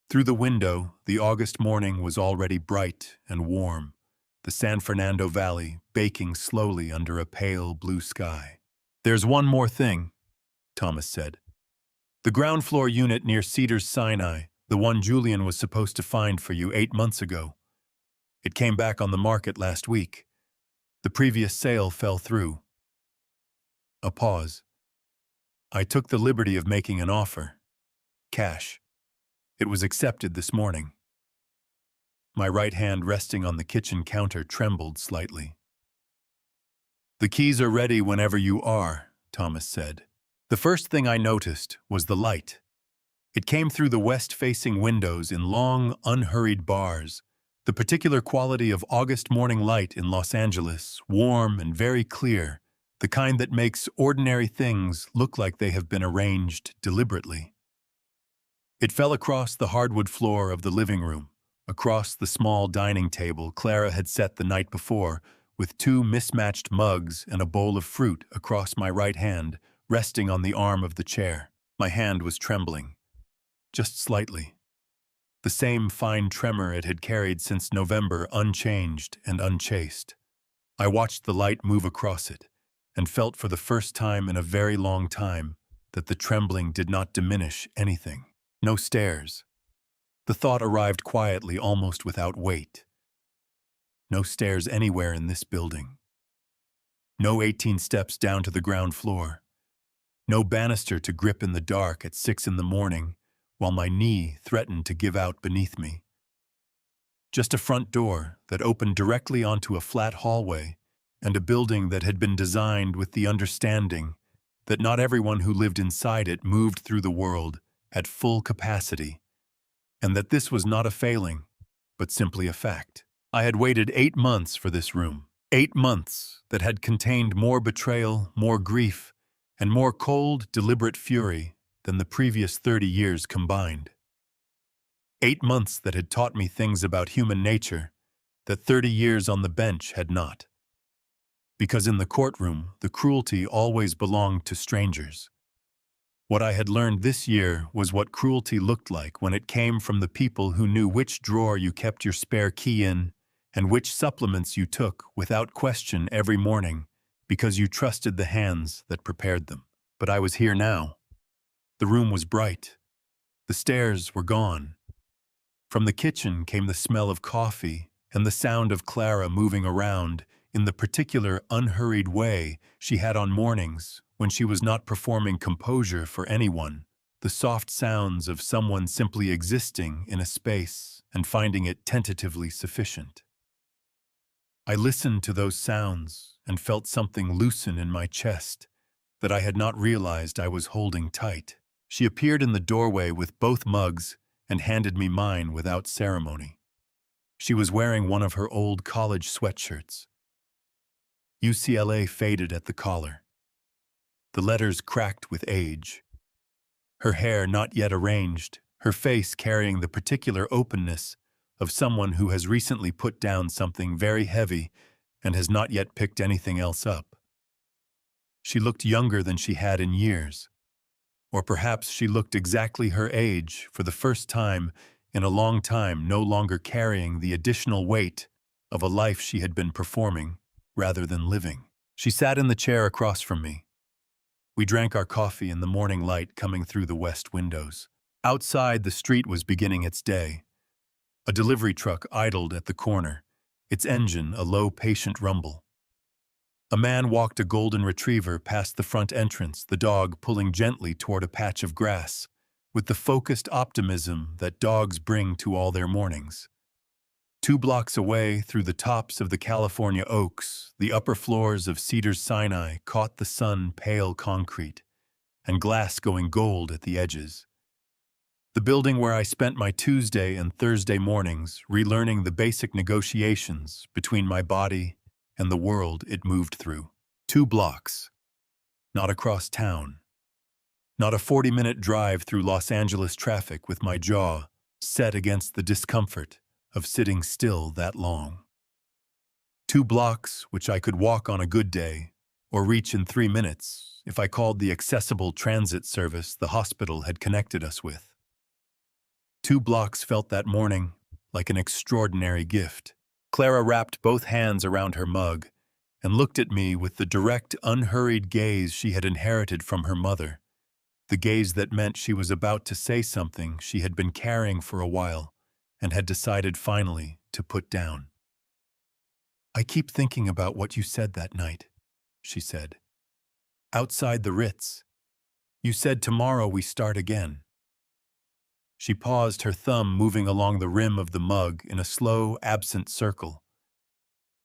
Through the window, the August morning was already bright and warm, the San Fernando Valley baking slowly under a pale blue sky. "There's one more thing," Thomas said. "The ground floor unit near Cedars-Sinai, the one Julian was supposed to find for you 8 months ago. It came back on the market last week. The previous sale fell through." A pause. "I took the liberty of making an offer. Cash. It was accepted this morning." My right hand, resting on the kitchen counter, trembled slightly. "The keys are ready whenever you are," Thomas said. The first thing I noticed was the light. It came through the west-facing windows in long, unhurried bars, the particular quality of August morning light in Los Angeles, warm and very clear, the kind that makes ordinary things look like they have been arranged deliberately. It fell across the hardwood floor of the living room, across the small dining table Clara had set the night before, with 2 mismatched mugs and a bowl of fruit across my right hand, resting on the arm of the chair. My hand was trembling, just slightly. The same fine tremor it had carried since November, unchanged and unchased. I watched the light move across it, and felt for the first time in a very long time that the trembling did not diminish anything. No stairs. The thought arrived quietly, almost without weight. No stairs anywhere in this building. No 18 steps down to the ground floor. No banister to grip in the dark at 6 in the morning, while my knee threatened to give out beneath me. Just a front door that opened directly onto a flat hallway, and a building that had been designed with the understanding that not everyone who lived inside it moved through the world at full capacity, and that this was not a failing, but simply a fact. I had waited 8 months for this room, 8 months that had contained more betrayal, more grief, and more cold, deliberate fury than the previous 30 years combined. 8 months that had taught me things about human nature that 30 years on the bench had not. Because in the courtroom, the cruelty always belonged to strangers. What I had learned this year was what cruelty looked like when it came from the people who knew which drawer you kept your spare key in and which supplements you took without question every morning because you trusted the hands that prepared them. But I was here now. The room was bright. The stairs were gone. From the kitchen came the smell of coffee and the sound of Clara moving around in the particular unhurried way she had on mornings when she was not performing composure for anyone, the soft sounds of someone simply existing in a space and finding it tentatively sufficient. I listened to those sounds and felt something loosen in my chest that I had not realized I was holding tight. She appeared in the doorway with both mugs and handed me mine without ceremony. She was wearing one of her old college sweatshirts. UCLA faded at the collar. The letters cracked with age. Her hair not yet arranged, her face carrying the particular openness of someone who has recently put down something very heavy and has not yet picked anything else up. She looked younger than she had in years. Or perhaps she looked exactly her age for the first time in a long time, no longer carrying the additional weight of a life she had been performing rather than living. She sat in the chair across from me. We drank our coffee in the morning light coming through the west windows. Outside, the street was beginning its day. A delivery truck idled at the corner, its engine a low, patient rumble. A man walked a golden retriever past the front entrance, the dog pulling gently toward a patch of grass, with the focused optimism that dogs bring to all their mornings. 2 blocks away, through the tops of the California oaks, the upper floors of Cedars-Sinai caught the sun pale concrete, and glass going gold at the edges. The building where I spent my Tuesday and Thursday mornings relearning the basic negotiations between my body and the world it moved through. 2 blocks. Not across town. Not a 40-minute drive through Los Angeles traffic with my jaw set against the discomfort of sitting still that long. 2 blocks which I could walk on a good day, or reach in 3 minutes if I called the accessible transit service the hospital had connected us with. 2 blocks felt that morning like an extraordinary gift. Clara wrapped both hands around her mug and looked at me with the direct, unhurried gaze she had inherited from her mother, the gaze that meant she was about to say something she had been carrying for a while and had decided finally to put down. "I keep thinking about what you said that night," she said. "Outside the Ritz. You said tomorrow we start again." She paused, her thumb moving along the rim of the mug in a slow, absent circle.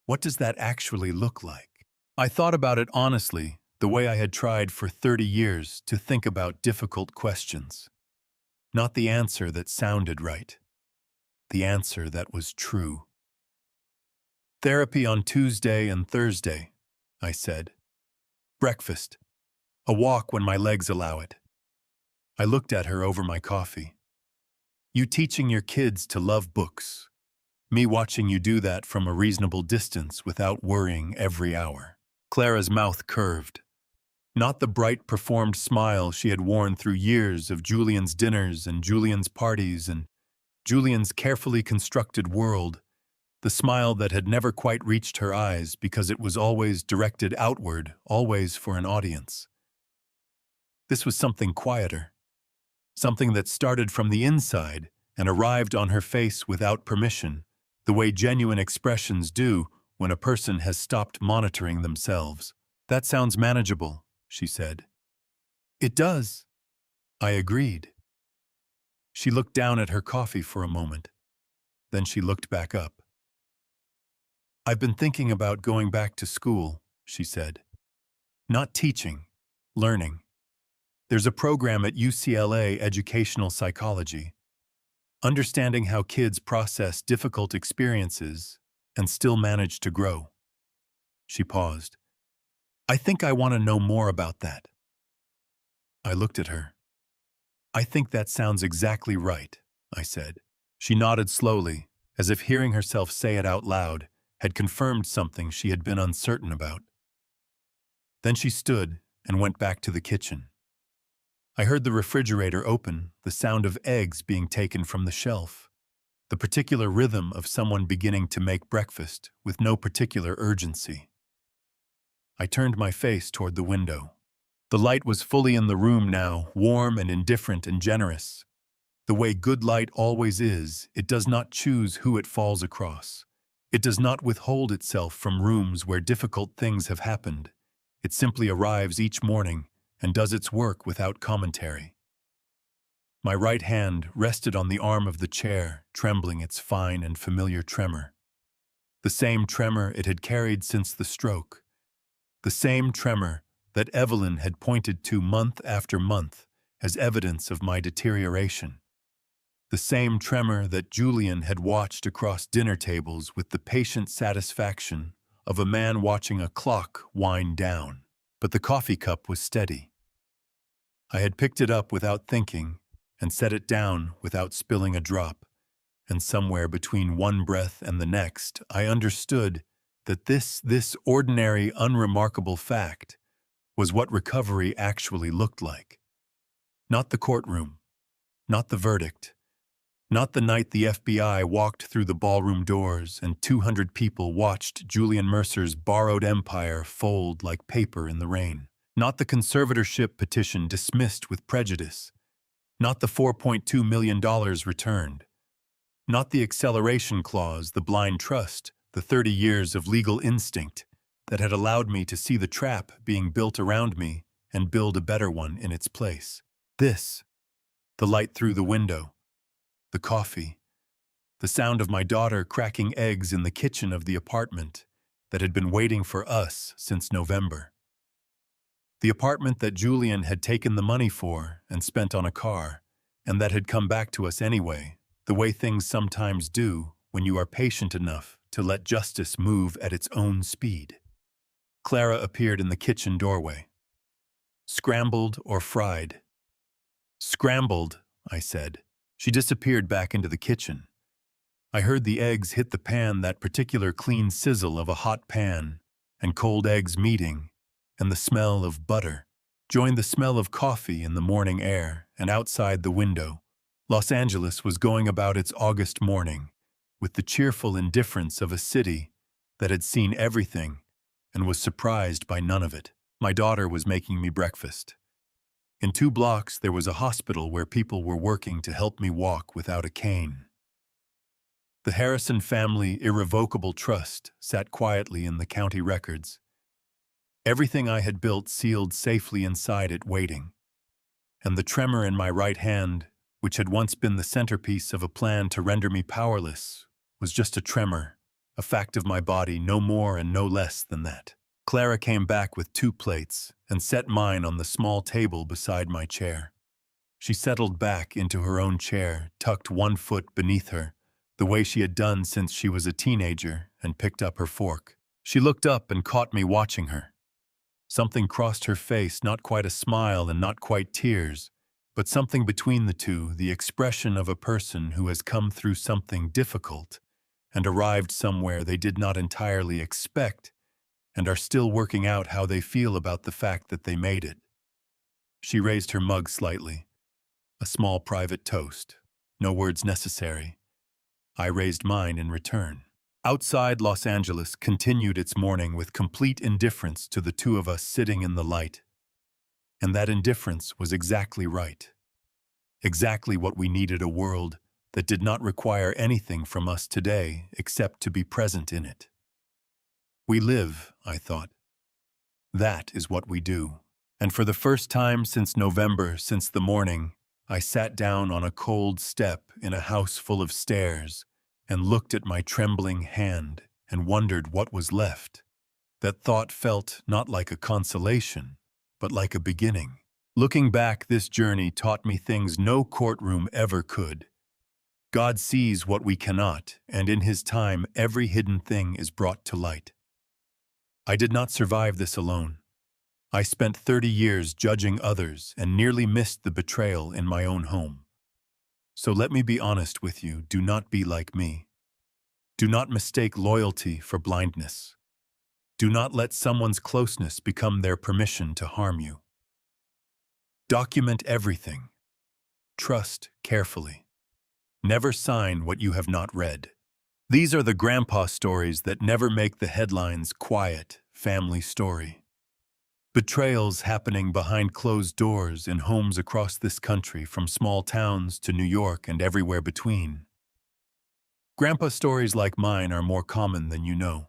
"What does that actually look like?" I thought about it honestly, the way I had tried for 30 years to think about difficult questions. Not the answer that sounded right. The answer that was true. "Therapy on Tuesday and Thursday," I said. "Breakfast. A walk when my legs allow it." I looked at her over my coffee. "You teaching your kids to love books. Me watching you do that from a reasonable distance without worrying every hour." Clara's mouth curved. Not the bright, performed smile she had worn through years of Julian's dinners and Julian's parties and Julian's carefully constructed world, the smile that had never quite reached her eyes because it was always directed outward, always for an audience. This was something quieter, something that started from the inside and arrived on her face without permission, the way genuine expressions do when a person has stopped monitoring themselves. "That sounds manageable," she said. "It does," I agreed. She looked down at her coffee for a moment. Then she looked back up. "I've been thinking about going back to school," she said. "Not teaching, learning. There's a program at UCLA, Educational Psychology. Understanding how kids process difficult experiences and still manage to grow." She paused. "I think I want to know more about that." I looked at her. "I think that sounds exactly right," I said. She nodded slowly, as if hearing herself say it out loud had confirmed something she had been uncertain about. Then she stood and went back to the kitchen. I heard the refrigerator open, the sound of eggs being taken from the shelf, the particular rhythm of someone beginning to make breakfast with no particular urgency. I turned my face toward the window. The light was fully in the room now, warm and indifferent and generous. The way good light always is, it does not choose who it falls across. It does not withhold itself from rooms where difficult things have happened. It simply arrives each morning and does its work without commentary. My right hand rested on the arm of the chair, trembling its fine and familiar tremor. The same tremor it had carried since the stroke. The same tremor that Evelyn had pointed to month after month as evidence of my deterioration. The same tremor that Julian had watched across dinner tables with the patient satisfaction of a man watching a clock wind down. But the coffee cup was steady. I had picked it up without thinking and set it down without spilling a drop, and somewhere between one breath and the next, I understood that this ordinary, unremarkable fact was what recovery actually looked like. Not the courtroom, not the verdict, not the night the FBI walked through the ballroom doors and 200 people watched Julian Mercer's borrowed empire fold like paper in the rain. Not the conservatorship petition dismissed with prejudice. Not the $4.2 million returned. Not the acceleration clause, the blind trust, the 30 years of legal instinct that had allowed me to see the trap being built around me and build a better one in its place. This, the light through the window, the coffee, the sound of my daughter cracking eggs in the kitchen of the apartment that had been waiting for us since November. The apartment that Julian had taken the money for and spent on a car, and that had come back to us anyway, the way things sometimes do when you are patient enough to let justice move at its own speed. Clara appeared in the kitchen doorway. Scrambled or fried? Scrambled, I said. She disappeared back into the kitchen. I heard the eggs hit the pan, that particular clean sizzle of a hot pan, and cold eggs meeting, and the smell of butter joined the smell of coffee in the morning air, and outside the window, Los Angeles was going about its August morning with the cheerful indifference of a city that had seen everything and was surprised by none of it. My daughter was making me breakfast. In 2 blocks, there was a hospital where people were working to help me walk without a cane. The Harrison Family Irrevocable Trust sat quietly in the county records. Everything I had built sealed safely inside it, waiting. And the tremor in my right hand, which had once been the centerpiece of a plan to render me powerless, was just a tremor, a fact of my body, no more and no less than that. Clara came back with 2 plates and set mine on the small table beside my chair. She settled back into her own chair, tucked 1 foot beneath her, the way she had done since she was a teenager, and picked up her fork. She looked up and caught me watching her. Something crossed her face, not quite a smile and not quite tears, but something between the two, the expression of a person who has come through something difficult and arrived somewhere they did not entirely expect and are still working out how they feel about the fact that they made it. She raised her mug slightly. A small private toast. No words necessary. I raised mine in return. Outside, Los Angeles continued its morning with complete indifference to the 2 of us sitting in the light. And that indifference was exactly right. Exactly what we needed, a world that did not require anything from us today except to be present in it. We live, I thought. That is what we do. And for the first time since November, since the morning, I sat down on a cold step in a house full of stairs and looked at my trembling hand and wondered what was left. That thought felt not like a consolation, but like a beginning. Looking back, this journey taught me things no courtroom ever could. God sees what we cannot, and in His time every hidden thing is brought to light. I did not survive this alone. I spent 30 years judging others and nearly missed the betrayal in my own home. So let me be honest with you, do not be like me. Do not mistake loyalty for blindness. Do not let someone's closeness become their permission to harm you. Document everything. Trust carefully. Never sign what you have not read. These are the grandpa stories that never make the headlines. Quiet family story. Betrayals happening behind closed doors in homes across this country, from small towns to New York and everywhere between. Grandpa stories like mine are more common than you know.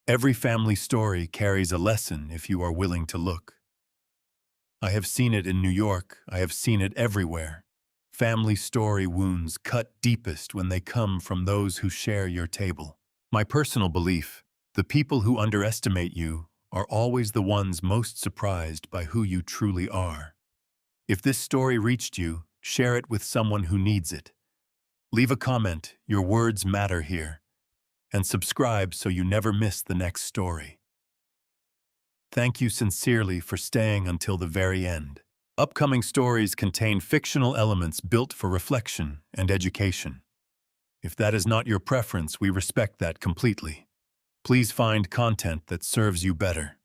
Every family story carries a lesson if you are willing to look. I have seen it in New York. I have seen it everywhere. Family story wounds cut deepest when they come from those who share your table. My personal belief, the people who underestimate you are always the ones most surprised by who you truly are. If this story reached you, share it with someone who needs it. Leave a comment, your words matter here. And subscribe so you never miss the next story. Thank you sincerely for staying until the very end. Upcoming stories contain fictional elements built for reflection and education. If that is not your preference, we respect that completely. Please find content that serves you better.